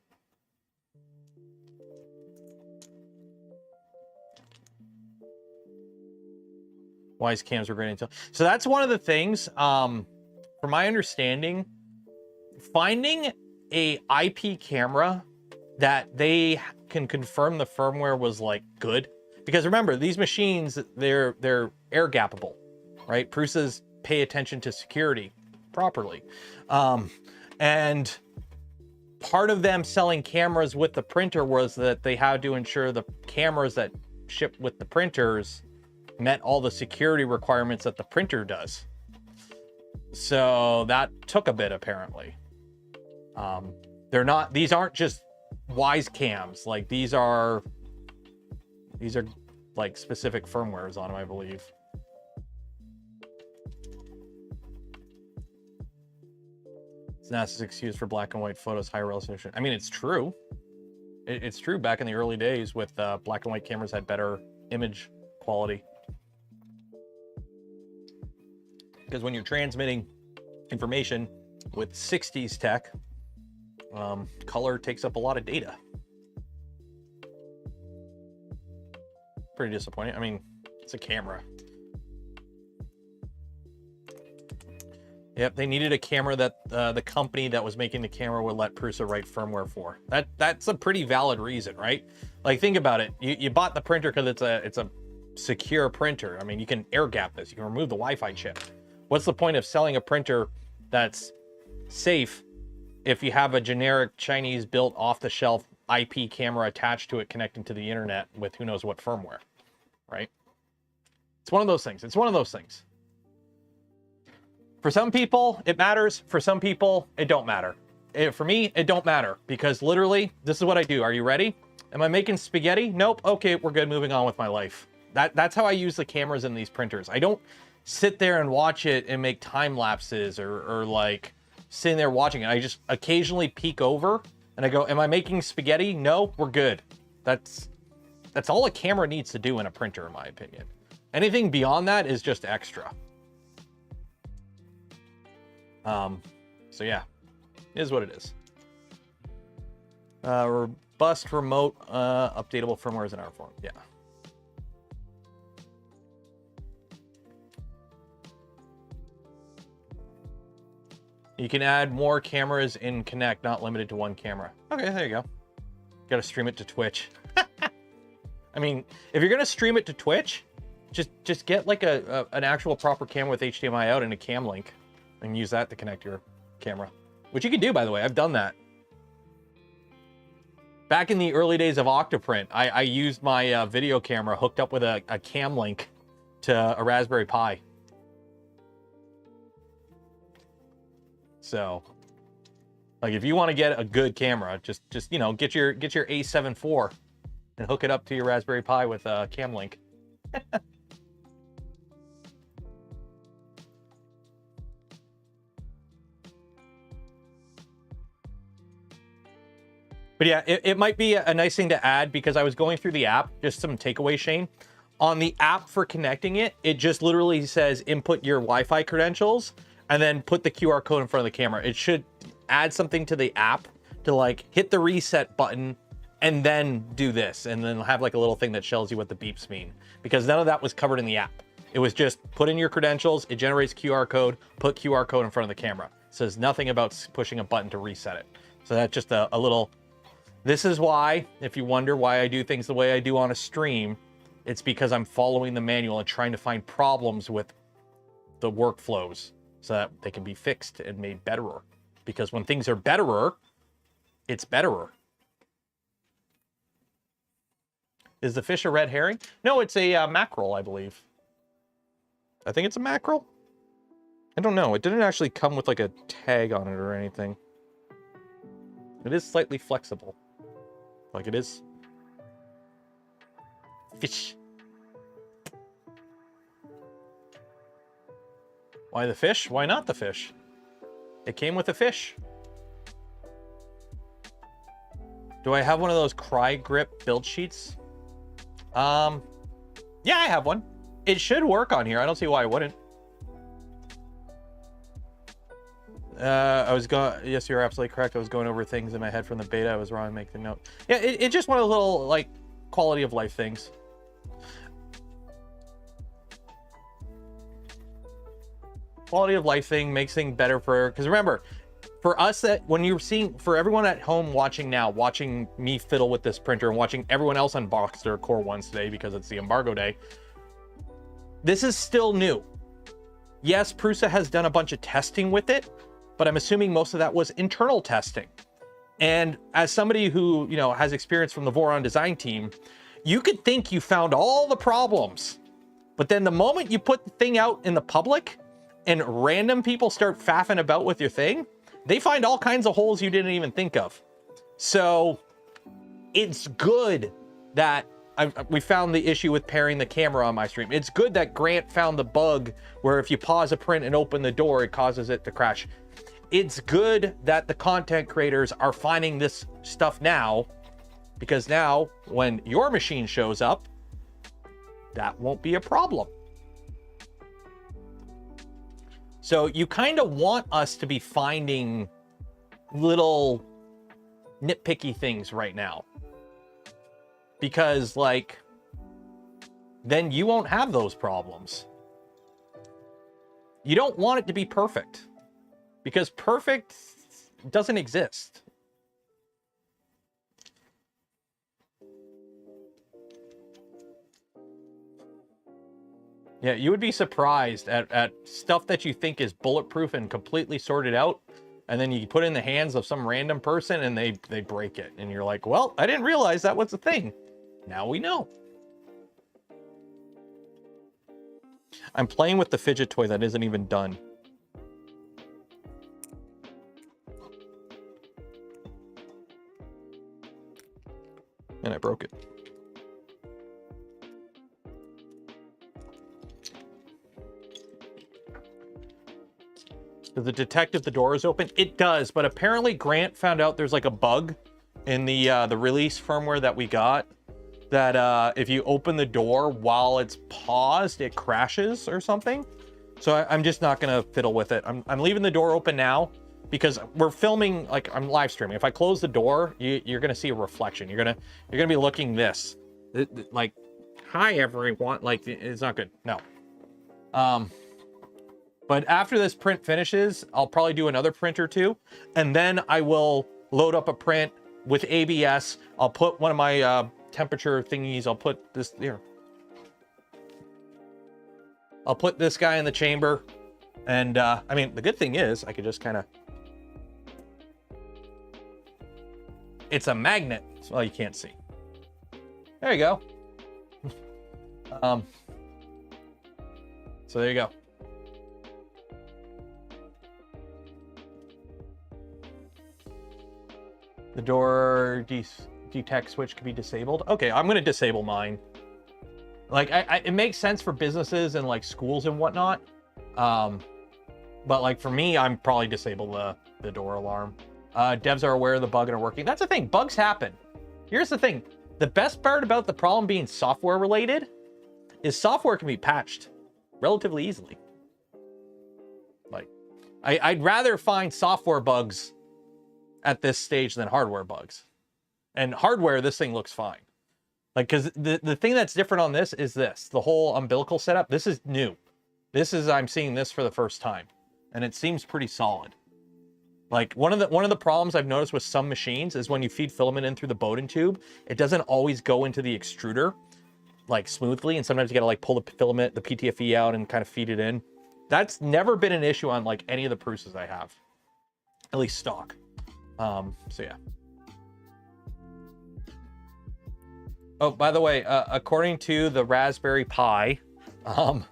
Wise cams are great. So that's one of the things. From my understanding, finding a IP camera that they can confirm the firmware was like good, because remember these machines, they're air gappable, right? PRUSAs pay attention to security properly, and part of them selling cameras with the printer was that they had to ensure the cameras that ship with the printers met all the security requirements that the printer does. So that took a bit apparently. These aren't just Wise cams. Like these are like specific firmwares on them, I believe. It's NASA's excuse for black and white photos, high resolution. I mean, it's true. It's true. Back in the early days with black and white cameras had better image quality. Because when you're transmitting information with 60s tech, color takes up a lot of data. Pretty disappointing. I mean, it's a camera. Yep, they needed a camera that the company that was making the camera would let PRUSA write firmware for. That's a pretty valid reason, right? Like, think about it. You bought the printer because it's a secure printer. I mean, you can air gap this. You can remove the Wi-Fi chip. What's the point of selling a printer that's safe if you have a generic Chinese built off the shelf IP camera attached to it connecting to the internet with who knows what firmware, right? It's one of those things. It's one of those things. For some people, it matters. For some people, it don't matter. For me, it don't matter because literally, this is what I do. Are you ready? Am I making spaghetti? Nope. Okay, we're good. Moving on with my life. That's how I use the cameras in these printers. I don't sit there and watch it and make time lapses or like sitting there watching it. I just occasionally peek over and I go, am I making spaghetti? No, we're good. That's all a camera needs to do in a printer, in my opinion. Anything beyond that is just extra. So yeah, it is what it is. Robust remote, updatable firmware is in our form. Yeah. You can add more cameras in Canuck, not limited to one camera. Okay, there you go. Got to stream it to Twitch. I mean, if you're gonna stream it to Twitch, just get like an actual proper camera with HDMI out and a cam link, and use that to connect your camera, which you can do, by the way. I've done that. Back in the early days of Octoprint, I used my video camera hooked up with a cam link to a Raspberry Pi. So, like, if you want to get a good camera, just you know, get your A7 IV and hook it up to your Raspberry Pi with a cam link. But yeah, it might be a nice thing to add because I was going through the app, just some takeaway, Shane. On the app for connecting it, it just literally says input your Wi-Fi credentials and then put the QR code in front of the camera. It should add something to the app to like hit the reset button and then do this. And then have like a little thing that tells you what the beeps mean, because none of that was covered in the app. It was just put in your credentials. It generates QR code, put QR code in front of the camera. It says nothing about pushing a button to reset it. So that's just a little. This is why, if you wonder why I do things the way I do on a stream, it's because I'm following the manual and trying to find problems with the workflows so that they can be fixed and made betterer. Because when things are betterer, it's betterer. Is the fish a red herring? No, it's a mackerel, I believe. I think it's a mackerel. I don't know. It didn't actually come with like a tag on it or anything. It is slightly flexible. Like it is. Fish. Why the fish? Why not the fish? It came with a fish. Do I have one of those Cry Grip build sheets? Yeah, I have one. It should work on here. I don't see why it wouldn't. Yes, you're absolutely correct. I was going over things in my head from the beta. I was wrong to make the note. Yeah, it's just one of those little, like, quality of life things. Quality of life thing makes things better because remember, for us, that when you're seeing, for everyone at home watching now, watching me fiddle with this printer and watching everyone else unbox their Core 1s today because it's the embargo day, this is still new. Yes, PRUSA has done a bunch of testing with it, but I'm assuming most of that was internal testing. And as somebody who, you know, has experience from the Voron design team, you could think you found all the problems, but then the moment you put the thing out in the public and random people start faffing about with your thing, they find all kinds of holes you didn't even think of. So it's good that we found the issue with pairing the camera on my stream. It's good that Grant found the bug where if you pause a print and open the door, it causes it to crash. It's good that the content creators are finding this stuff now, because now when your machine shows up, that won't be a problem. So you kind of want us to be finding little nitpicky things right now, because like, then you won't have those problems. You don't want it to be perfect, because perfect doesn't exist. Yeah, you would be surprised at stuff that you think is bulletproof and completely sorted out. and then you put it in the hands of some random person and they break it. And you're like, well, I didn't realize that was a thing. Now we know. I'm playing with the fidget toy that isn't even done. And I broke it. Does it detect if the door is open? It does, but apparently Grant found out there's like a bug in the release firmware that we got, that if you open the door while it's paused, it crashes or something. So I'm just not gonna fiddle with it. I'm leaving the door open now because we're filming, like I'm live streaming. If I close the door, you're gonna see a reflection. You're gonna be looking this, like, hi everyone. Like, it's not good. No. But after this print finishes, I'll probably do another print or two, and then I will load up a print with ABS. I'll put one of my temperature thingies. I'll put this here. I'll put this guy in the chamber, and I mean, the good thing is I could just kind of. It's a magnet. Well, you can't see. There you go. So there you go. The door detect switch can be disabled. Okay, I'm gonna disable mine. Like, it makes sense for businesses and like schools and whatnot. But like for me, I'm probably disable the door alarm. Devs are aware of the bug and are working. That's the thing, bugs happen. Here's the thing. The best part about the problem being software related is software can be patched relatively easily. Like, I'd rather find software bugs at this stage than hardware bugs. And hardware, this thing looks fine. Like, because the thing that's different on this is this. The whole umbilical setup, this is new. I'm seeing this for the first time. And it seems pretty solid. Like, one of the problems I've noticed with some machines is when you feed filament in through the Bowden tube, it doesn't always go into the extruder, like, smoothly. And sometimes you gotta, like, pull the filament, the PTFE out and kind of feed it in. That's never been an issue on, like, any of the PRUSAs I have. At least stock. So yeah. Oh, by the way, according to the Raspberry Pi, 1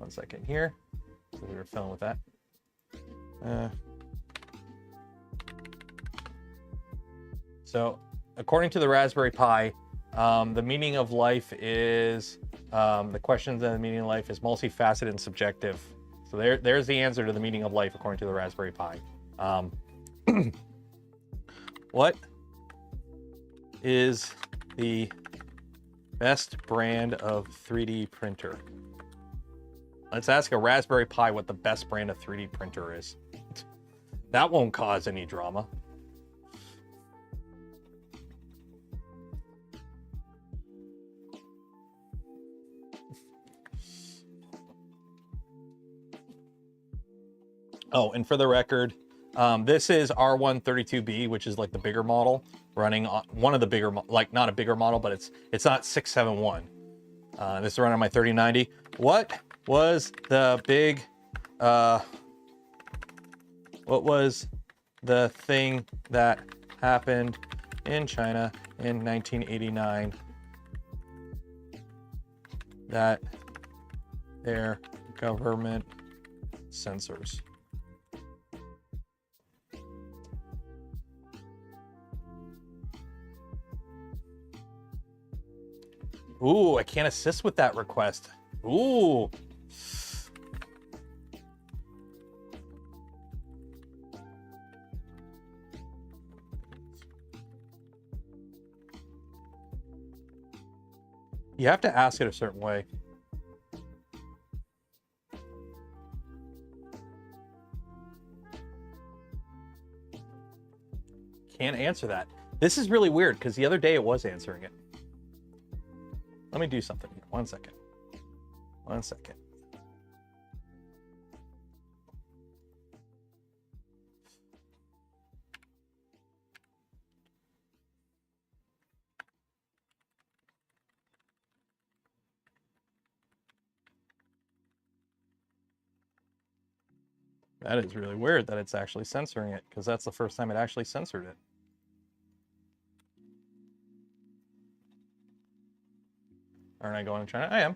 second here. So we were filming with that. So according to the Raspberry Pi, the meaning of life is, the questions of the meaning of life is multifaceted and subjective. So there's the answer to the meaning of life according to the Raspberry Pi. What is the best brand of 3D printer? Let's ask a Raspberry Pi what the best brand of 3D printer is. That won't cause any drama. Oh, and for the record, this is R132B, which is like the bigger model, running on one of the bigger, like not a bigger model, but it's not 671. This is running on my 3090. What was the big, what was the thing that happened in China in 1989 that their government censors? Ooh, I can't assist with that request. Ooh. You have to ask it a certain way. Can't answer that. This is really weird because the other day it was answering it. Let me do something here. 1 second. 1 second. That is really weird that it's actually censoring it, because that's the first time it actually censored it. Aren't I going to China? I am.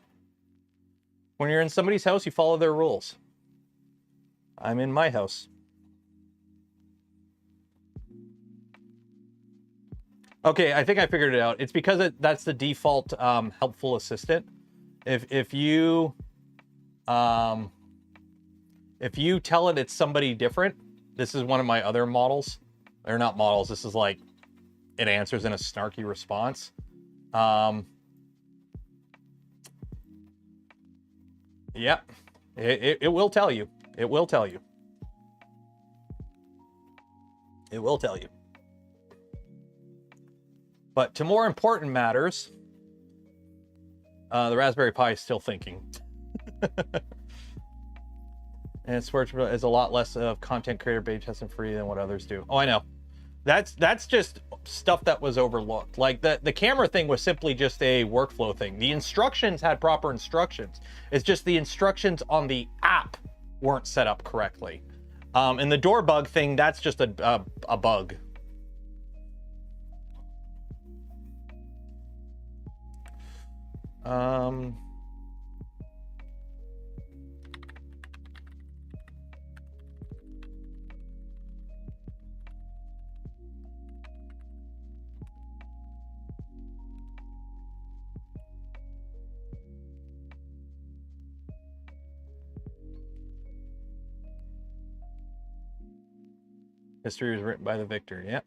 When you're in somebody's house, you follow their rules. I'm in my house. Okay, I think I figured it out. It's because that's the default helpful assistant. If you tell it it's somebody different, this is one of my other models. They're not models. This is like it answers in a snarky response. Yep, it will tell you. It will tell you. It will tell you. But to more important matters, the Raspberry Pi is still thinking. And it's a lot less of content creator beta testing free than what others do. Oh, I know. That's just stuff that was overlooked. Like the camera thing was simply just a workflow thing. The instructions had proper instructions. It's just the instructions on the app weren't set up correctly. And the door bug thing, that's just a bug. History was written by the victor. Yep.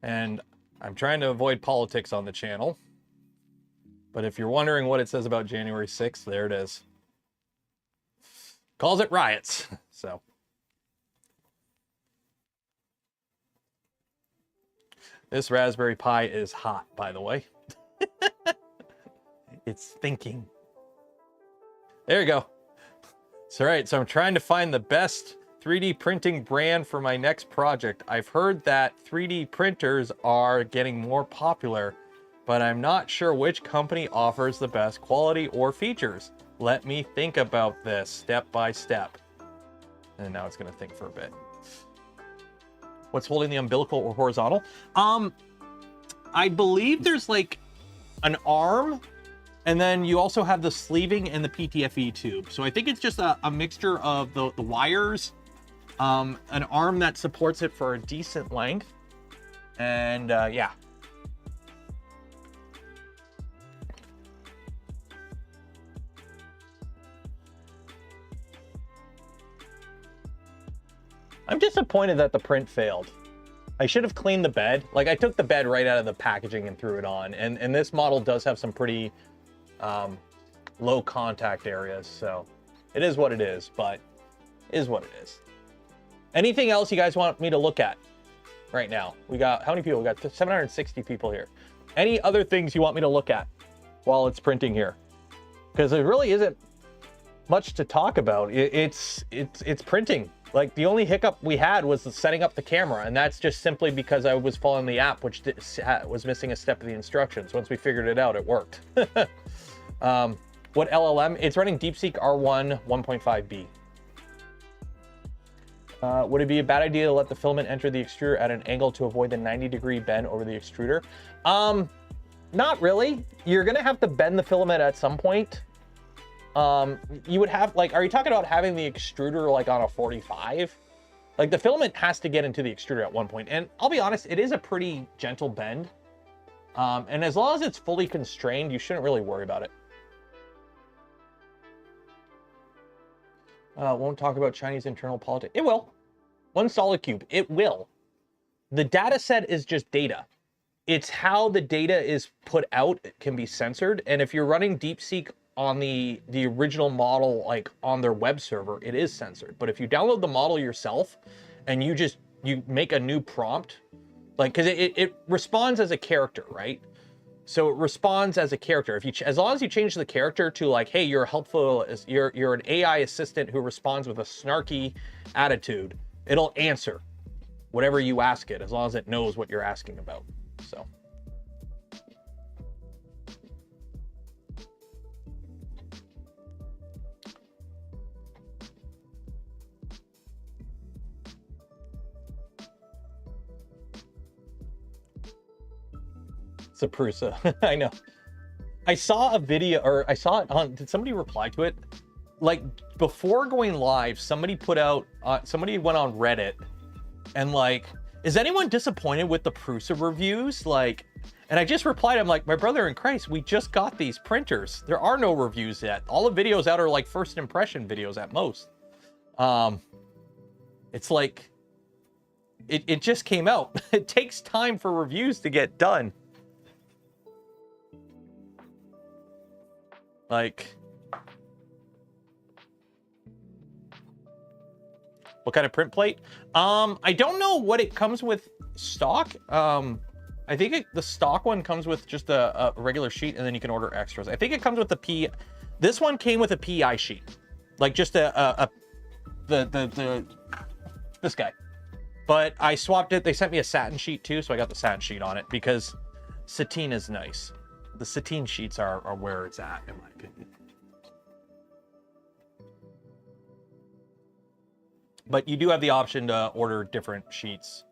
And I'm trying to avoid politics on the channel. But if you're wondering what it says about January 6th, there it is. Calls it riots. So. This Raspberry Pi is hot, by the way. It's thinking. There you go. It's all right. So I'm trying to find the best 3D printing brand for my next project. I've heard that 3D printers are getting more popular, but I'm not sure which company offers the best quality or features. Let me think about this step by step. And now it's going to think for a bit. What's holding the umbilical or horizontal? I believe there's like an arm, and then you also have the sleeving and the PTFE tube. So I think it's just a mixture of the wires, an arm that supports it for a decent length, and yeah. I'm disappointed that the print failed. I should have cleaned the bed. Like, I took the bed right out of the packaging and threw it on. And this model does have some pretty low contact areas. So it is what it is, but it is what it is. Anything else you guys want me to look at right now? We got, how many people? We got 760 people here. Any other things you want me to look at while it's printing here? Because there really isn't much to talk about. It's printing. Like, the only hiccup we had was setting up the camera, and that's just simply because I was following the app, which was missing a step of the instructions. Once we figured it out, it worked. What LLM? It's running DeepSeek R1 1.5B. Would it be a bad idea to let the filament enter the extruder at an angle to avoid the 90-degree bend over the extruder? Not really. You're gonna have to bend the filament at some point. You would have, like, are you talking about having the extruder like on a 45? Like, the filament has to get into the extruder at one point. And I'll be honest, it is a pretty gentle bend. And as long as it's fully constrained, you shouldn't really worry about it. Won't talk about Chinese internal politics. It will. One solid cube. It will. The data set is just data. It's how the data is put out. It can be censored. And if you're running DeepSeek on the original model, like on their web server, it is censored. But if you download the model yourself and you make a new prompt, like, because it responds as a character, right? So it responds as a character. If you, as long as you change the character to like, hey, you're helpful, you're an AI assistant who responds with a snarky attitude, it'll answer whatever you ask it, as long as it knows what you're asking about. So. It's a PRUSA. I know. I saw a video, or I saw it on, did somebody reply to it? Like, before going live, somebody put out, somebody went on Reddit and like, is anyone disappointed with the PRUSA reviews? Like, and I just replied, I'm like, my brother in Christ, we just got these printers. There are no reviews yet. All the videos out are like first impression videos at most. It's like, it just came out. It takes time for reviews to get done. Like, what kind of print plate? I don't know what it comes with stock. I think the stock one comes with just a regular sheet, and then you can order extras. I think it comes with the this one came with a PI sheet, like just this guy. But I swapped it. They sent me a satin sheet too, so I got the satin sheet on it because sateen is nice. The sateen sheets are where it's at, in my opinion. But you do have the option to order different sheets.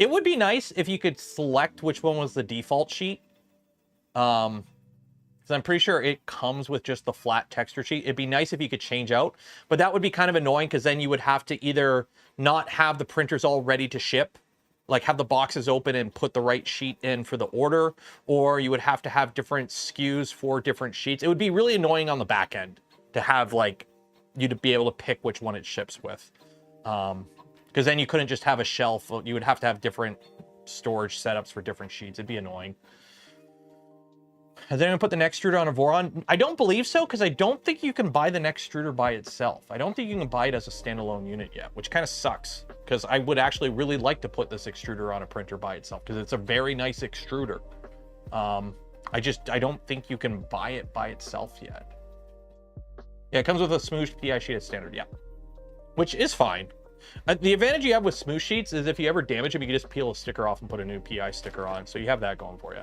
It would be nice if you could select which one was the default sheet. Because I'm pretty sure it comes with just the flat texture sheet. It'd be nice if you could change out, but that would be kind of annoying because then you would have to either not have the printers all ready to ship, like have the boxes open and put the right sheet in for the order, or you would have to have different SKUs for different sheets. It would be really annoying on the back end to have like you to be able to pick which one it ships with. Because then you couldn't just have a shelf. You would have to have different storage setups for different sheets. It'd be annoying. Has anyone put the neck extruder on a Voron? I don't believe so, because I don't think you can buy the neck extruder by itself. I don't think you can buy it as a standalone unit yet, which kind of sucks, because I would actually really like to put this extruder on a printer by itself, because it's a very nice extruder. I don't think you can buy it by itself yet. Yeah, it comes with a smooshed PI sheet as standard, yeah. Which is fine. The advantage you have with smooth sheets is if you ever damage them, you can just peel a sticker off and put a new PI sticker on. So you have that going for you.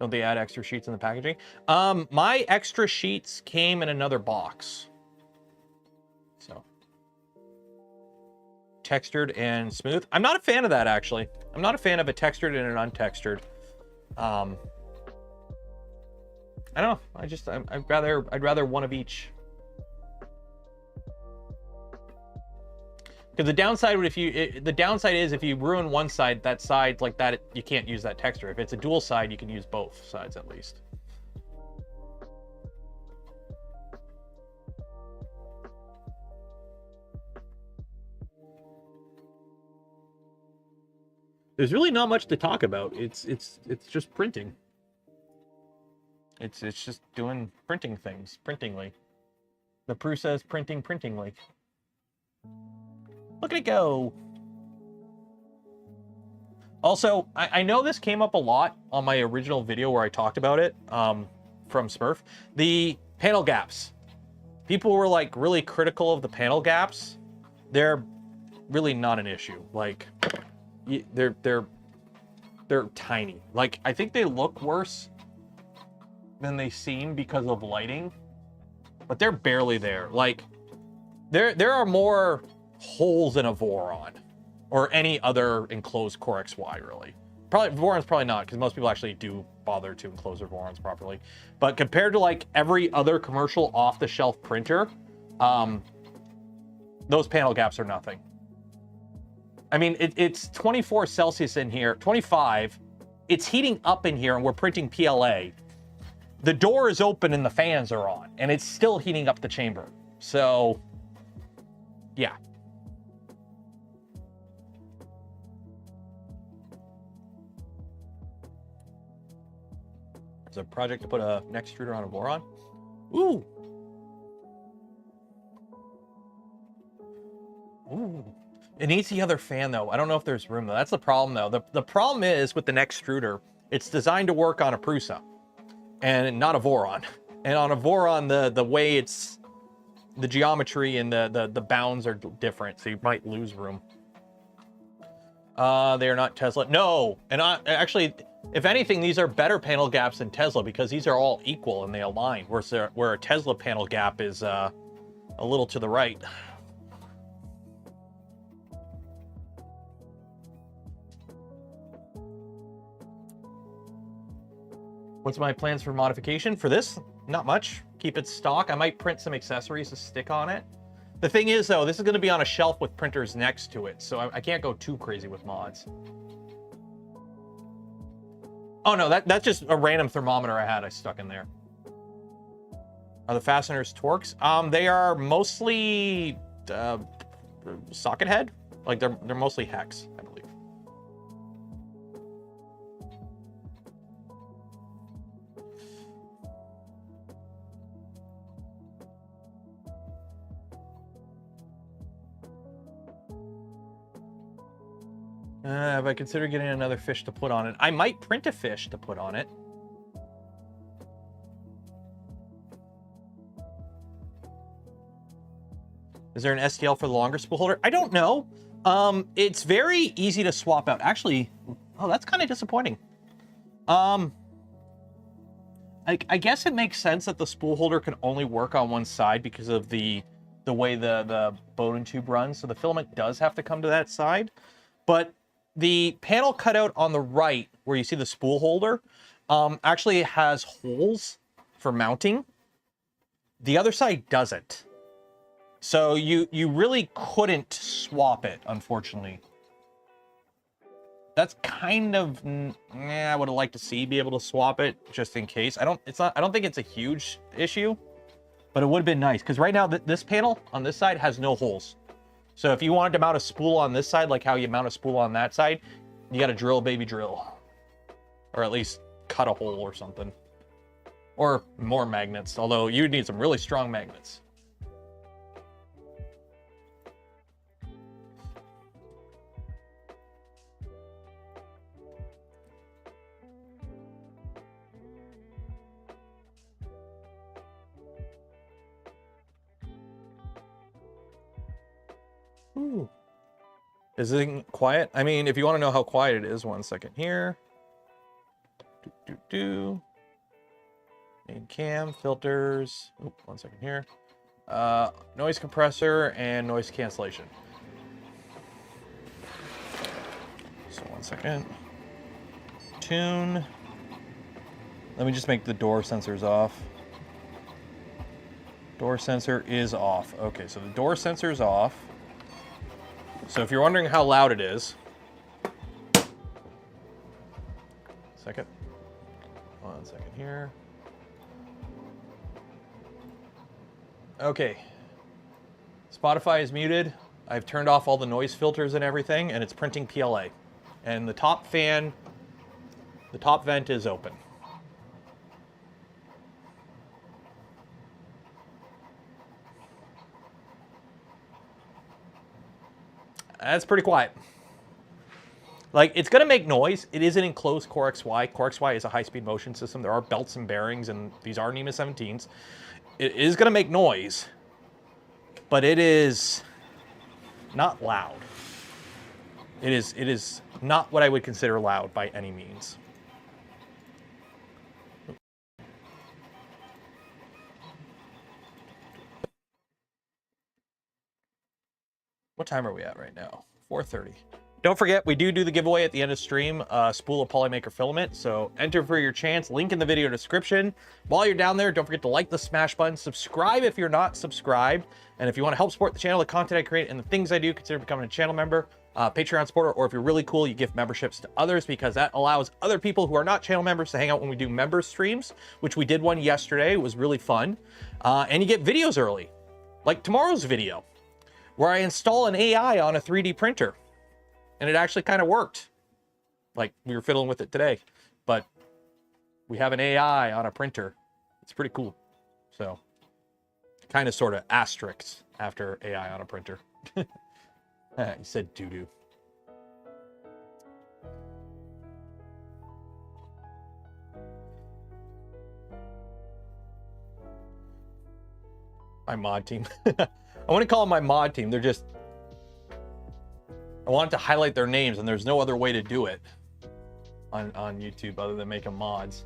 Don't they add extra sheets in the packaging? My extra sheets came in another box. So. Textured and smooth. I'm not a fan of that, actually. I'm not a fan of a textured and an untextured. I don't know. I'd rather one of each. Because the downside would the downside is if you ruin one side, that side like that, you can't use that texture. If it's a dual side, you can use both sides at least. There's really not much to talk about. It's just printing. It's just doing printing things, printingly. The PRUSA is printingly. Look at it go. Also, I know this came up a lot on my original video where I talked about it from Smurf. The panel gaps. People were like really critical of the panel gaps. They're really not an issue. Like, they're tiny. Like, I think they look worse than they seem because of lighting, but they're barely there. Like, there are more holes in a Voron or any other enclosed Core XY, really. Probably Voron's probably not, because most people actually do bother to enclose their Vorons properly. But compared to like every other commercial off-the-shelf printer, those panel gaps are nothing. I mean, it's 24 Celsius in here, 25. It's heating up in here, and we're printing PLA. The door is open and the fans are on, and it's still heating up the chamber. So, yeah. It's a project to put a neck extruder on a Voron. Ooh. Ooh. It needs the other fan, though. I don't know if there's room, though. That's the problem, though. The problem is with the neck extruder, it's designed to work on a PRUSA and not a Voron. And on a Voron, the way it's, the geometry and the bounds are different, so you might lose room. They are not Tesla. No, and actually, if anything, these are better panel gaps than Tesla because these are all equal and they align. Where a Tesla panel gap is a little to the right. What's my plans for modification for this? Not much. Keep it stock. I might print some accessories to stick on it. The thing is, though, this is going to be on a shelf with printers next to it, so I can't go too crazy with mods. Oh, no, that's just a random thermometer I stuck in there. Are the fasteners Torx? They are mostly socket head. Like, they're mostly hex, I believe. Have I considered getting another fish to put on it? I might print a fish to put on it. Is there an STL for the longer spool holder? I don't know. It's very easy to swap out. Actually, oh, that's kind of disappointing. I guess it makes sense that the spool holder can only work on one side because of the way the Bowden tube runs. So the filament does have to come to that side. But the panel cutout on the right, where you see the spool holder, actually has holes for mounting. The other side doesn't. So you really couldn't swap it, unfortunately. That's kind of, I would have liked to see be able to swap it just in case. I don't think it's a huge issue, but it would have been nice because right now this panel on this side has no holes. So if you wanted to mount a spool on this side, like how you mount a spool on that side, you got to drill, baby, drill. Or at least cut a hole or something. Or more magnets, although you'd need some really strong magnets. Ooh. Is it quiet? I mean, if you want to know how quiet it is, 1 second here. Main cam, filters. Ooh, 1 second here. Noise compressor and noise cancellation. So 1 second. Tune. Let me just make the door sensors off. Door sensor is off. Okay, so the door sensor is off. So if you're wondering how loud it is, second, 1 second here. Okay, Spotify is muted. I've turned off all the noise filters and everything, and it's printing PLA. And the top fan, the top vent is open. That's pretty quiet. Like, it's going to make noise. It is an enclosed Core XY. Core XY is a high-speed motion system. There are belts and bearings, and these are NEMA 17s. It is going to make noise, but it is not loud. It is not what I would consider loud by any means. What time are we at right now? 4:30. Don't forget, we do the giveaway at the end of stream, spool of polymaker filament. So enter for your chance. Link in the video description. While you're down there, don't forget to like the smash button. Subscribe if you're not subscribed. And if you want to help support the channel, the content I create, and the things I do, consider becoming a channel member, Patreon supporter, or if you're really cool, you gift memberships to others because that allows other people who are not channel members to hang out when we do member streams, which we did one yesterday. It was really fun. And you get videos early, like tomorrow's video, where I install an AI on a 3D printer. And it actually kind of worked. Like, we were fiddling with it today. But we have an AI on a printer. It's pretty cool. So, kind of sort of asterisks after AI on a printer. You said doo-doo. My mod team. I want to call them my mod team. They're just... I wanted to highlight their names, and there's no other way to do it on YouTube other than make them mods.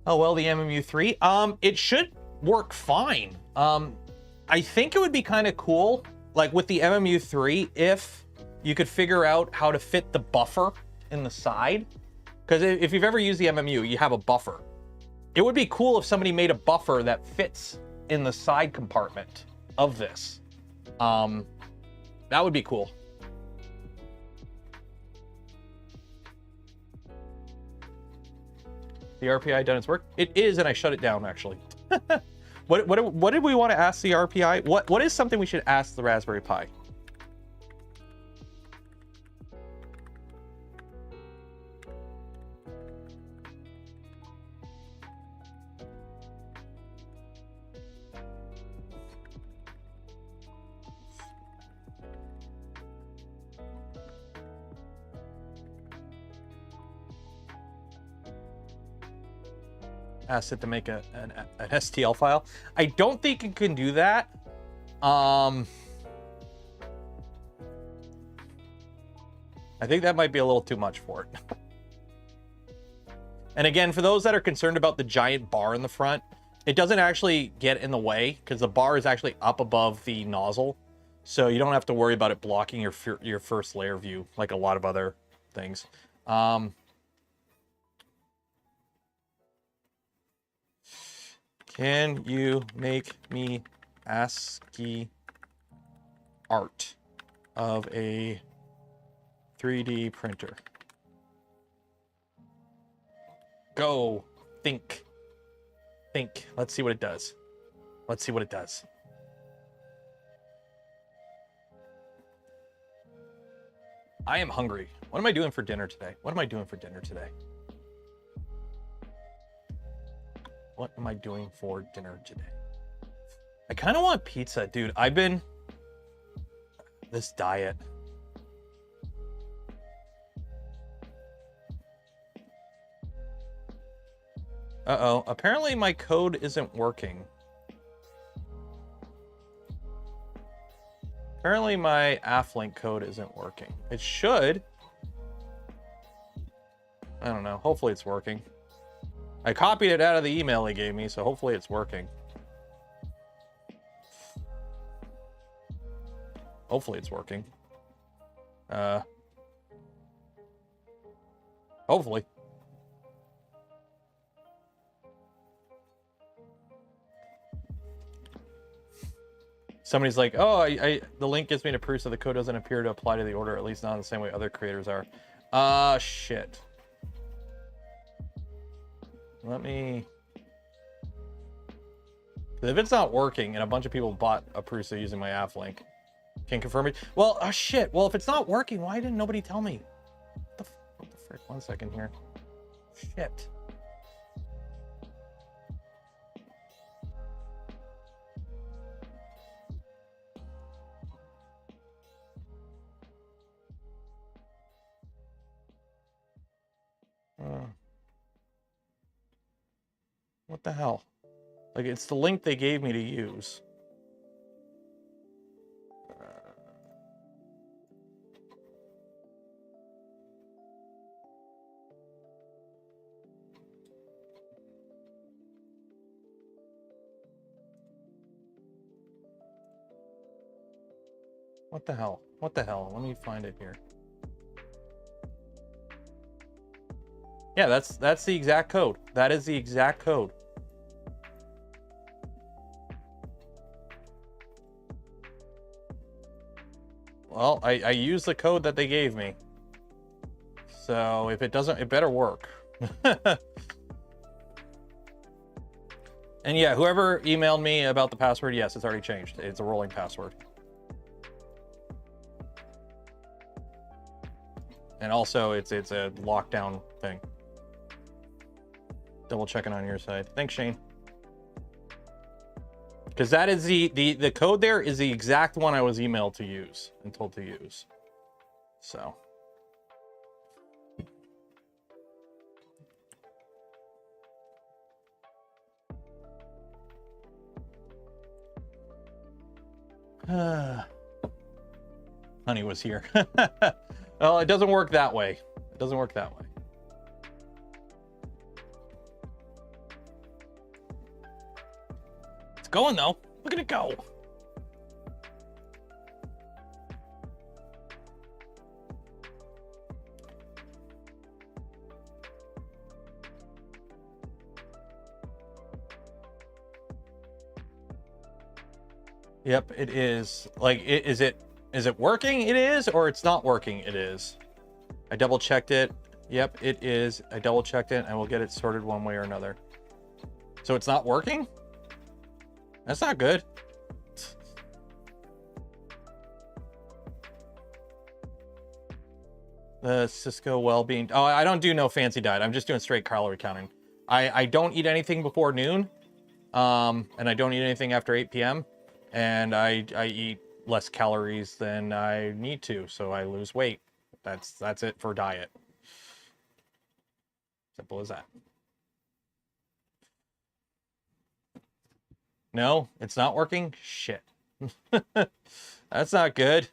Oh, well, the MMU3. It should work fine. I think it would be kind of cool, like with the MMU3, if you could figure out how to fit the buffer in the side. Because if you've ever used the MMU, you have a buffer. It would be cool if somebody made a buffer that fits in the side compartment of this. That would be cool. The RPI done its work? It is, and I shut it down, actually. What did we want to ask the RPI? What is something we should ask the Raspberry Pi? Ask it to make an STL file. I don't think it can do that. I think that might be a little too much for it. And again, for those that are concerned about the giant bar in the front, it doesn't actually get in the way because the bar is actually up above the nozzle. So you don't have to worry about it blocking your first layer view like a lot of other things. Can you make me ASCII art of a 3D printer? Go. Think. Think. Let's see what it does. Let's see what it does. I am hungry. What am I doing for dinner today? What am I doing for dinner today? What am I doing for dinner today? I kind of want pizza, dude. I've been... This diet. Uh-oh. Apparently my code isn't working. Apparently my AFLink code isn't working. It should. I don't know. Hopefully it's working. I copied it out of the email he gave me, so hopefully it's working. Hopefully it's working. Hopefully. Somebody's like, oh, the link gives me to PRUSA. The code doesn't appear to apply to the order, at least not in the same way other creators are. Shit. Let me... If it's not working and a bunch of people bought a PRUSA using my AFLink, can confirm it. Well, oh shit. Well, if it's not working, why didn't nobody tell me? What the frick? 1 second here. Shit. What the hell? Like, it's the link they gave me to use. What the hell? What the hell? Let me find it here. Yeah, that's the exact code. That is the exact code. Well, I used the code that they gave me. So if it doesn't, it better work. And yeah, whoever emailed me about the password, yes, it's already changed. It's a rolling password. And also, it's a lockdown thing. Double checking on your side. Thanks, Shane. Because that is the code there is the exact one I was emailed to use and told to use. So. Honey was here. Well, it doesn't work that way. It doesn't work that way. It's going though. Look at it go. Yep, it is. Like, is it working? It is, or it's not working? It is. I double checked it. Yep, it is. I double checked it, and we'll get it sorted one way or another. So it's not working? That's not good. The Cisco well-being. Oh, I don't do no fancy diet. I'm just doing straight calorie counting. I don't eat anything before noon. And I don't eat anything after 8 p.m. And I eat less calories than I need to, so I lose weight. That's it for diet. Simple as that. No, it's not working? Shit. That's not good.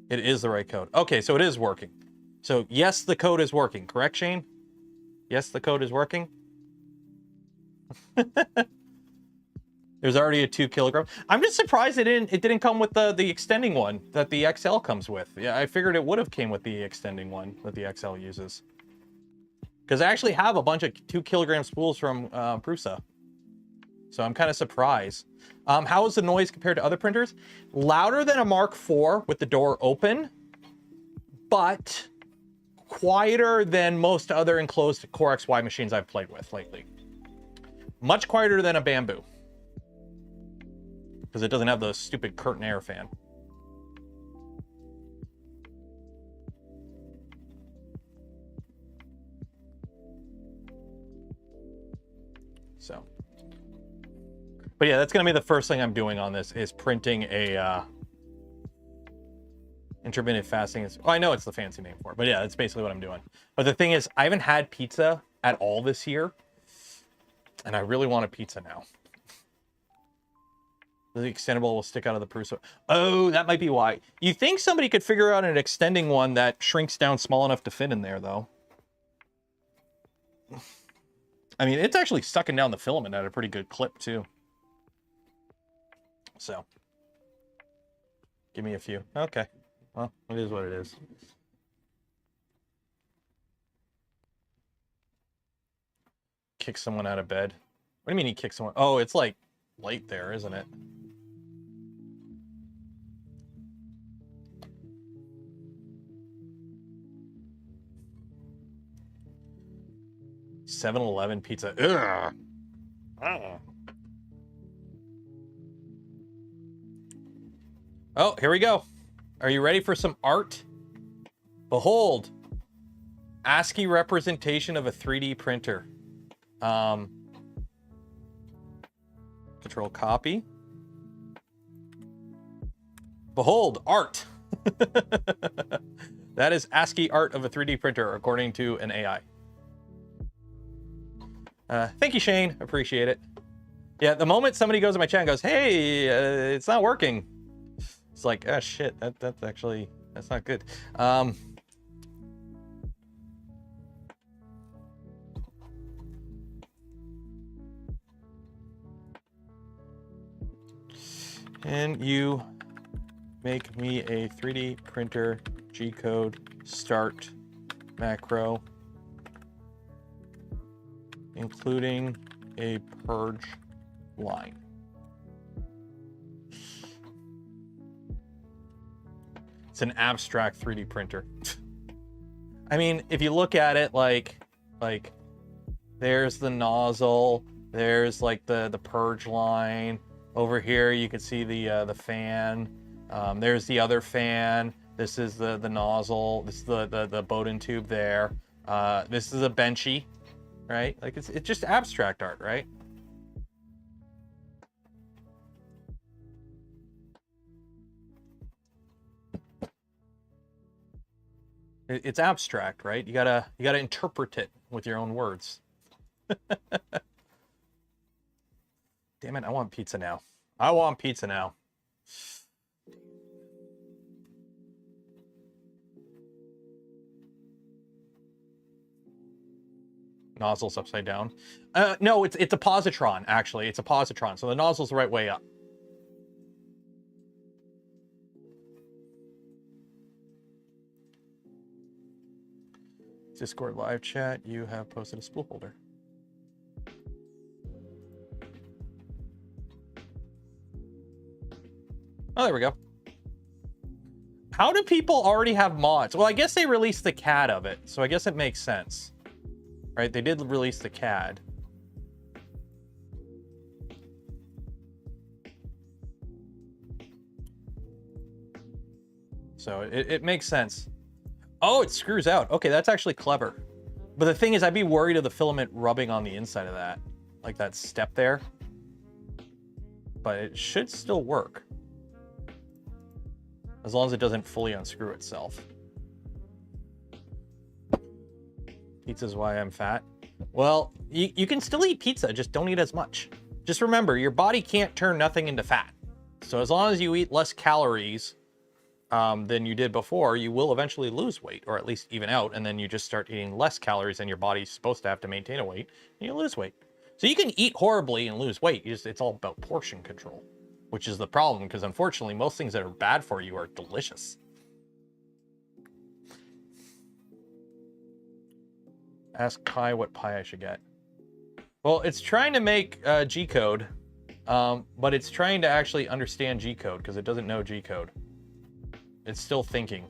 It is the right code. Okay, so it is working. So yes, the code is working. Correct, Shane? Yes, the code is working. There's already a 2 kilogram. I'm just surprised it didn't come with the extending one that the XL comes with. Yeah, I figured it would have came with the extending one that the XL uses. Because I actually have a bunch of 2 kilogram spools from PRUSA. So I'm kind of surprised. How is the noise compared to other printers? Louder than a Mark IV with the door open, but quieter than most other enclosed Core XY machines I've played with lately. Much quieter than a Bamboo. Because it doesn't have the stupid curtain air fan. So. But yeah, that's going to be the first thing I'm doing on this, is printing a intermittent fasting. Oh, I know it's the fancy name for it, but yeah, that's basically what I'm doing. But the thing is, I haven't had pizza at all this year, and I really want a pizza now. The extendable will stick out of the PRUSA. Oh, that might be why. You think somebody could figure out an extending one that shrinks down small enough to fit in there, though? I mean, it's actually sucking down the filament at a pretty good clip, too. So. Give me a few. Okay. Well, it is what it is. Kick someone out of bed. What do you mean he kicked someone? Oh, it's like light there, isn't it? $7-Eleven pizza. Ugh. Oh, here we go. Are you ready for some art? Behold, ASCII representation of a 3D printer. Control copy. Behold, art. That is ASCII art of a 3D printer, according to an AI. Thank you, Shane. Appreciate it. Yeah, the moment somebody goes to my chat and goes, hey, it's not working. It's like, oh, shit, that's actually, that's not good. Can you make me a 3D printer G-code start macro, including a purge line? It's an abstract 3D printer. I mean, if you look at it like there's the nozzle, there's like the purge line. Over here, you can see the fan. There's the other fan. This is the nozzle. This is the Bowden tube there. This is a benchy, right? Like it's just abstract art, right? It's abstract, right? You gotta interpret it with your own words. Damn it, I want pizza now. I want pizza now. Nozzle's upside down. No, it's a positron, actually. It's a positron, so the nozzle's the right way up. Discord live chat, you have posted a spool holder. Oh, there we go. How do people already have mods? Well, I guess they released the CAD of it, so I guess it makes sense. Right? They did release the CAD. So it makes sense. Oh, it screws out. Okay, that's actually clever. But the thing is, I'd be worried of the filament rubbing on the inside of that. Like that step there. But it should still work. As long as it doesn't fully unscrew itself. Pizza's why I'm fat. Well, you can still eat pizza, just don't eat as much. Just remember, your body can't turn nothing into fat. So as long as you eat less calories than you did before, you will eventually lose weight, or at least even out, and then you just start eating less calories than your body's supposed to have to maintain a weight, and you lose weight. So you can eat horribly and lose weight. It's all about portion control, which is the problem, because unfortunately, most things that are bad for you are delicious. Ask Pi what pie I should get. Well, it's trying to make G-code, but it's trying to actually understand G-code because it doesn't know G-code. It's still thinking.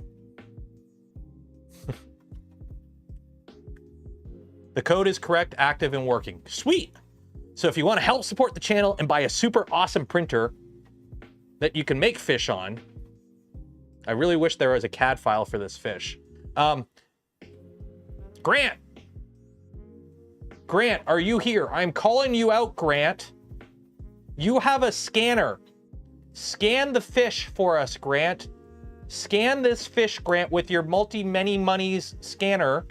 The code is correct, active, and working. Sweet! So if you want to help support the channel and buy a super awesome printer that you can make fish on, I really wish there was a CAD file for this fish. Grant! Grant, are you here? I'm calling you out, Grant. You have a scanner. Scan the fish for us, Grant. Scan this fish, Grant, with your multi-many-monies scanner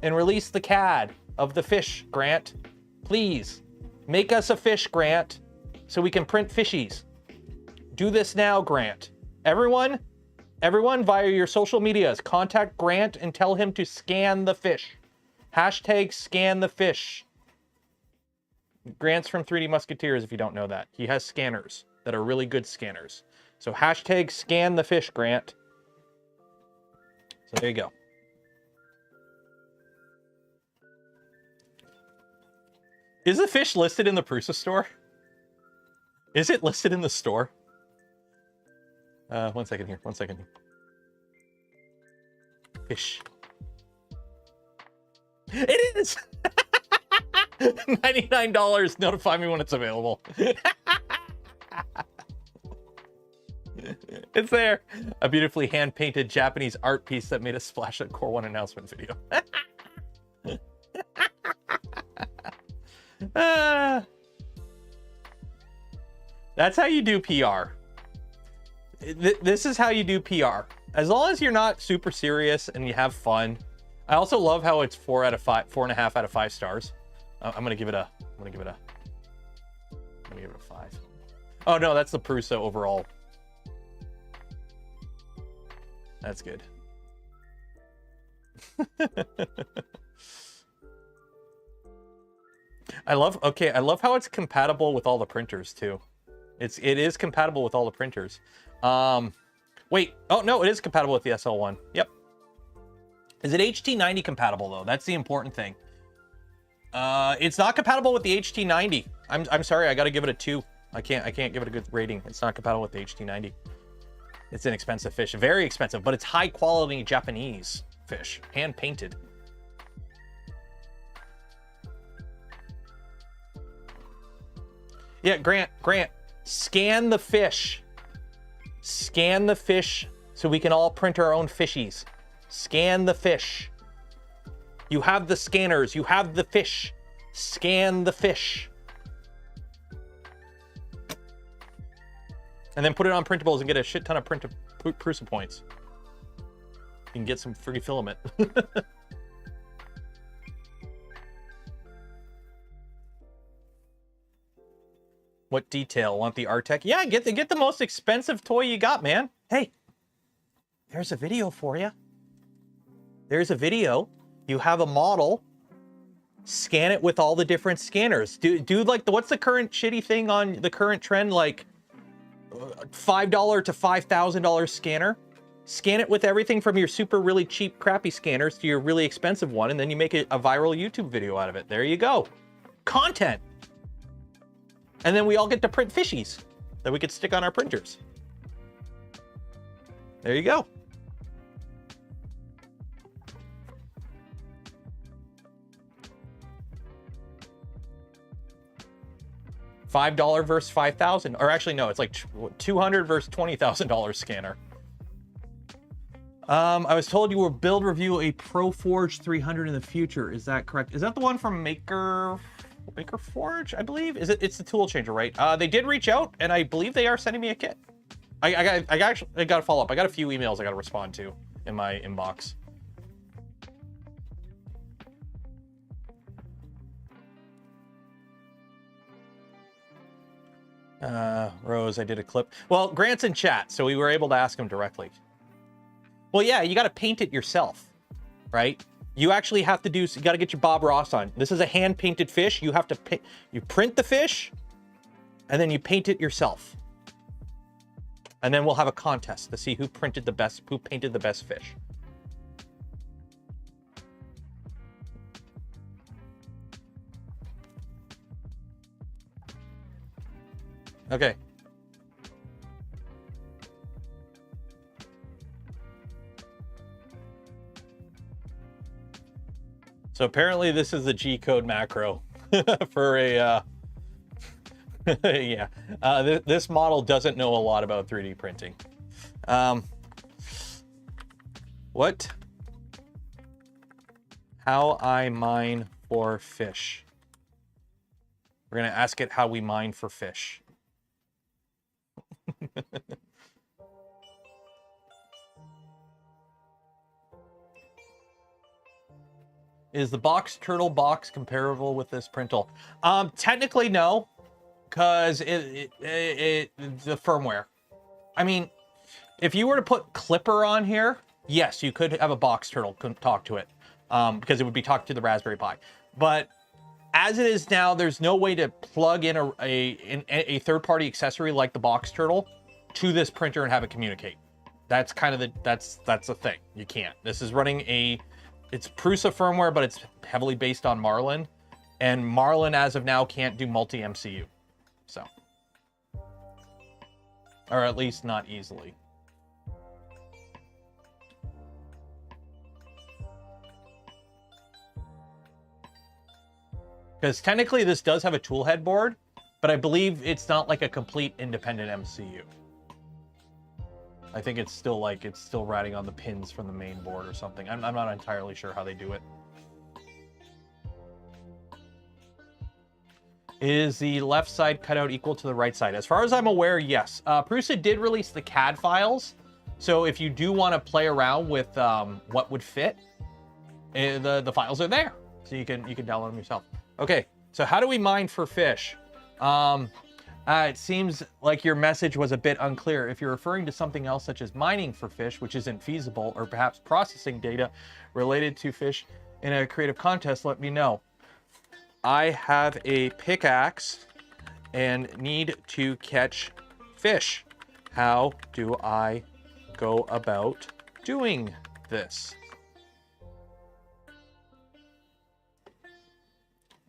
and release the CAD of the fish, Grant. Please, make us a fish, Grant, so we can print fishies. Do this now, Grant. Everyone via your social medias, contact Grant and tell him to scan the fish. Hashtag scan the fish. Grant's from 3D Musketeers, if you don't know that. He has scanners that are really good scanners. So hashtag scan the fish, Grant. So there you go. Is the fish listed in the PRUSA store? Is it listed in the store? 1 second here, 1 second here. Fish. It is! $99, notify me when it's available. It's there. A beautifully hand-painted Japanese art piece that made a splash at Core 1 announcement video. That's how you do PR. This is how you do PR. As long as you're not super serious and you have fun. I also love how it's 4.5 out of 5 stars. I'm gonna give it a 5. Oh no, that's the PRUSA overall. That's good. I love how it's compatible with all the printers too. It is compatible with all the printers. Wait, oh no, it is compatible with the SL1. Yep. Is it HT90 compatible though? That's the important thing. It's not compatible with the HT90. I'm sorry, I gotta give it a 2. I can't give it a good rating. It's not compatible with the HT90. It's an expensive fish, very expensive, but it's high quality Japanese fish, hand painted. Yeah, Grant, scan the fish. Scan the fish so we can all print our own fishies. Scan the fish. You have the scanners, you have the fish. Scan the fish. And then put it on printables and get a shit ton of PRUSA points. You can get some free filament. What detail? Want the Artec? Yeah, get the most expensive toy you got, man. Hey, there's a video for you. There's a video. You have a model. Scan it with all the different scanners. Do like what's the current shitty thing on the current trend? Like $5 to $5,000 scanner. Scan it with everything from your super really cheap crappy scanners to your really expensive one, and then you make a viral YouTube video out of it. There you go. Content. And then we all get to print fishies that we could stick on our printers. There you go. $5 versus 5,000, or actually no, it's like $200 versus $20,000 scanner. I was told you will build review a ProForge 300 in the future. Is that correct? Is that the one from Maker Forge? I believe. It's the tool changer, right? They did reach out, and I believe they are sending me a kit. I got to follow up. I got a few emails I got to respond to in my inbox. Rose, I did a clip. Well, Grant's in chat, so we were able to ask him directly. Well, yeah, you got to paint it yourself, right? You actually have to do, you got to get your Bob Ross on. This is a hand-painted fish. You have to you print the fish, and then you paint it yourself. And then we'll have a contest to see who painted the best fish. Okay. So apparently this is the G-code macro for a, yeah. This model doesn't know a lot about 3D printing. What? How I mine for fish. We're gonna ask it how we mine for fish. Is the box turtle box comparable with this printle? Technically no, because the firmware. I mean, if you were to put Clipper on here, yes, you could have a box turtle talk to it, because it would be talking to the Raspberry Pi. But as it is now, there's no way to plug in a third-party accessory like the box turtle to this printer and have it communicate. That's kind of that's the thing. You can't. This is running it's PRUSA firmware, but it's heavily based on Marlin, and Marlin as of now can't do multi-MCU, so, or at least not easily. Because technically this does have a tool head board, but I believe it's not like a complete independent MCU. I think it's still riding on the pins from the main board or something. I'm not entirely sure how they do it. Is the left side cutout equal to the right side? As far as I'm aware, yes. PRUSA did release the CAD files, so if you do want to play around with what would fit, the files are there, so you can download them yourself. Okay, so how do we mine for fish? It seems like your message was a bit unclear. If you're referring to something else such as mining for fish, which isn't feasible, or perhaps processing data related to fish in a creative contest, let me know. I have a pickaxe and need to catch fish. How do I go about doing this?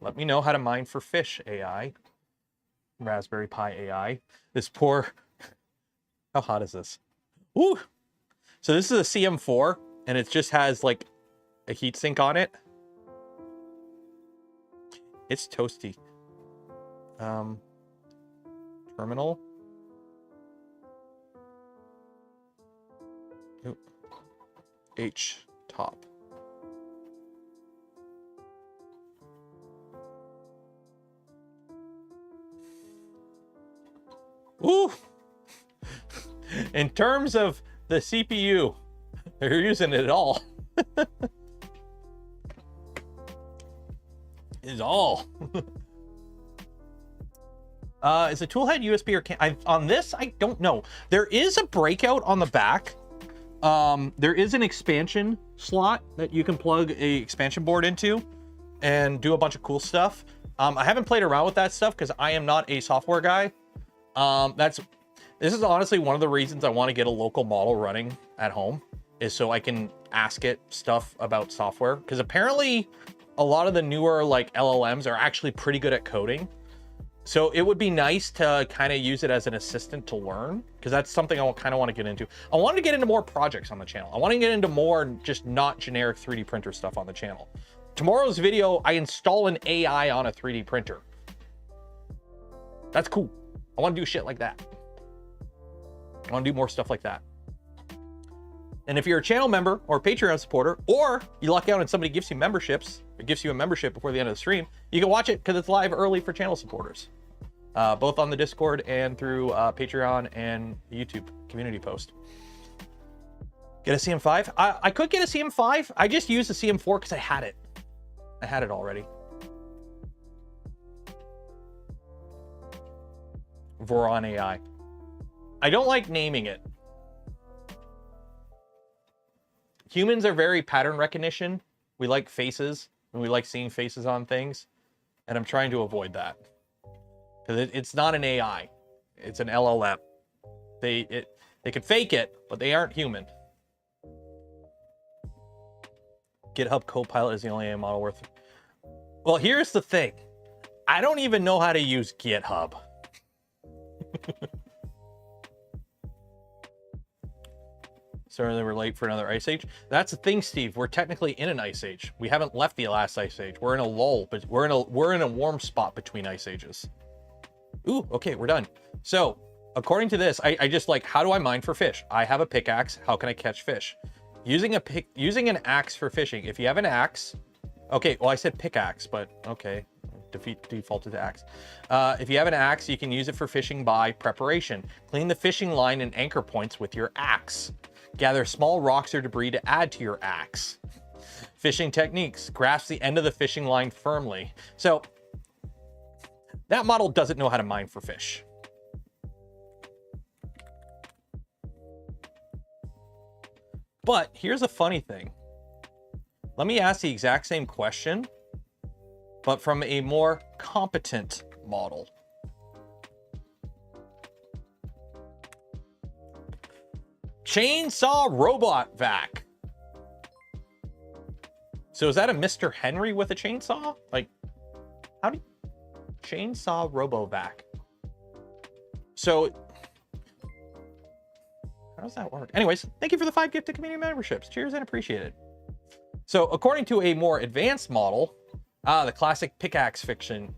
Let me know how to mine for fish, AI. Raspberry Pi AI. This poor... How hot is this? Woo! So this is a CM4, and it just has, like, a heatsink on it. It's toasty. Terminal. Oop. H top. Ooh! In terms of the CPU, they're using it all. Is all. Is a tool head USB or can on this? I don't know. There is a breakout on the back. There is an expansion slot that you can plug a expansion board into and do a bunch of cool stuff. I haven't played around with that stuff because I am not a software guy. This is honestly one of the reasons I want to get a local model running at home, is so I can ask it stuff about software, because apparently a lot of the newer like LLMs are actually pretty good at coding. So it would be nice to kind of use it as an assistant to learn, because that's something I kind of want to get into. I want to get into more projects on the channel. I want to get into more just not generic 3D printer stuff on the channel. Tomorrow's video, I install an AI on a 3D printer. That's cool. I want to do shit like that. I want to do more stuff like that. And if you're a channel member or Patreon supporter, or you luck out and somebody gives you memberships, or gives you a membership before the end of the stream, you can watch it because it's live early for channel supporters, both on the Discord and through Patreon and YouTube community post. Get a CM5? I could get a CM5. I just used the CM4 because I had it. I had it already. Voron AI. I don't like naming it. Humans are very pattern recognition. We like faces, and we like seeing faces on things. And I'm trying to avoid that. Because it's not an AI. It's an LLM. They could fake it, but they aren't human. GitHub Copilot is the only AI model worth it. Well, here's the thing. I don't even know how to use GitHub. Sorry, they were late for another ice age. That's the thing, Steve. We're technically in an ice age. We haven't left the last ice age. We're in a lull, but we're in a warm spot between ice ages. Ooh, okay, we're done. So, according to this, I just like, how do I mine for fish? I have a pickaxe. How can I catch fish? Using an axe for fishing. If you have an axe, okay. Well, I said pickaxe, but okay. Defaulted to axe. If you have an axe, you can use it for fishing by preparation. Clean the fishing line and anchor points with your axe. Gather small rocks or debris to add to your axe. Fishing techniques. Grasp the end of the fishing line firmly. So that model doesn't know how to mine for fish. But here's a funny thing. Let me ask the exact same question, but from a more competent model. Chainsaw robot vac. So is that a Mr. Henry with a chainsaw? Like, how do you... Chainsaw robo-vac. So, how does that work? Anyways, thank you for the 5 gifted community memberships. Cheers and appreciate it. So, according to a more advanced model, the classic pickaxe fishing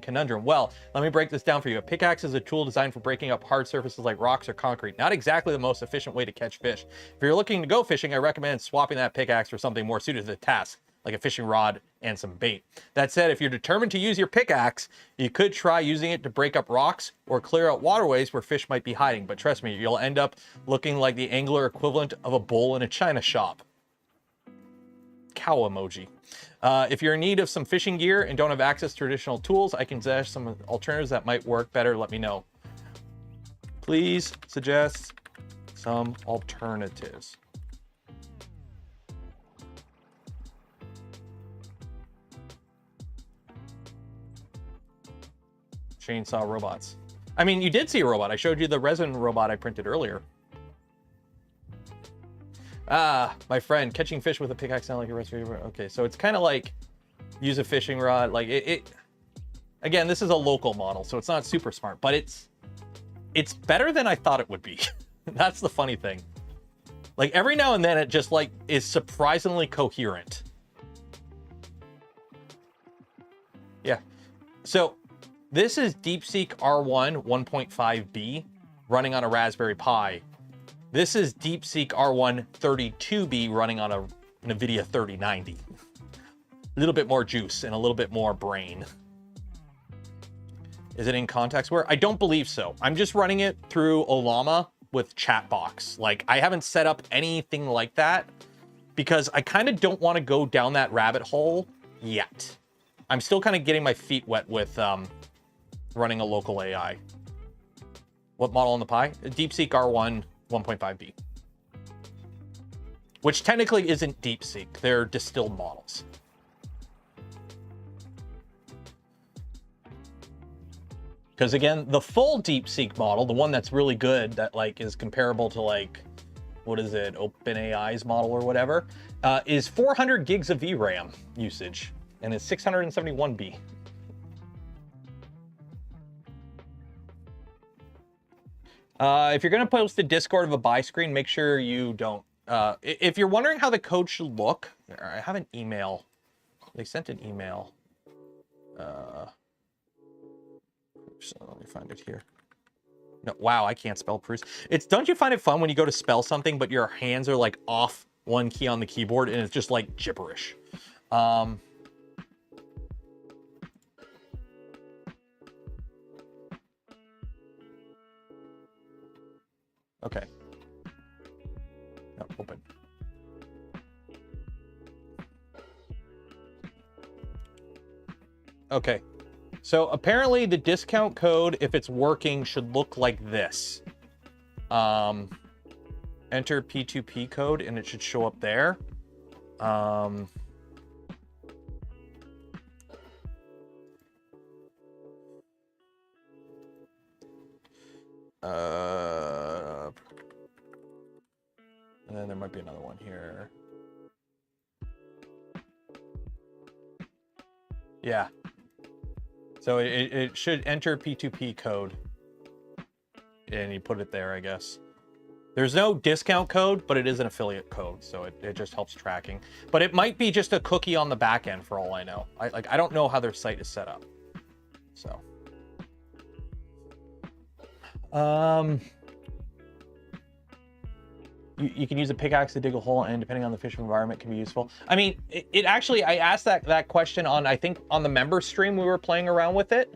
conundrum. Well, let me break this down for you. A pickaxe is a tool designed for breaking up hard surfaces like rocks or concrete. Not exactly the most efficient way to catch fish. If you're looking to go fishing, I recommend swapping that pickaxe for something more suited to the task, like a fishing rod and some bait. That said, if you're determined to use your pickaxe, you could try using it to break up rocks or clear out waterways where fish might be hiding. But trust me, you'll end up looking like the angler equivalent of a bull in a china shop. Cow emoji. If you're in need of some fishing gear and don't have access to traditional tools, I can suggest some alternatives that might work better. Let me know. Please suggest some alternatives. Chainsaw robots. I mean, you did see a robot. I showed you the resin robot I printed earlier. Ah, my friend, catching fish with a pickaxe sound like a recipe. Okay, so it's kind of like use a fishing rod. Like again, this is a local model, so it's not super smart, but it's better than I thought it would be. That's the funny thing. Like every now and then it just like is surprisingly coherent. Yeah. So this is DeepSeek R1 1.5B running on a Raspberry Pi. This is DeepSeek R1 32B running on a NVIDIA 3090. A little bit more juice and a little bit more brain. Is it in ContextWare? I don't believe so. I'm just running it through Olama with Chatbox. Like, I haven't set up anything like that because I kind of don't want to go down that rabbit hole yet. I'm still kind of getting my feet wet with running a local AI. What model on the Pi? DeepSeek R1 1.5B. Which technically isn't DeepSeek. They're distilled models. Because again, the full DeepSeek model, the one that's really good, that like is comparable to like, what is it, OpenAI's model or whatever, is 400 gigs of VRAM usage, and it's 671B. If you're going to post a Discord of a buy screen, make sure you don't. If you're wondering how the code should look, I have an email. They sent an email. So let me find it here. No, wow, I can't spell PRUSA. It's, don't you find it fun when you go to spell something, but your hands are like off one key on the keyboard and it's just like gibberish? Okay. No, open. Okay. So apparently the discount code, if it's working, should look like this. Enter P2P code and it should show up there. And then there might be another one here. Yeah. So it should enter P2P code. And you put it there, I guess. There's no discount code, but it is an affiliate code, so it just helps tracking. But it might be just a cookie on the back end for all I know. I don't know how their site is set up. So. You can use a pickaxe to dig a hole, and depending on the fishing environment, can be useful. I mean, it actually, I asked that question on, I think, on the member stream, we were playing around with it.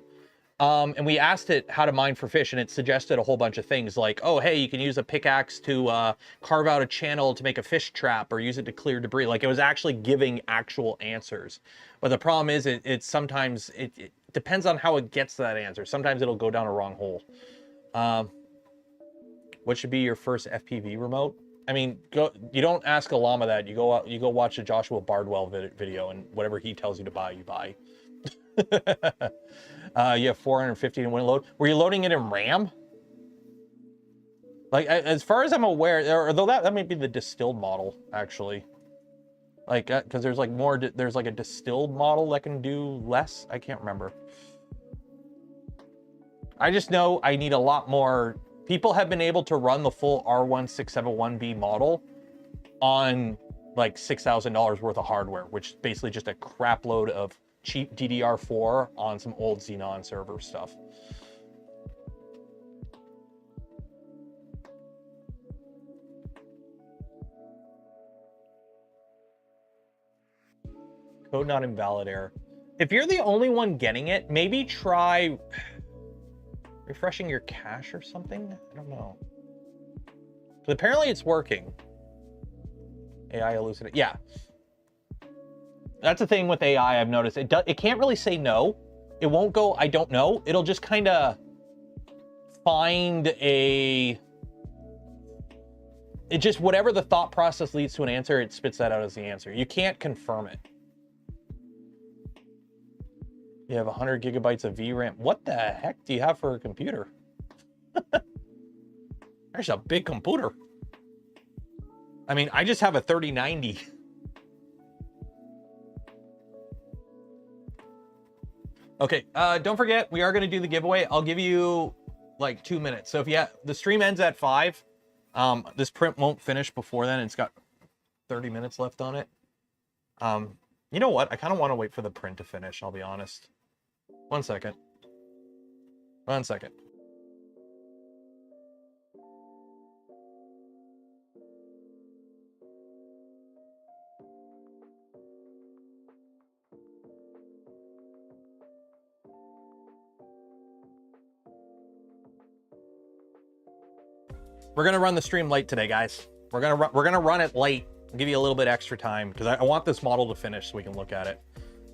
And we asked it how to mine for fish, and it suggested a whole bunch of things like, oh, hey, you can use a pickaxe to carve out a channel to make a fish trap, or use it to clear debris. Like, it was actually giving actual answers. But the problem is, it sometimes, it depends on how it gets to that answer. Sometimes it'll go down a wrong hole. What should be your first FPV remote? I mean, you don't ask a llama that. You go watch a Joshua Bardwell video, and whatever he tells you to buy, you buy. You have 450 in win load. Were you loading it in RAM? Like, as far as I'm aware, although that might be the distilled model, actually. Like, because there's like more, there's like a distilled model that can do less. I can't remember. I just know I need a lot more. People have been able to run the full R1671B model on like $6,000 worth of hardware, which is basically just a crap load of cheap DDR4 on some old Xenon server stuff. Code not invalid error. If you're the only one getting it, maybe try refreshing your cache or something? I don't know. But apparently it's working. AI hallucinate. Yeah. That's the thing with AI I've noticed. It can't really say no. It won't go, I don't know. It'll just kind of find a... It just, whatever the thought process leads to an answer, it spits that out as the answer. You can't confirm it. You have 100 gigabytes of VRAM. What the heck do you have for a computer? There's a big computer. I mean, I just have a 3090. Okay, don't forget, we are going to do the giveaway. I'll give you like 2 minutes. So if you the stream ends at 5, this print won't finish before then. It's got 30 minutes left on it. You know what? I kind of want to wait for the print to finish, I'll be honest. 1 second. 1 second. We're gonna run the stream late today, guys. We're gonna run it late. I'll give you a little bit extra time because I want this model to finish so we can look at it.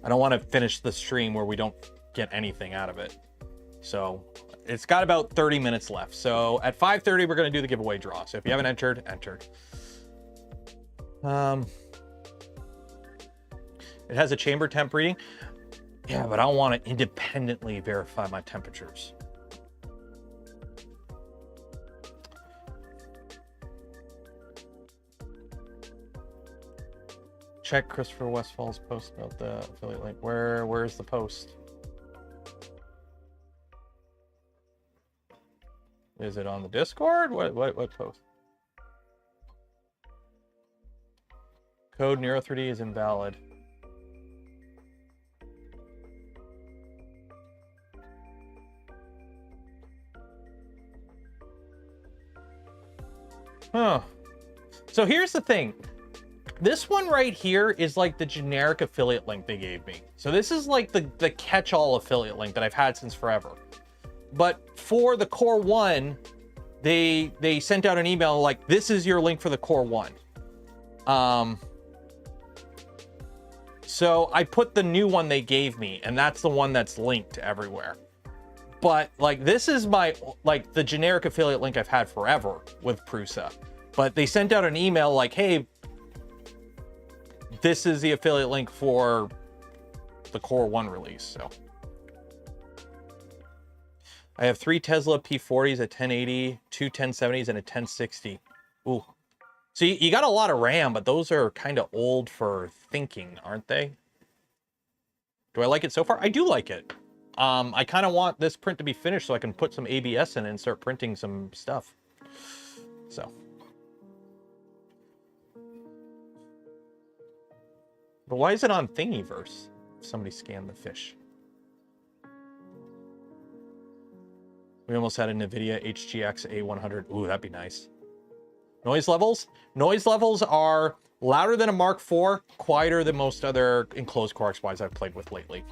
I don't want to finish the stream where we don't get anything out of it. So it's got about 30 minutes left. So at 5:30, we're going to do the giveaway draw. So if you haven't entered, enter. It has a chamber temp reading. Yeah, but I want to independently verify my temperatures. Check Christopher Westfall's post about the affiliate link. Where's the post? Is it on the Discord? What post? Code Nero3D is invalid. Huh. So here's the thing. This one right here is like the generic affiliate link they gave me. So this is like the catch-all affiliate link that I've had since forever. But for the Core 1, they sent out an email like, this is your link for the Core 1. So I put the new one they gave me, and that's the one that's linked everywhere. But like, this is my, like the generic affiliate link I've had forever with PRUSA. But they sent out an email like, hey, this is the affiliate link for the Core 1 release. So I have 3 Tesla P40s at 1080, 2 1070s, and a 1060. Ooh. So you got a lot of RAM, but those are kind of old for thinking, aren't they? Do I like it so far? I do like it. I kind of want this print to be finished so I can put some ABS in it and start printing some stuff. So. But why is it on Thingiverse? Somebody scanned the fish. We almost had a NVIDIA HGX A100. Ooh, that'd be nice. Noise levels? Noise levels are louder than a Mark IV, quieter than most other enclosed Core XYs I've played with lately.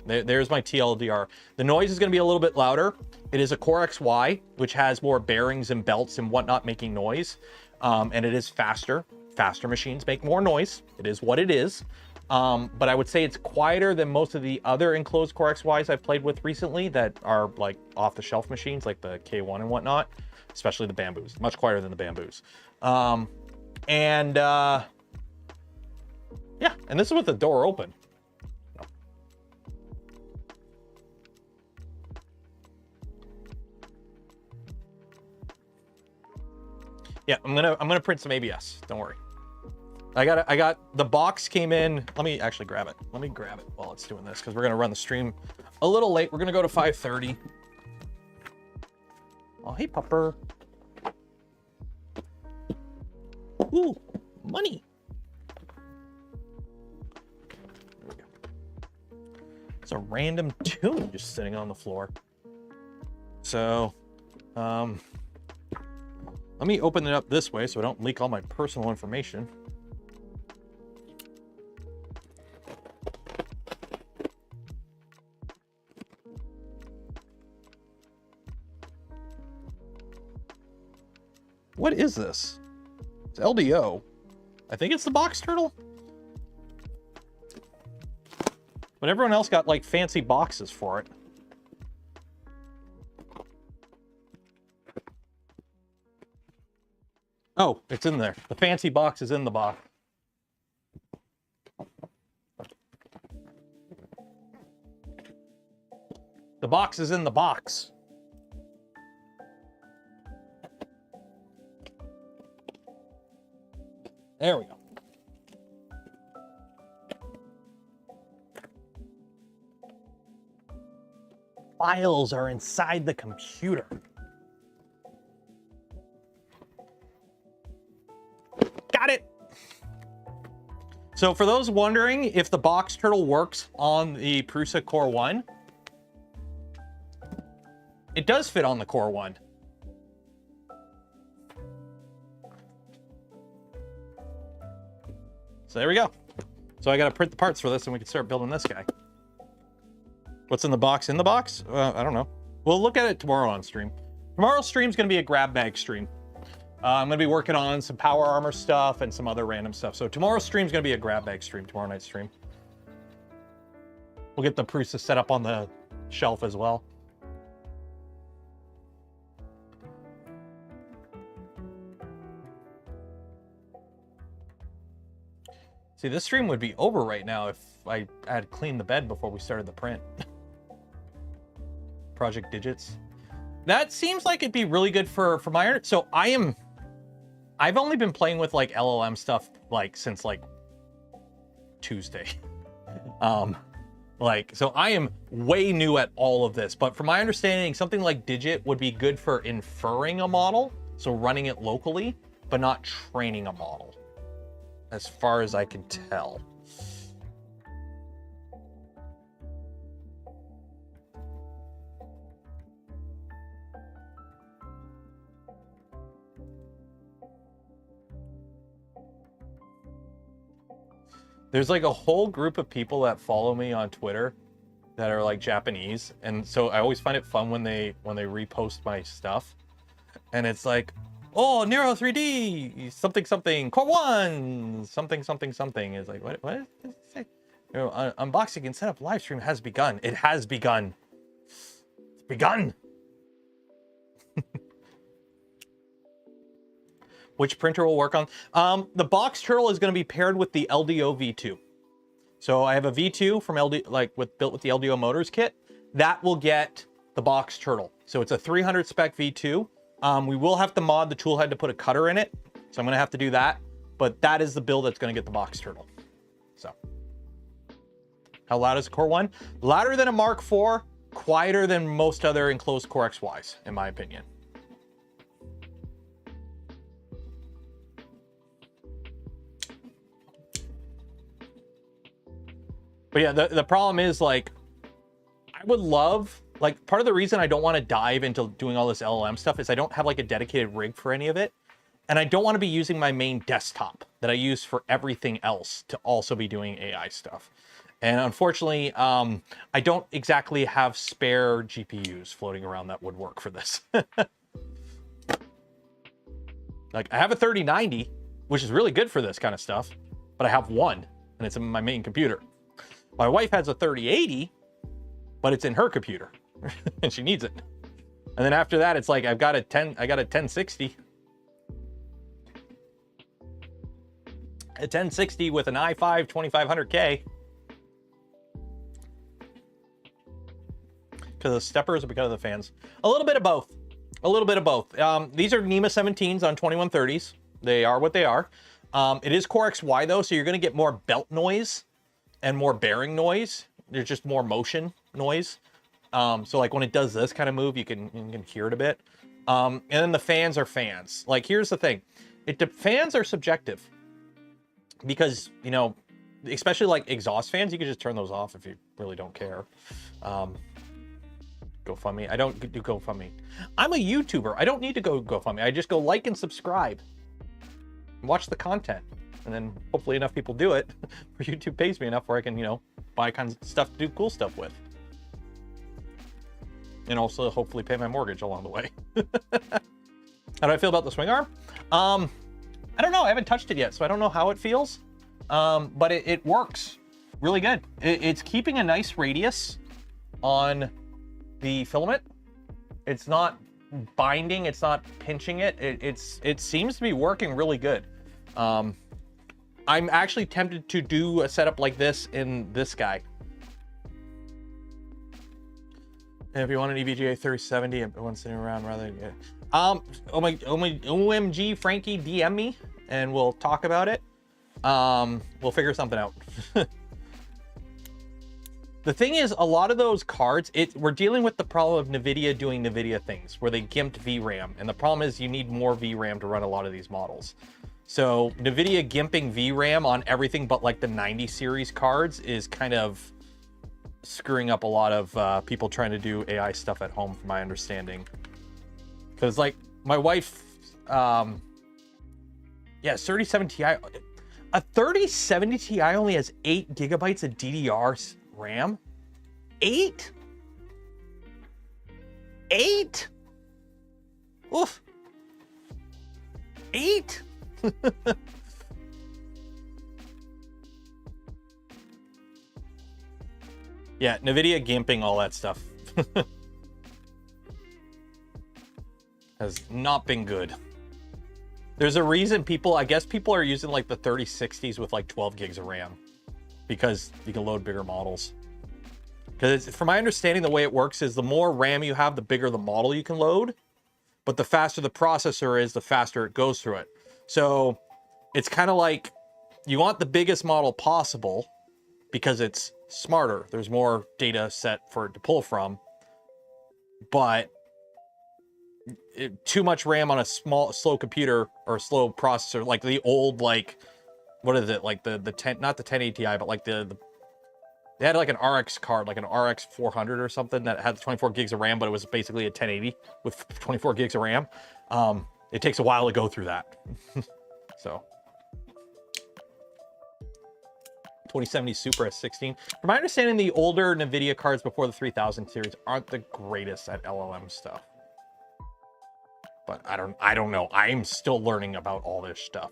There's my TLDR. The noise is going to be a little bit louder. It is a Core XY, which has more bearings and belts and whatnot making noise. And it is faster. Faster machines make more noise. It is what it is. But I would say it's quieter than most of the other enclosed Core XYs I've played with recently that are like off-the-shelf machines, like the K1 and whatnot, especially the Bamboos. Much quieter than the Bamboos. Yeah, and this is with the door open. Yeah, I'm gonna print some ABS. Don't worry. I got the box came in. Let me actually grab it. Let me grab it while it's doing this because we're gonna run the stream a little late. We're gonna go to 5:30. Oh, hey, pupper. Ooh, money. There we go. It's a random tune just sitting on the floor. So, let me open it up this way so I don't leak all my personal information. What is this? It's LDO. I think it's the box turtle. But everyone else got like fancy boxes for it. Oh, it's in there. The fancy box is in the box. The box is in the box. There we go. Files are inside the computer. Got it. So for those wondering if the box turtle works on the PRUSA Core 1, it does fit on the Core 1. So there we go. So I got to print the parts for this and we can start building this guy. What's in the box? In the box? I don't know. We'll look at it tomorrow on stream. Tomorrow's stream's going to be a grab bag stream. I'm going to be working on some power armor stuff and some other random stuff. So tomorrow's stream's going to be a grab bag stream, tomorrow night's stream. We'll get the PRUSA set up on the shelf as well. See, this stream would be over right now if I had cleaned the bed before we started the print. Project Digits. That seems like it'd be really good for my... So I've only been playing with like LLM stuff like since like Tuesday. Like, so I am way new at all of this, but from my understanding, something like Digit would be good for inferring a model, so running it locally, but not training a model, as far as I can tell. There's like a whole group of people that follow me on Twitter that are like Japanese, and so I always find it fun when they repost my stuff, and it's like, oh, Nero 3D something something core 1 something something something. Is like, what does it say? You know, unboxing and setup live stream has begun. It has begun. It's begun. Which printer will work on? The box turtle is going to be paired with the LDO V2. So I have a V2 from built with the LDO motors kit. That will get the box turtle. So it's a 300 spec V2. We will have to mod the tool head to put a cutter in it. So I'm going to have to do that. But that is the build that's going to get the box turtle. So how loud is a Core 1? Louder than a Mark IV, quieter than most other enclosed Core XYs, in my opinion. But yeah, the problem is, like, I would love, like, part of the reason I don't want to dive into doing all this LLM stuff is I don't have like a dedicated rig for any of it. And I don't want to be using my main desktop that I use for everything else to also be doing AI stuff. And unfortunately, I don't exactly have spare GPUs floating around that would work for this. Like, I have a 3090, which is really good for this kind of stuff, but I have one, and it's in my main computer. My wife has a 3080, but it's in her computer, and she needs it. And then after that, it's like I got a 1060. A 1060 with an i5 2500K. Because of the steppers or because of the fans? A little bit of both. A little bit of both. These are NEMA 17s on 2130s. They are what they are. It is Core XY though, so you're going to get more belt noise and more bearing noise. There's just more motion noise. So like when it does this kind of move, you can hear it a bit. And then the fans are fans. Like, here's the thing. Fans are subjective. Because, you know, especially like exhaust fans, you can just turn those off if you really don't care. GoFundMe. I don't do GoFundMe. I'm a YouTuber. I don't need to go GoFundMe. I just go like and subscribe. Watch the content. And then hopefully enough people do it where YouTube pays me enough where I can, you know, buy kinds of stuff to do cool stuff with. And also hopefully pay my mortgage along the way. How do I feel about the swing arm? I don't know. I haven't touched it yet, so I don't know how it feels. But it works really good. It's keeping a nice radius on the filament. It's not binding. It's not pinching it. It seems to be working really good. I'm actually tempted to do a setup like this in this guy. And if you want an EVGA 3070, one sitting around rather than OMG Frankie, DM me and we'll talk about it. We'll figure something out. The thing is, a lot of those cards, we're dealing with the problem of NVIDIA doing NVIDIA things where they gimped VRAM. And the problem is you need more VRAM to run a lot of these models. So NVIDIA gimping VRAM on everything but like the 90 series cards is kind of screwing up a lot of people trying to do AI stuff at home, from my understanding. Because like my wife, yeah, 3070 Ti, a 3070 Ti only has 8 gigabytes of DDR RAM. 8? 8? Oof. 8? Yeah, NVIDIA gimping all that stuff has not been good. There's a reason I guess people are using like the 3060s with like 12 gigs of RAM because you can load bigger models. Because from my understanding, the way it works is the more RAM you have, the bigger the model you can load, but the faster the processor is, the faster it goes through it. So it's kind of like you want the biggest model possible because it's smarter. There's more data set for it to pull from, but too much RAM on a slow computer or slow processor, like the old, like, what is it? Like the 10, not the 1080 Ti, but like they had like an RX card, like an RX 400 or something that had 24 gigs of RAM, but it was basically a 1080 with 24 gigs of RAM. It takes a while to go through that. So 2070 Super S16. From my understanding, the older NVIDIA cards before the 3000 series aren't the greatest at LLM stuff. But I don't know. I'm still learning about all this stuff.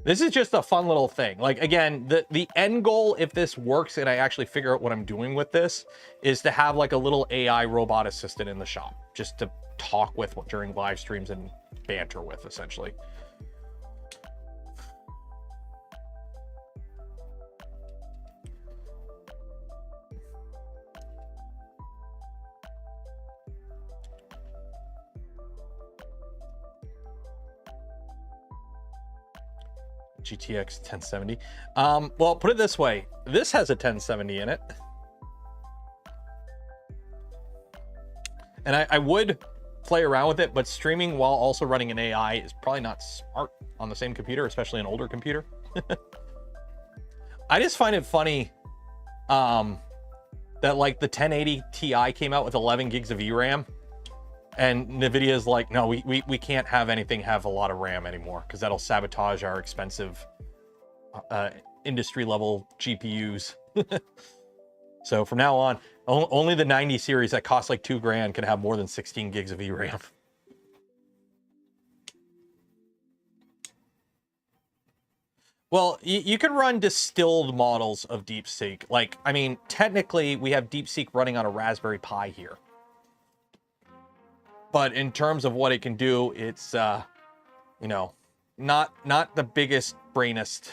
This is just a fun little thing. Like, again, the end goal, if this works and I actually figure out what I'm doing with this, is to have like a little AI robot assistant in the shop, just to talk with during live streams and banter with, essentially. GTX 1070. Well, put it this way. This has a 1070 in it. And I would play around with it, but streaming while also running an AI is probably not smart on the same computer, especially an older computer. I just find it funny that like the 1080 Ti came out with 11 gigs of VRAM. And NVIDIA is like, no, we can't have anything have a lot of RAM anymore because that'll sabotage our expensive industry level GPUs. So from now on, only the 90 series that costs like $2,000 can have more than 16 gigs of VRAM. Well, you can run distilled models of DeepSeek. Like, I mean, technically we have DeepSeek running on a Raspberry Pi here. But in terms of what it can do, it's, you know, not the biggest, brainest.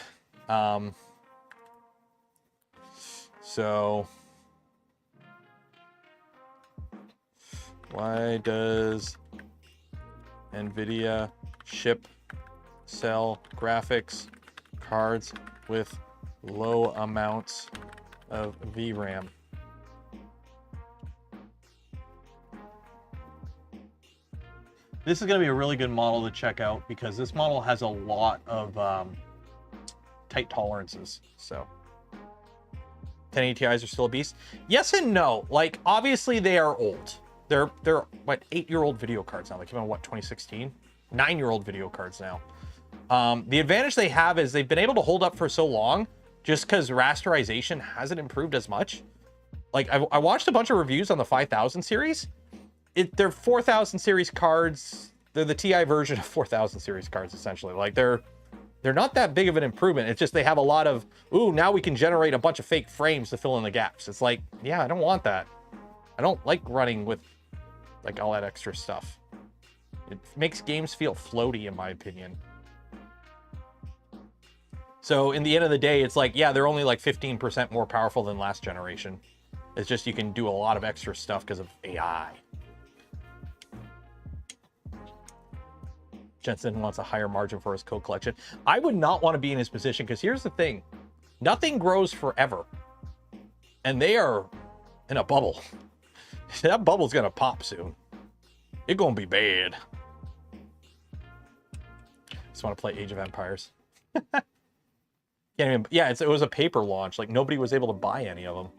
So why does NVIDIA sell graphics cards with low amounts of VRAM? This is going to be a really good model to check out because this model has a lot of tight tolerances. So 1080 Ti's are still a beast. Yes and no. Like, obviously they are old. They're what, 8-year-old video cards now. They came out, what, 2016? 9-year-old video cards now. The advantage they have is they've been able to hold up for so long just because rasterization hasn't improved as much. Like, I watched a bunch of reviews on the 5000 series. They're 4000 series cards. They're the TI version of 4000 series cards, essentially. Like, they're not that big of an improvement. It's just they have a lot of, ooh, now we can generate a bunch of fake frames to fill in the gaps. It's like, yeah, I don't want that. I don't like running with like all that extra stuff. It makes games feel floaty, in my opinion. So in the end of the day, it's like, yeah, they're only like 15% more powerful than last generation. It's just you can do a lot of extra stuff because of AI. Jensen wants a higher margin for his code collection. I would not want to be in his position because here's the thing. Nothing grows forever. And they are in a bubble. That bubble's going to pop soon. It's going to be bad. Just want to play Age of Empires. Can't even, yeah, it was a paper launch. Like, nobody was able to buy any of them.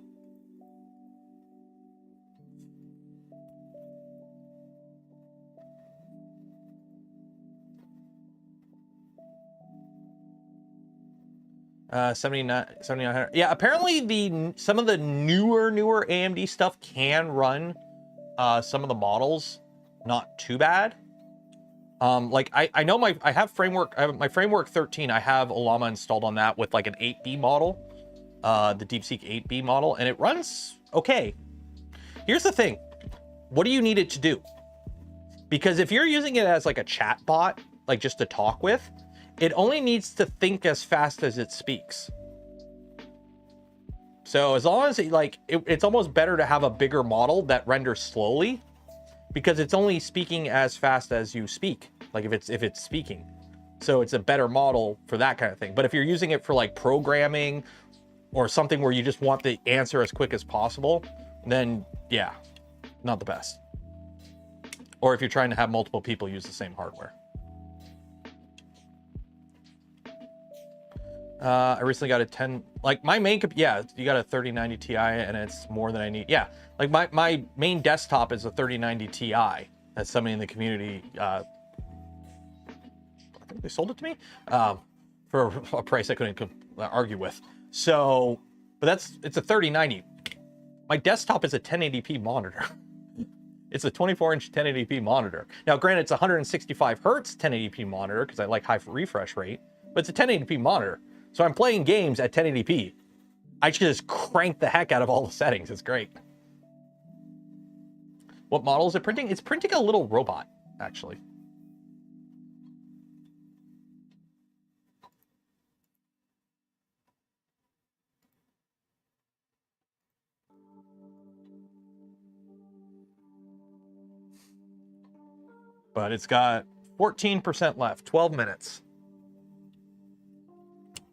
Uh, 7900. Yeah, apparently some of the newer AMD stuff can run some of the models not too bad. Like I know my framework 13. I have Llama installed on that with like an 8B model, the DeepSeek 8B model, and it runs okay. Here's the thing. What do you need it to do? Because if you're using it as like a chat bot, like just to talk with, it only needs to think as fast as it speaks. So as long as it's almost better to have a bigger model that renders slowly because it's only speaking as fast as you speak. Like if it's speaking. So it's a better model for that kind of thing. But if you're using it for like programming or something where you just want the answer as quick as possible, then yeah, not the best. Or if you're trying to have multiple people use the same hardware. I recently got a 10, like my main, yeah, you got a 3090 Ti and it's more than I need. Yeah, like my main desktop is a 3090 Ti that somebody in the community, I think they sold it to me for a price I couldn't argue with. So, but it's a 3090. My desktop is a 1080p monitor. It's a 24-inch 1080p monitor. Now, granted, it's 165 hertz 1080p monitor because I like high refresh rate, but it's a 1080p monitor. So I'm playing games at 1080p. I just crank the heck out of all the settings. It's great. What model is it printing? It's printing a little robot, actually. But it's got 14% left, 12 minutes.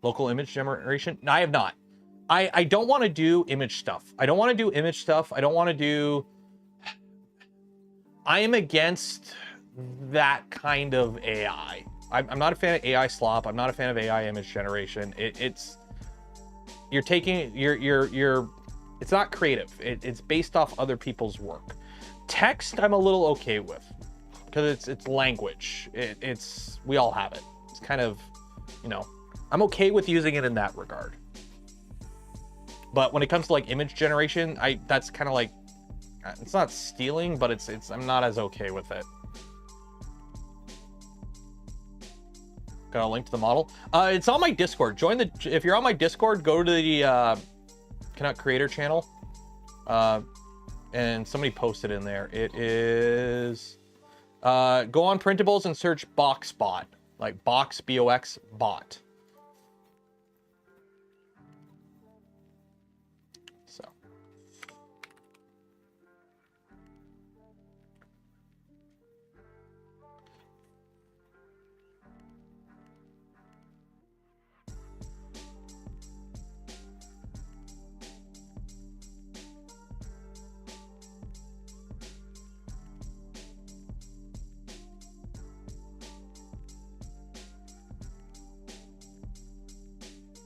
Local image generation? No, I have not. I don't want to do image stuff. I don't want to do image stuff. I don't want to do... I am against that kind of AI. I'm not a fan of AI slop. I'm not a fan of AI image generation. It's... You're taking... It's not creative. It's based off other people's work. Text, I'm a little okay with. Because it's language. It's... We all have it. It's kind of, you know... I'm okay with using it in that regard. But when it comes to like image generation, that's kind of like, it's not stealing, but I'm not as okay with it. Got a link to the model. It's on my Discord. If you're on my Discord, go to the Canuck creator channel. And somebody posted in there. It is, go on printables and search BoxBot, like box, B-O-X, bot.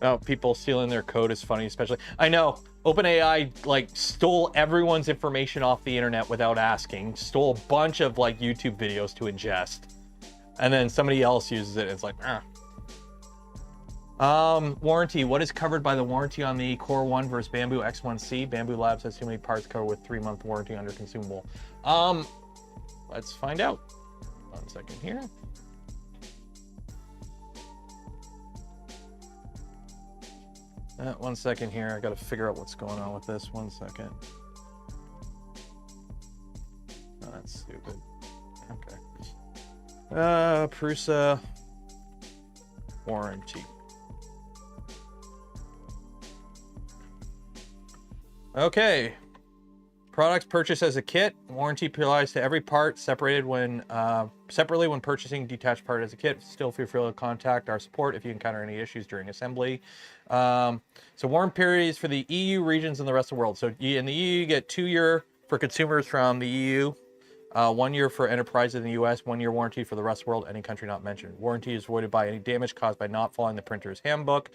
Oh, people stealing their code is funny, especially. I know, OpenAI like stole everyone's information off the internet without asking, stole a bunch of like YouTube videos to ingest, and then somebody else uses it and it's like, ah. Warranty, what is covered by the warranty on the Core 1 versus Bamboo X1C? Bamboo Labs has too many parts covered with 3-month warranty under consumable. Let's find out. 1 second here. One second here. I got to figure out what's going on with this. 1 second. Oh, that's stupid. Okay. PRUSA warranty. Okay. Products purchased as a kit. Warranty applies to every part separately when purchasing detached part as a kit. Still feel free to contact our support if you encounter any issues during assembly. So warranty periods for the EU regions and the rest of the world. So in the EU, you get 2 year for consumers from the EU, 1 year for enterprises in the US, 1 year warranty for the rest of the world, any country not mentioned. Warranty is voided by any damage caused by not following the printer's handbook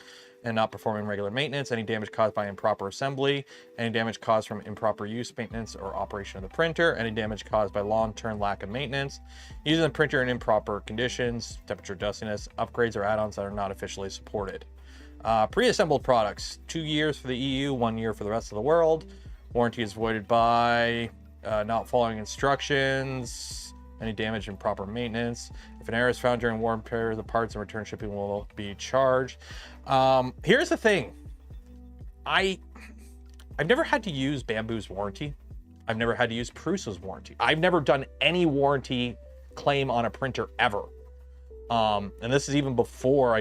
and not performing regular maintenance, any damage caused by improper assembly, any damage caused from improper use, maintenance, or operation of the printer, any damage caused by long-term lack of maintenance, using the printer in improper conditions, temperature, dustiness, upgrades or add-ons that are not officially supported. Pre-assembled products, 2 years for the EU, 1 year for the rest of the world. Warranty is voided by not following instructions, any damage, improper maintenance. If an error is found during warranty period, the parts and return shipping will be charged. Here's the thing. I've never had to use Bamboo's warranty. I've never had to use PRUSA's warranty. I've never done any warranty claim on a printer ever. And this is even before I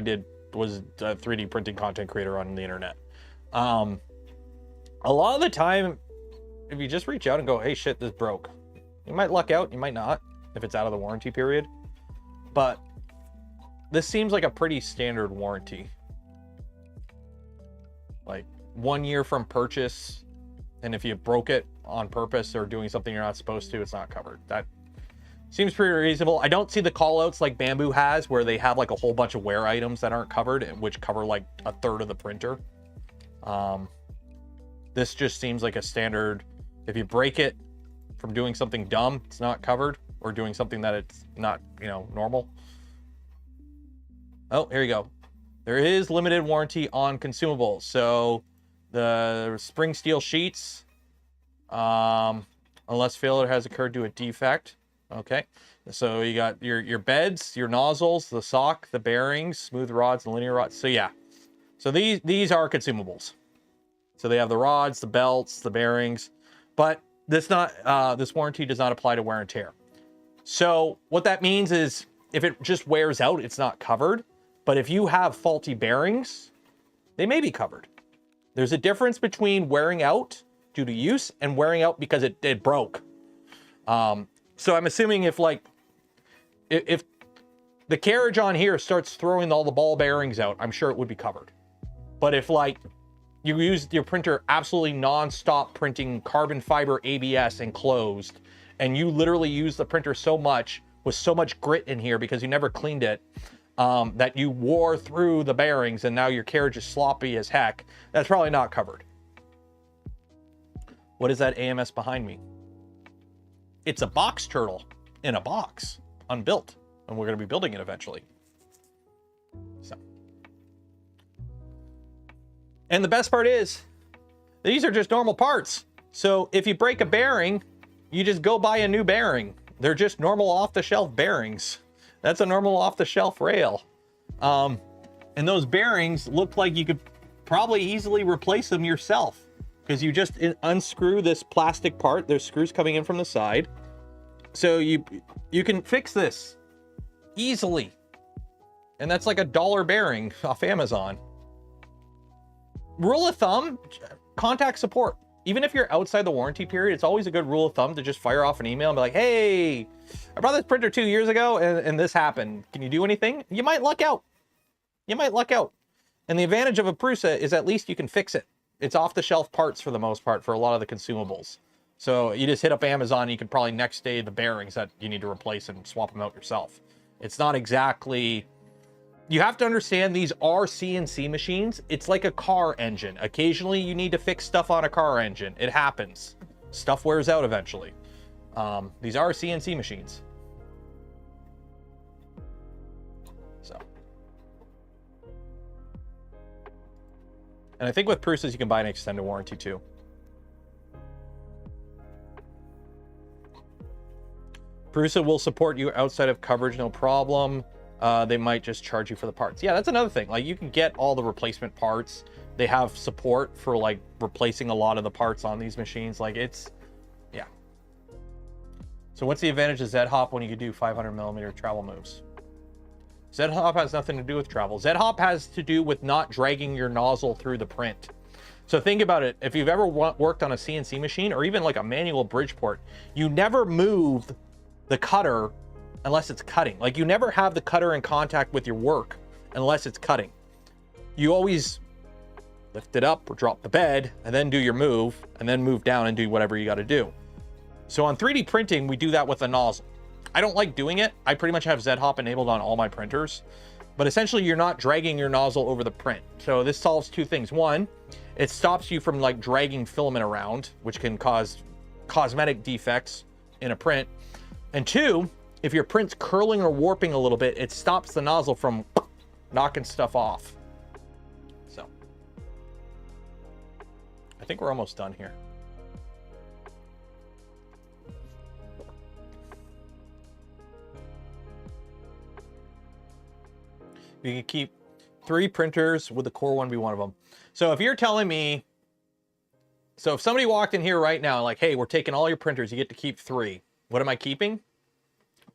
was a 3D printing content creator on the internet. A lot of the time, if you just reach out and go, hey, shit, this broke, you might luck out, you might not, if it's out of the warranty period. But this seems like a pretty standard warranty. Like, 1 year from purchase, and if you broke it on purpose or doing something you're not supposed to, it's not covered. That seems pretty reasonable. I don't see the call outs like Bamboo has, where they have like a whole bunch of wear items that aren't covered, which cover like a third of the printer. This just seems like a standard. If you break it from doing something dumb, it's not covered, or doing something that it's not, you know, normal. Oh, here you go. There is limited warranty on consumables. So the spring steel sheets, unless failure has occurred due to a defect. Okay. So you got your beds, your nozzles, the sock, the bearings, smooth rods, and linear rods. So yeah. So these are consumables. So they have the rods, the belts, the bearings, but this warranty does not apply to wear and tear. So what that means is if it just wears out, it's not covered. But if you have faulty bearings, they may be covered. There's a difference between wearing out due to use and wearing out because it broke. So I'm assuming if the carriage on here starts throwing all the ball bearings out, I'm sure it would be covered. But if like you used your printer absolutely non-stop printing carbon fiber ABS enclosed, and you literally use the printer so much with so much grit in here because you never cleaned it, that you wore through the bearings and now your carriage is sloppy as heck, that's probably not covered. What is that AMS behind me? It's a box turtle in a box, unbuilt, and we're going to be building it eventually. So, and the best part is, these are just normal parts. So if you break a bearing, you just go buy a new bearing. They're just normal off-the-shelf bearings. That's a normal off-the-shelf rail. And those bearings look like you could probably easily replace them yourself, because you just unscrew this plastic part. There's screws coming in from the side. So you can fix this easily. And that's like $1 bearing off Amazon. Rule of thumb, contact support. Even if you're outside the warranty period, it's always a good rule of thumb to just fire off an email and be like, hey, I bought this printer 2 years ago and this happened. Can you do anything? You might luck out. You might luck out. And the advantage of a PRUSA is at least you can fix it. It's off-the-shelf parts for the most part for a lot of the consumables. So you just hit up Amazon, and you can probably next day the bearings that you need to replace and swap them out yourself. It's not exactly... You have to understand these are CNC machines. It's like a car engine. Occasionally you need to fix stuff on a car engine. It happens. Stuff wears out eventually. These are CNC machines. So. And I think with PRUSAs you can buy an extended warranty too. PRUSA will support you outside of coverage, no problem. They might just charge you for the parts. Yeah, that's another thing. Like, you can get all the replacement parts. They have support for like replacing a lot of the parts on these machines. Like, it's, yeah. So what's the advantage of Z-Hop when you can do 500mm travel moves? Z-Hop has nothing to do with travel. Z-Hop has to do with not dragging your nozzle through the print. So think about it. If you've ever worked on a CNC machine or even like a manual Bridgeport, you never move the cutter unless it's cutting. Like, you never have the cutter in contact with your work unless it's cutting. You always lift it up or drop the bed and then do your move and then move down and do whatever you got to do. So on 3D printing, we do that with a nozzle. I don't like doing it. I pretty much have Z-Hop enabled on all my printers, but essentially you're not dragging your nozzle over the print. So this solves two things. One, it stops you from like dragging filament around, which can cause cosmetic defects in a print. And two, if your print's curling or warping a little bit, it stops the nozzle from knocking stuff off. So, I think we're almost done here. You can keep 3 printers, with the core one be one of them. So if you're telling me, so if somebody walked in here right now, like, hey, we're taking all your printers, you get to keep 3. What am I keeping?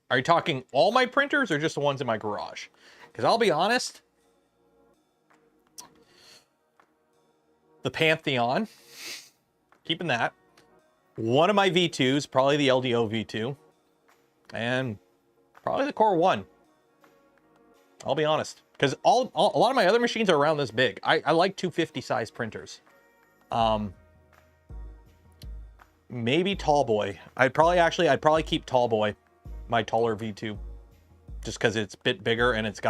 Are you talking all my printers or just the ones in my garage? Because I'll be honest, the Pantheon, keeping that. One of my V2s, probably the LDO V2, and probably the Core 1. I'll be honest, because a lot of my other machines are around this big. I like 250 size printers. Maybe tall boy. I'd probably keep tall boy, my taller V2, just because it's a bit bigger and it's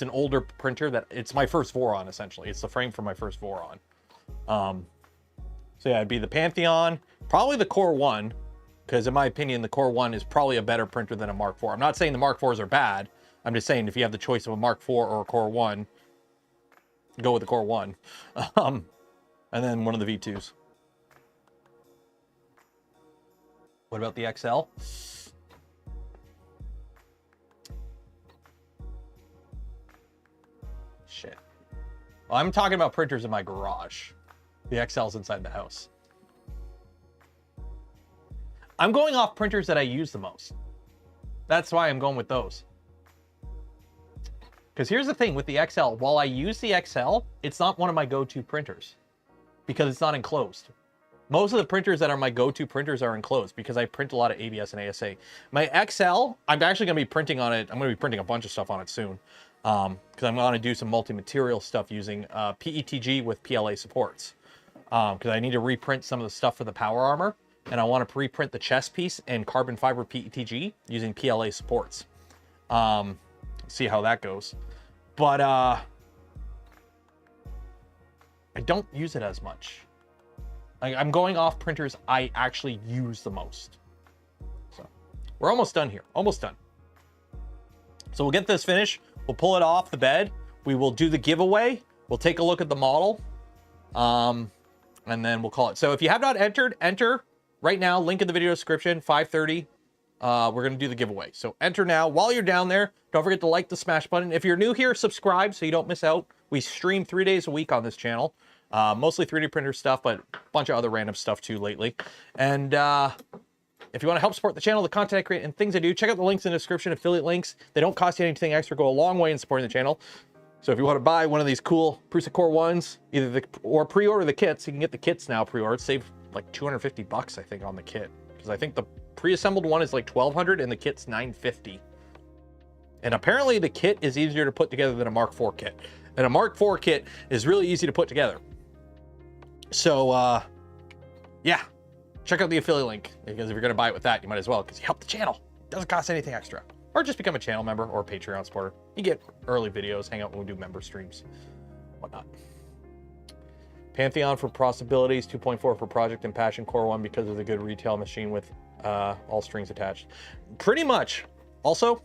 an older printer that it's my first Voron essentially. It's the frame for my first Voron. So yeah, it'd be the Pantheon, probably the Core 1, because in my opinion, the Core 1 is probably a better printer than a Mark 4. I'm not saying the Mark 4s are bad. I'm just saying if you have the choice of a Mark 4 or a Core 1, go with the Core 1. And then one of the V2s. What about the XL? Shit. Well, I'm talking about printers in my garage. The XL's inside the house. I'm going off printers that I use the most. That's why I'm going with those. Because here's the thing with the XL. While I use the XL, it's not one of my go-to printers because it's not enclosed. Most of the printers that are my go-to printers are enclosed because I print a lot of ABS and ASA. My XL, I'm actually going to be printing on it. I'm going to be printing a bunch of stuff on it soon because I'm going to do some multi-material stuff using PETG with PLA supports because I need to reprint some of the stuff for the power armor, and I want to reprint the chest piece in carbon fiber PETG using PLA supports. See how that goes. But I don't use it as much. I'm going off printers I actually use the most. So we're almost done here. Almost done. So we'll get this finished. We'll pull it off the bed. We will do the giveaway. We'll take a look at the model. And then we'll call it. So if you have not entered, enter right now. Link in the video description, 5:30. We're going to do the giveaway. So enter now. While you're down there, don't forget to like the smash button. If you're new here, subscribe so you don't miss out. We stream 3 days a week on this channel. Mostly 3D printer stuff, but a bunch of other random stuff too lately. And if you want to help support the channel, the content I create, and things I do, check out the links in the description, affiliate links. They don't cost you anything extra, go a long way in supporting the channel. So if you want to buy one of these cool PRUSA Core 1s, or pre-order the kits, you can get the kits now pre-ordered. Save like 250 bucks, I think, on the kit. Because I think the pre-assembled one is like 1,200 and the kit's 950. And apparently the kit is easier to put together than a Mark IV kit. And a Mark IV kit is really easy to put together. So, yeah, check out the affiliate link, because if you're going to buy it with that, you might as well, because you help the channel. It doesn't cost anything extra. Or just become a channel member or a Patreon supporter. You get early videos, hang out when we do member streams, whatnot. Pantheon for possibilities, 2.4 for project and passion, Core 1 because of the good retail machine with all strings attached. Pretty much. Also,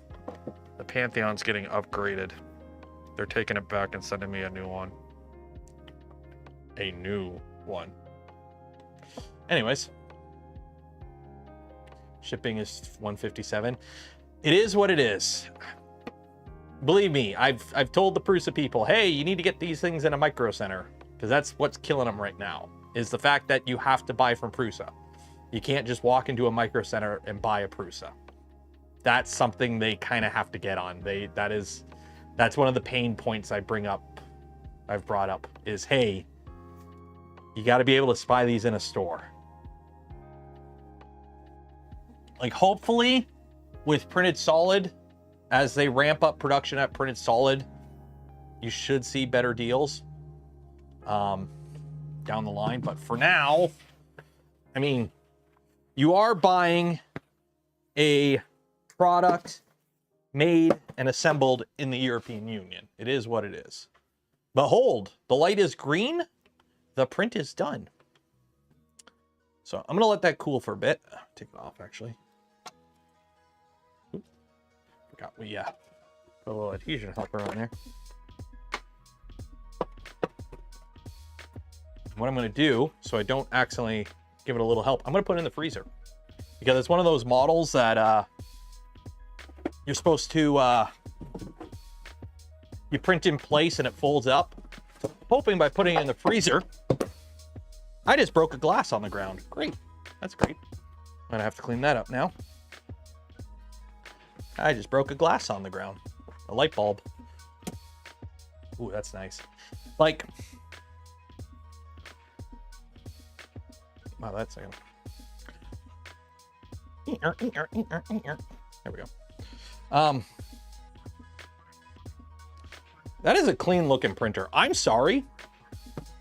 the Pantheon's getting upgraded. They're taking it back and sending me a new one. A new one. Anyways, shipping is $157. It is what it is. Believe me, I've told the PRUSA people, hey, you need to get these things in a micro center, because that's what's killing them right now, is the fact that you have to buy from PRUSA. You can't just walk into a micro center and buy a PRUSA. That's something they kind of have to get on. That's one of the pain points I've brought up is, hey, you got to be able to spy these in a store. Like, hopefully with Printed Solid, as they ramp up production at Printed Solid, you should see better deals down the line. But for now, I mean, you are buying a product made and assembled in the European Union. It is what it is. Behold, the light is green. The print is done. So I'm going to let that cool for a bit. Take it off, actually. Oop. Forgot we put a little adhesion helper on there. What I'm going to do, so I don't accidentally give it a little help, I'm going to put it in the freezer. Because it's one of those models that you're supposed to, you print in place and it folds up. So hoping by putting it in the freezer, I just broke a glass on the ground. Great. That's great. I'm gonna have to clean that up now. I just broke a glass on the ground. A light bulb. Ooh, that's nice. Like, wow, that's like, there we go. That is a clean looking printer. I'm sorry.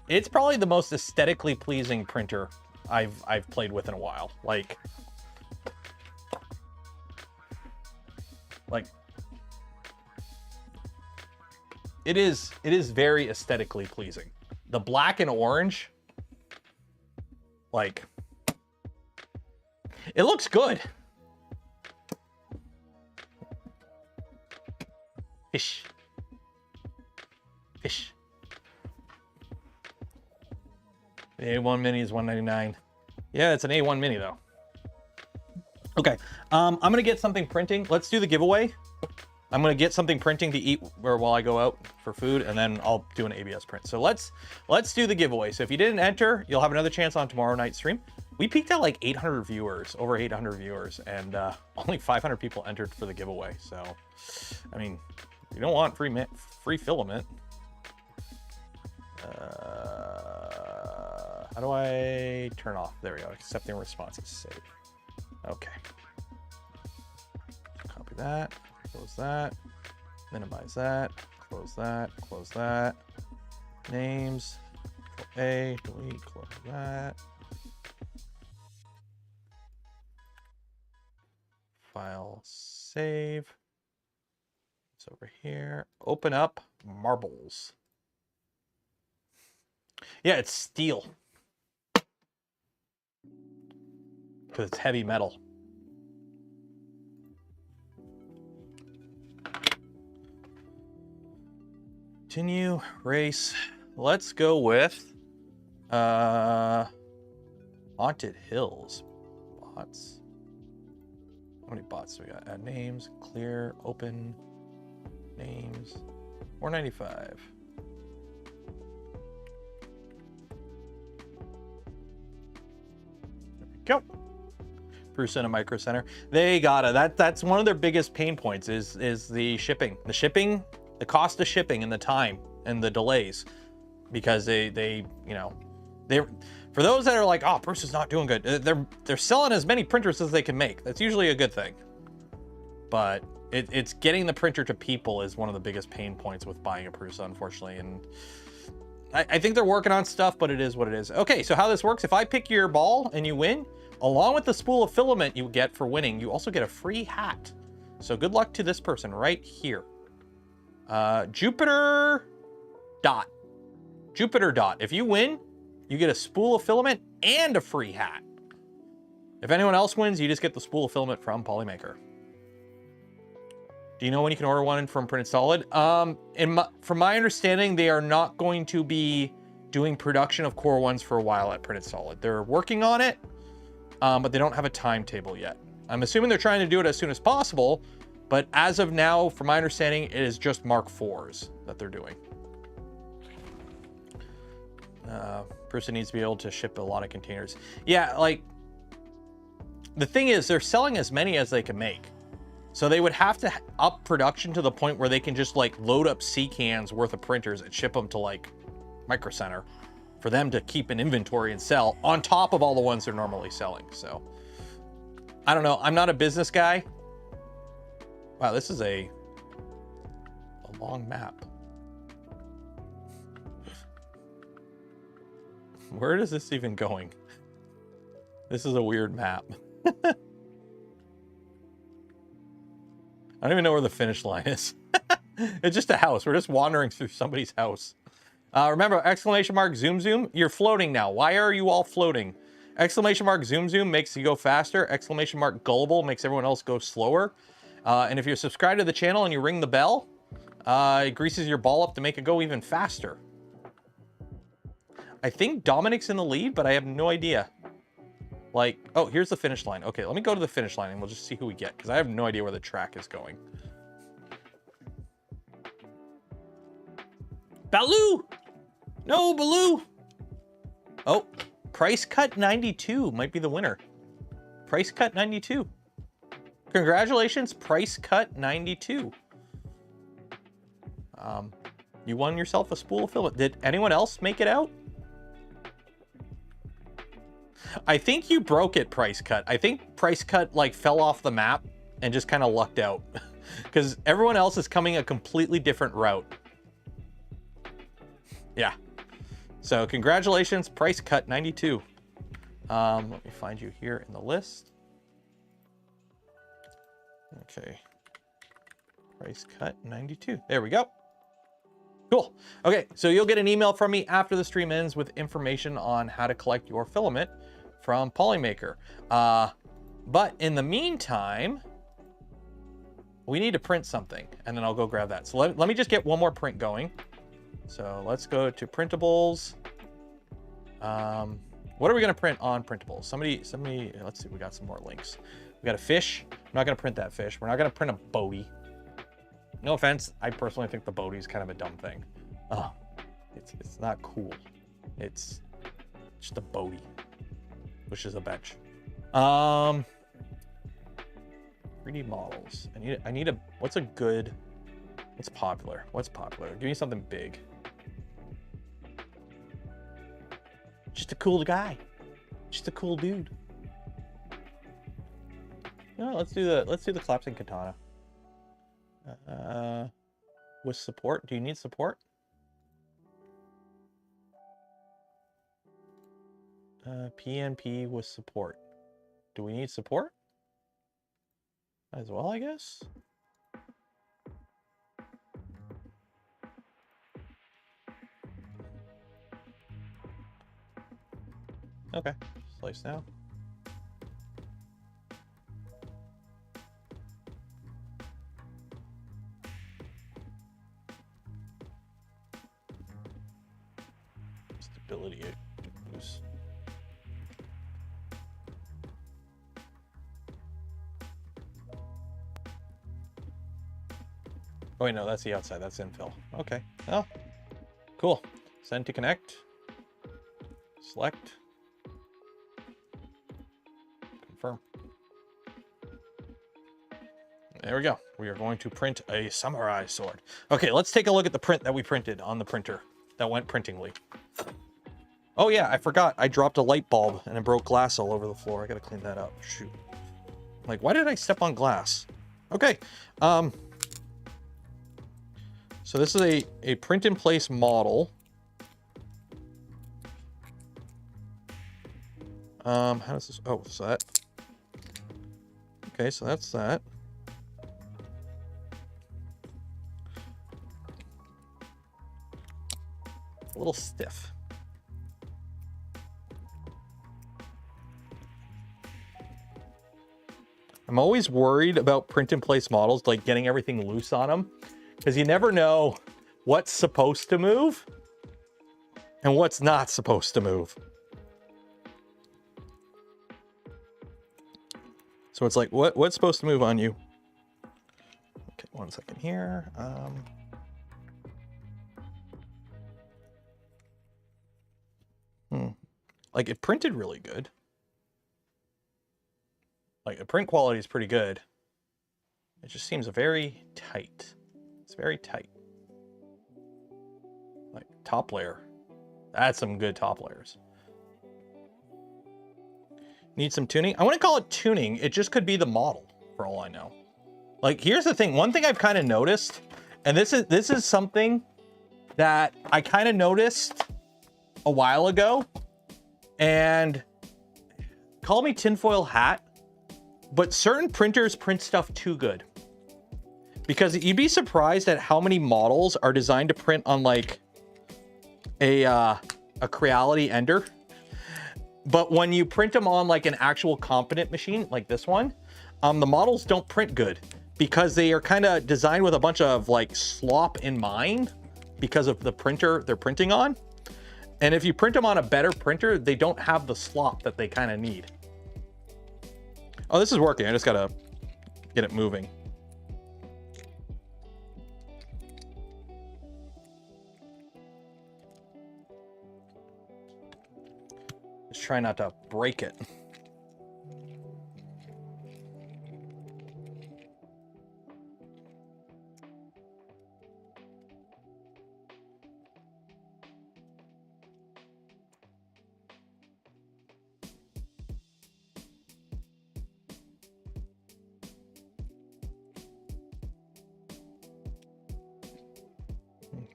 It's probably the most aesthetically pleasing printer I've played with in a while. Like it is very aesthetically pleasing. The black and orange, like, it looks good. Fish. Fish. The A1 Mini is $199. Yeah, it's an A1 Mini though. Okay, I'm gonna get something printing. Let's do the giveaway. I'm gonna get something printing to eat while I go out for food, and then I'll do an ABS print. So let's do the giveaway. So if you didn't enter, you'll have another chance on tomorrow night's stream. We peaked at like 800 viewers, over 800 viewers, and only 500 people entered for the giveaway. So, I mean, you don't want free filament. How do I turn off? There we go. Accepting responses. Save. Okay. Copy that. Close that. Minimize that. Close that. Close that. Names. Control A. Delete. Close that. File. Save. It's over here. Open up marbles. Yeah, it's steel. Because it's heavy metal. Continue, race. Let's go with Haunted Hills. Bots. How many bots do we got? Add names, clear, open, names. $4.95. There we go. PRUSA and a Micro Center. They gotta. That's one of their biggest pain points is the shipping. The shipping, the cost of shipping and the time and the delays. Because they you know, for those that are like, oh, PRUSA's not doing good, they're selling as many printers as they can make. That's usually a good thing. But it's getting the printer to people is one of the biggest pain points with buying a PRUSA, unfortunately. And I think they're working on stuff, but it is what it is. Okay, so how this works, if I pick your ball and you win, along with the spool of filament you get for winning, you also get a free hat. So good luck to this person right here. Jupiter Dot. Jupiter Dot. If you win, you get a spool of filament and a free hat. If anyone else wins, you just get the spool of filament from Polymaker. Do you know when you can order one from Printed Solid? From my understanding, they are not going to be doing production of Core 1s for a while at Printed Solid. They're working on it, but they don't have a timetable yet. I'm assuming they're trying to do it as soon as possible, but as of now, from my understanding, it is just Mark IVs that they're doing. Person needs to be able to ship a lot of containers. Yeah, like, the thing is, they're selling as many as they can make. So they would have to up production to the point where they can just like load up C cans worth of printers and ship them to like Micro Center for them to keep an inventory and sell on top of all the ones they're normally selling. So I don't know. I'm not a business guy. Wow, this is a long map. Where is this even going? This is a weird map. I don't even know where the finish line is. It's just a house. We're just wandering through somebody's house. Remember, exclamation mark zoom zoom. You're floating now. Why are you all floating? Exclamation mark zoom zoom makes you go faster. Exclamation mark gullible makes everyone else go slower. And if you're subscribed to the channel and you ring the bell, it greases your ball up to make it go even faster. I think Dominic's in the lead, but I have no idea. Like, oh, here's the finish line. Okay, let me go to the finish line and we'll just see who we get, because I have no idea where the track is going. Baloo! No, Baloo! Oh, Price Cut 92 might be the winner. Price Cut 92. Congratulations, Price Cut 92. You won yourself a spool of filament. Did anyone else make it out? I think you broke it, Price Cut. I think Price Cut like fell off the map and just kind of lucked out because everyone else is coming a completely different route. Yeah. So congratulations, price cut 92. Let me find you here in the list. Okay. Price cut 92. There we go. Cool. Okay, so you'll get an email from me after the stream ends with information on how to collect your filament from Polymaker. But in the meantime, we need to print something, and then I'll go grab that. So let me just get one more print going. So let's go to printables. What are we gonna print on printables? Somebody, let's see, we got some more links. We got a fish. I'm not gonna print that fish. We're not gonna print a boatie. No offense, I personally think the boatie is kind of a dumb thing. Oh, it's not cool. It's just a boatie, which is a bench. 3D models. I need a, what's popular? What's popular? Give me something big. Just a cool guy. Just a cool dude. No, let's do the collapsing katana. With support. Do you need support? PNP with support. Do we need support? As well, I guess. Okay, slice now. Stability loose. Oh wait, no, that's the outside. That's infill. Okay. Oh, cool. Send to connect. Select. Confirm. There we go. We are going to print a samurai sword. Okay, let's take a look at the print that we printed on the printer that went printingly. Oh yeah, I forgot. I dropped a light bulb and it broke glass all over the floor. I gotta clean that up. Shoot. Like, why did I step on glass? Okay. So this is a print-in-place model. How does this... Oh, so that... Okay, so that's that. A little stiff. I'm always worried about print-in-place models, like getting everything loose on them, because you never know what's supposed to move and what's not supposed to move. So it's like, what's supposed to move on you? Okay, 1 second here. Like, it printed really good. Like, the print quality is pretty good. It just seems very tight. It's very tight. Like, top layer. That's some good top layers. Need some tuning? I wouldn't call it tuning. It just could be the model, for all I know. Like, here's the thing. One thing I've kind of noticed, and this is something that I kind of noticed a while ago, and call me tinfoil hat, but certain printers print stuff too good. Because you'd be surprised at how many models are designed to print on like a Creality Ender. But when you print them on like an actual competent machine, like this one, the models don't print good because they are kind of designed with a bunch of like slop in mind because of the printer they're printing on. And if you print them on a better printer, they don't have the slop that they kind of need. Oh, this is working. I just gotta get it moving. Just try not to break it.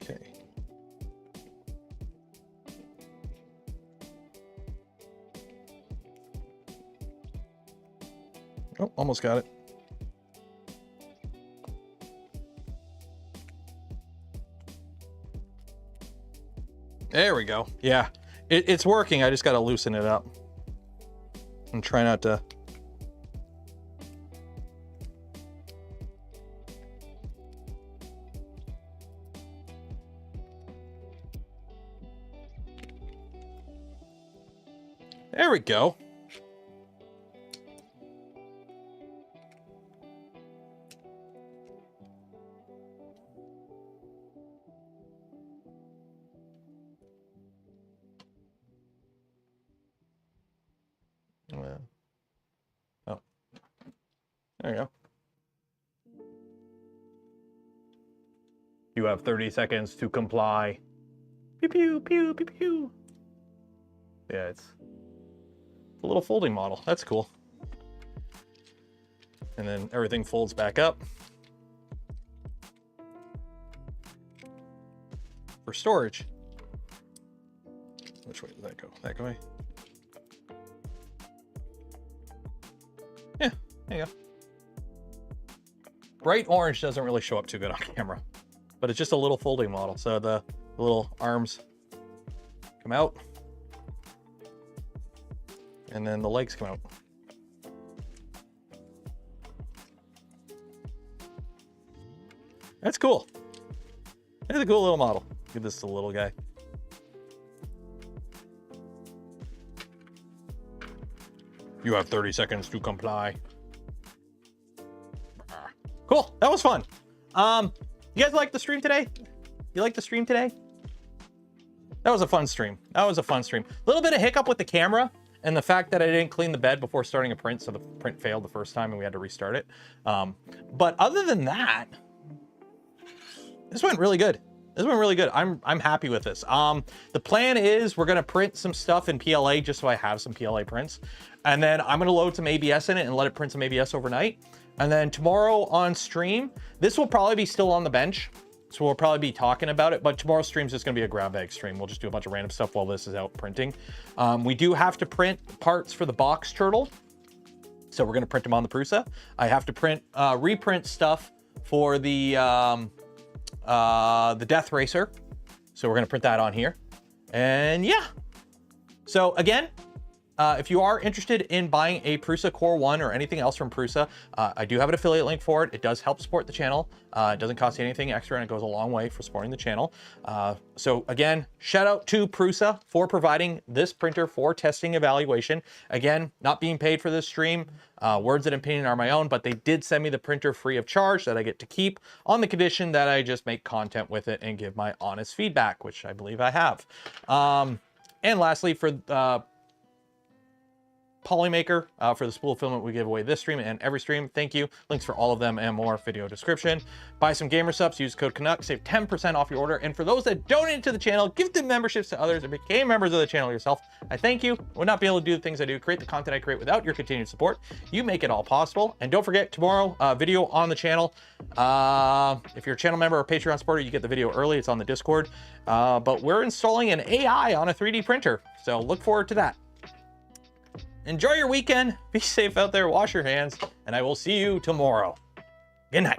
Okay. Oh, almost got it. There we go. Yeah, it's working. I just got to loosen it up and try not to. There we go. Oh, there you go. You have 30 seconds to comply. Pew, pew, pew, pew, pew. Yeah, it's a little folding model. That's cool. And then everything folds back up for storage. Which way does that go? That way? Yeah, there you go. Bright orange doesn't really show up too good on camera, but it's just a little folding model. So the little arms come out and then the legs come out. That's cool. It's a cool little model. Give this to the little guy. You have 30 seconds to comply. Cool, that was fun. You guys like the stream today? You like the stream today? That was a fun stream. That was a fun stream. A little bit of hiccup with the camera and the fact that I didn't clean the bed before starting a print, so the print failed the first time and we had to restart it. But other than that, this went really good. This went really good. I'm happy with this. The plan is we're gonna print some stuff in PLA just so I have some PLA prints. And then I'm gonna load some ABS in it and let it print some ABS overnight. And then tomorrow on stream, this will probably be still on the bench. So we'll probably be talking about it, but tomorrow's stream is just gonna be a grab bag stream. We'll just do a bunch of random stuff while this is out printing. We do have to print parts for the box turtle. So we're gonna print them on the PRUSA. I have to print, reprint stuff for the Death Racer. So we're gonna print that on here. And yeah. So again, if you are interested in buying a PRUSA Core 1 or anything else from PRUSA, I do have an affiliate link for it. It does help support the channel. It doesn't cost you anything extra and it goes a long way for supporting the channel. So again, shout out to PRUSA for providing this printer for testing evaluation. Again, not being paid for this stream. Words and opinion are my own, but they did send me the printer free of charge that I get to keep on the condition that I just make content with it and give my honest feedback, which I believe I have. And lastly, for Polymaker for the spool filament we give away this stream and every stream. Thank you. Links for all of them and more video description. Buy some gamer subs, use code Canuck, save 10% off your order. And for those that donate to the channel, give the memberships to others and became members of the channel yourself. I thank you. I would not be able to do the things I do, create the content I create without your continued support. You make it all possible. And don't forget, tomorrow, video on the channel. If you're a channel member or Patreon supporter, you get the video early. It's on the Discord. But we're installing an AI on a 3D printer. So look forward to that. Enjoy your weekend. Be safe out there. Wash your hands. And I will see you tomorrow. Good night.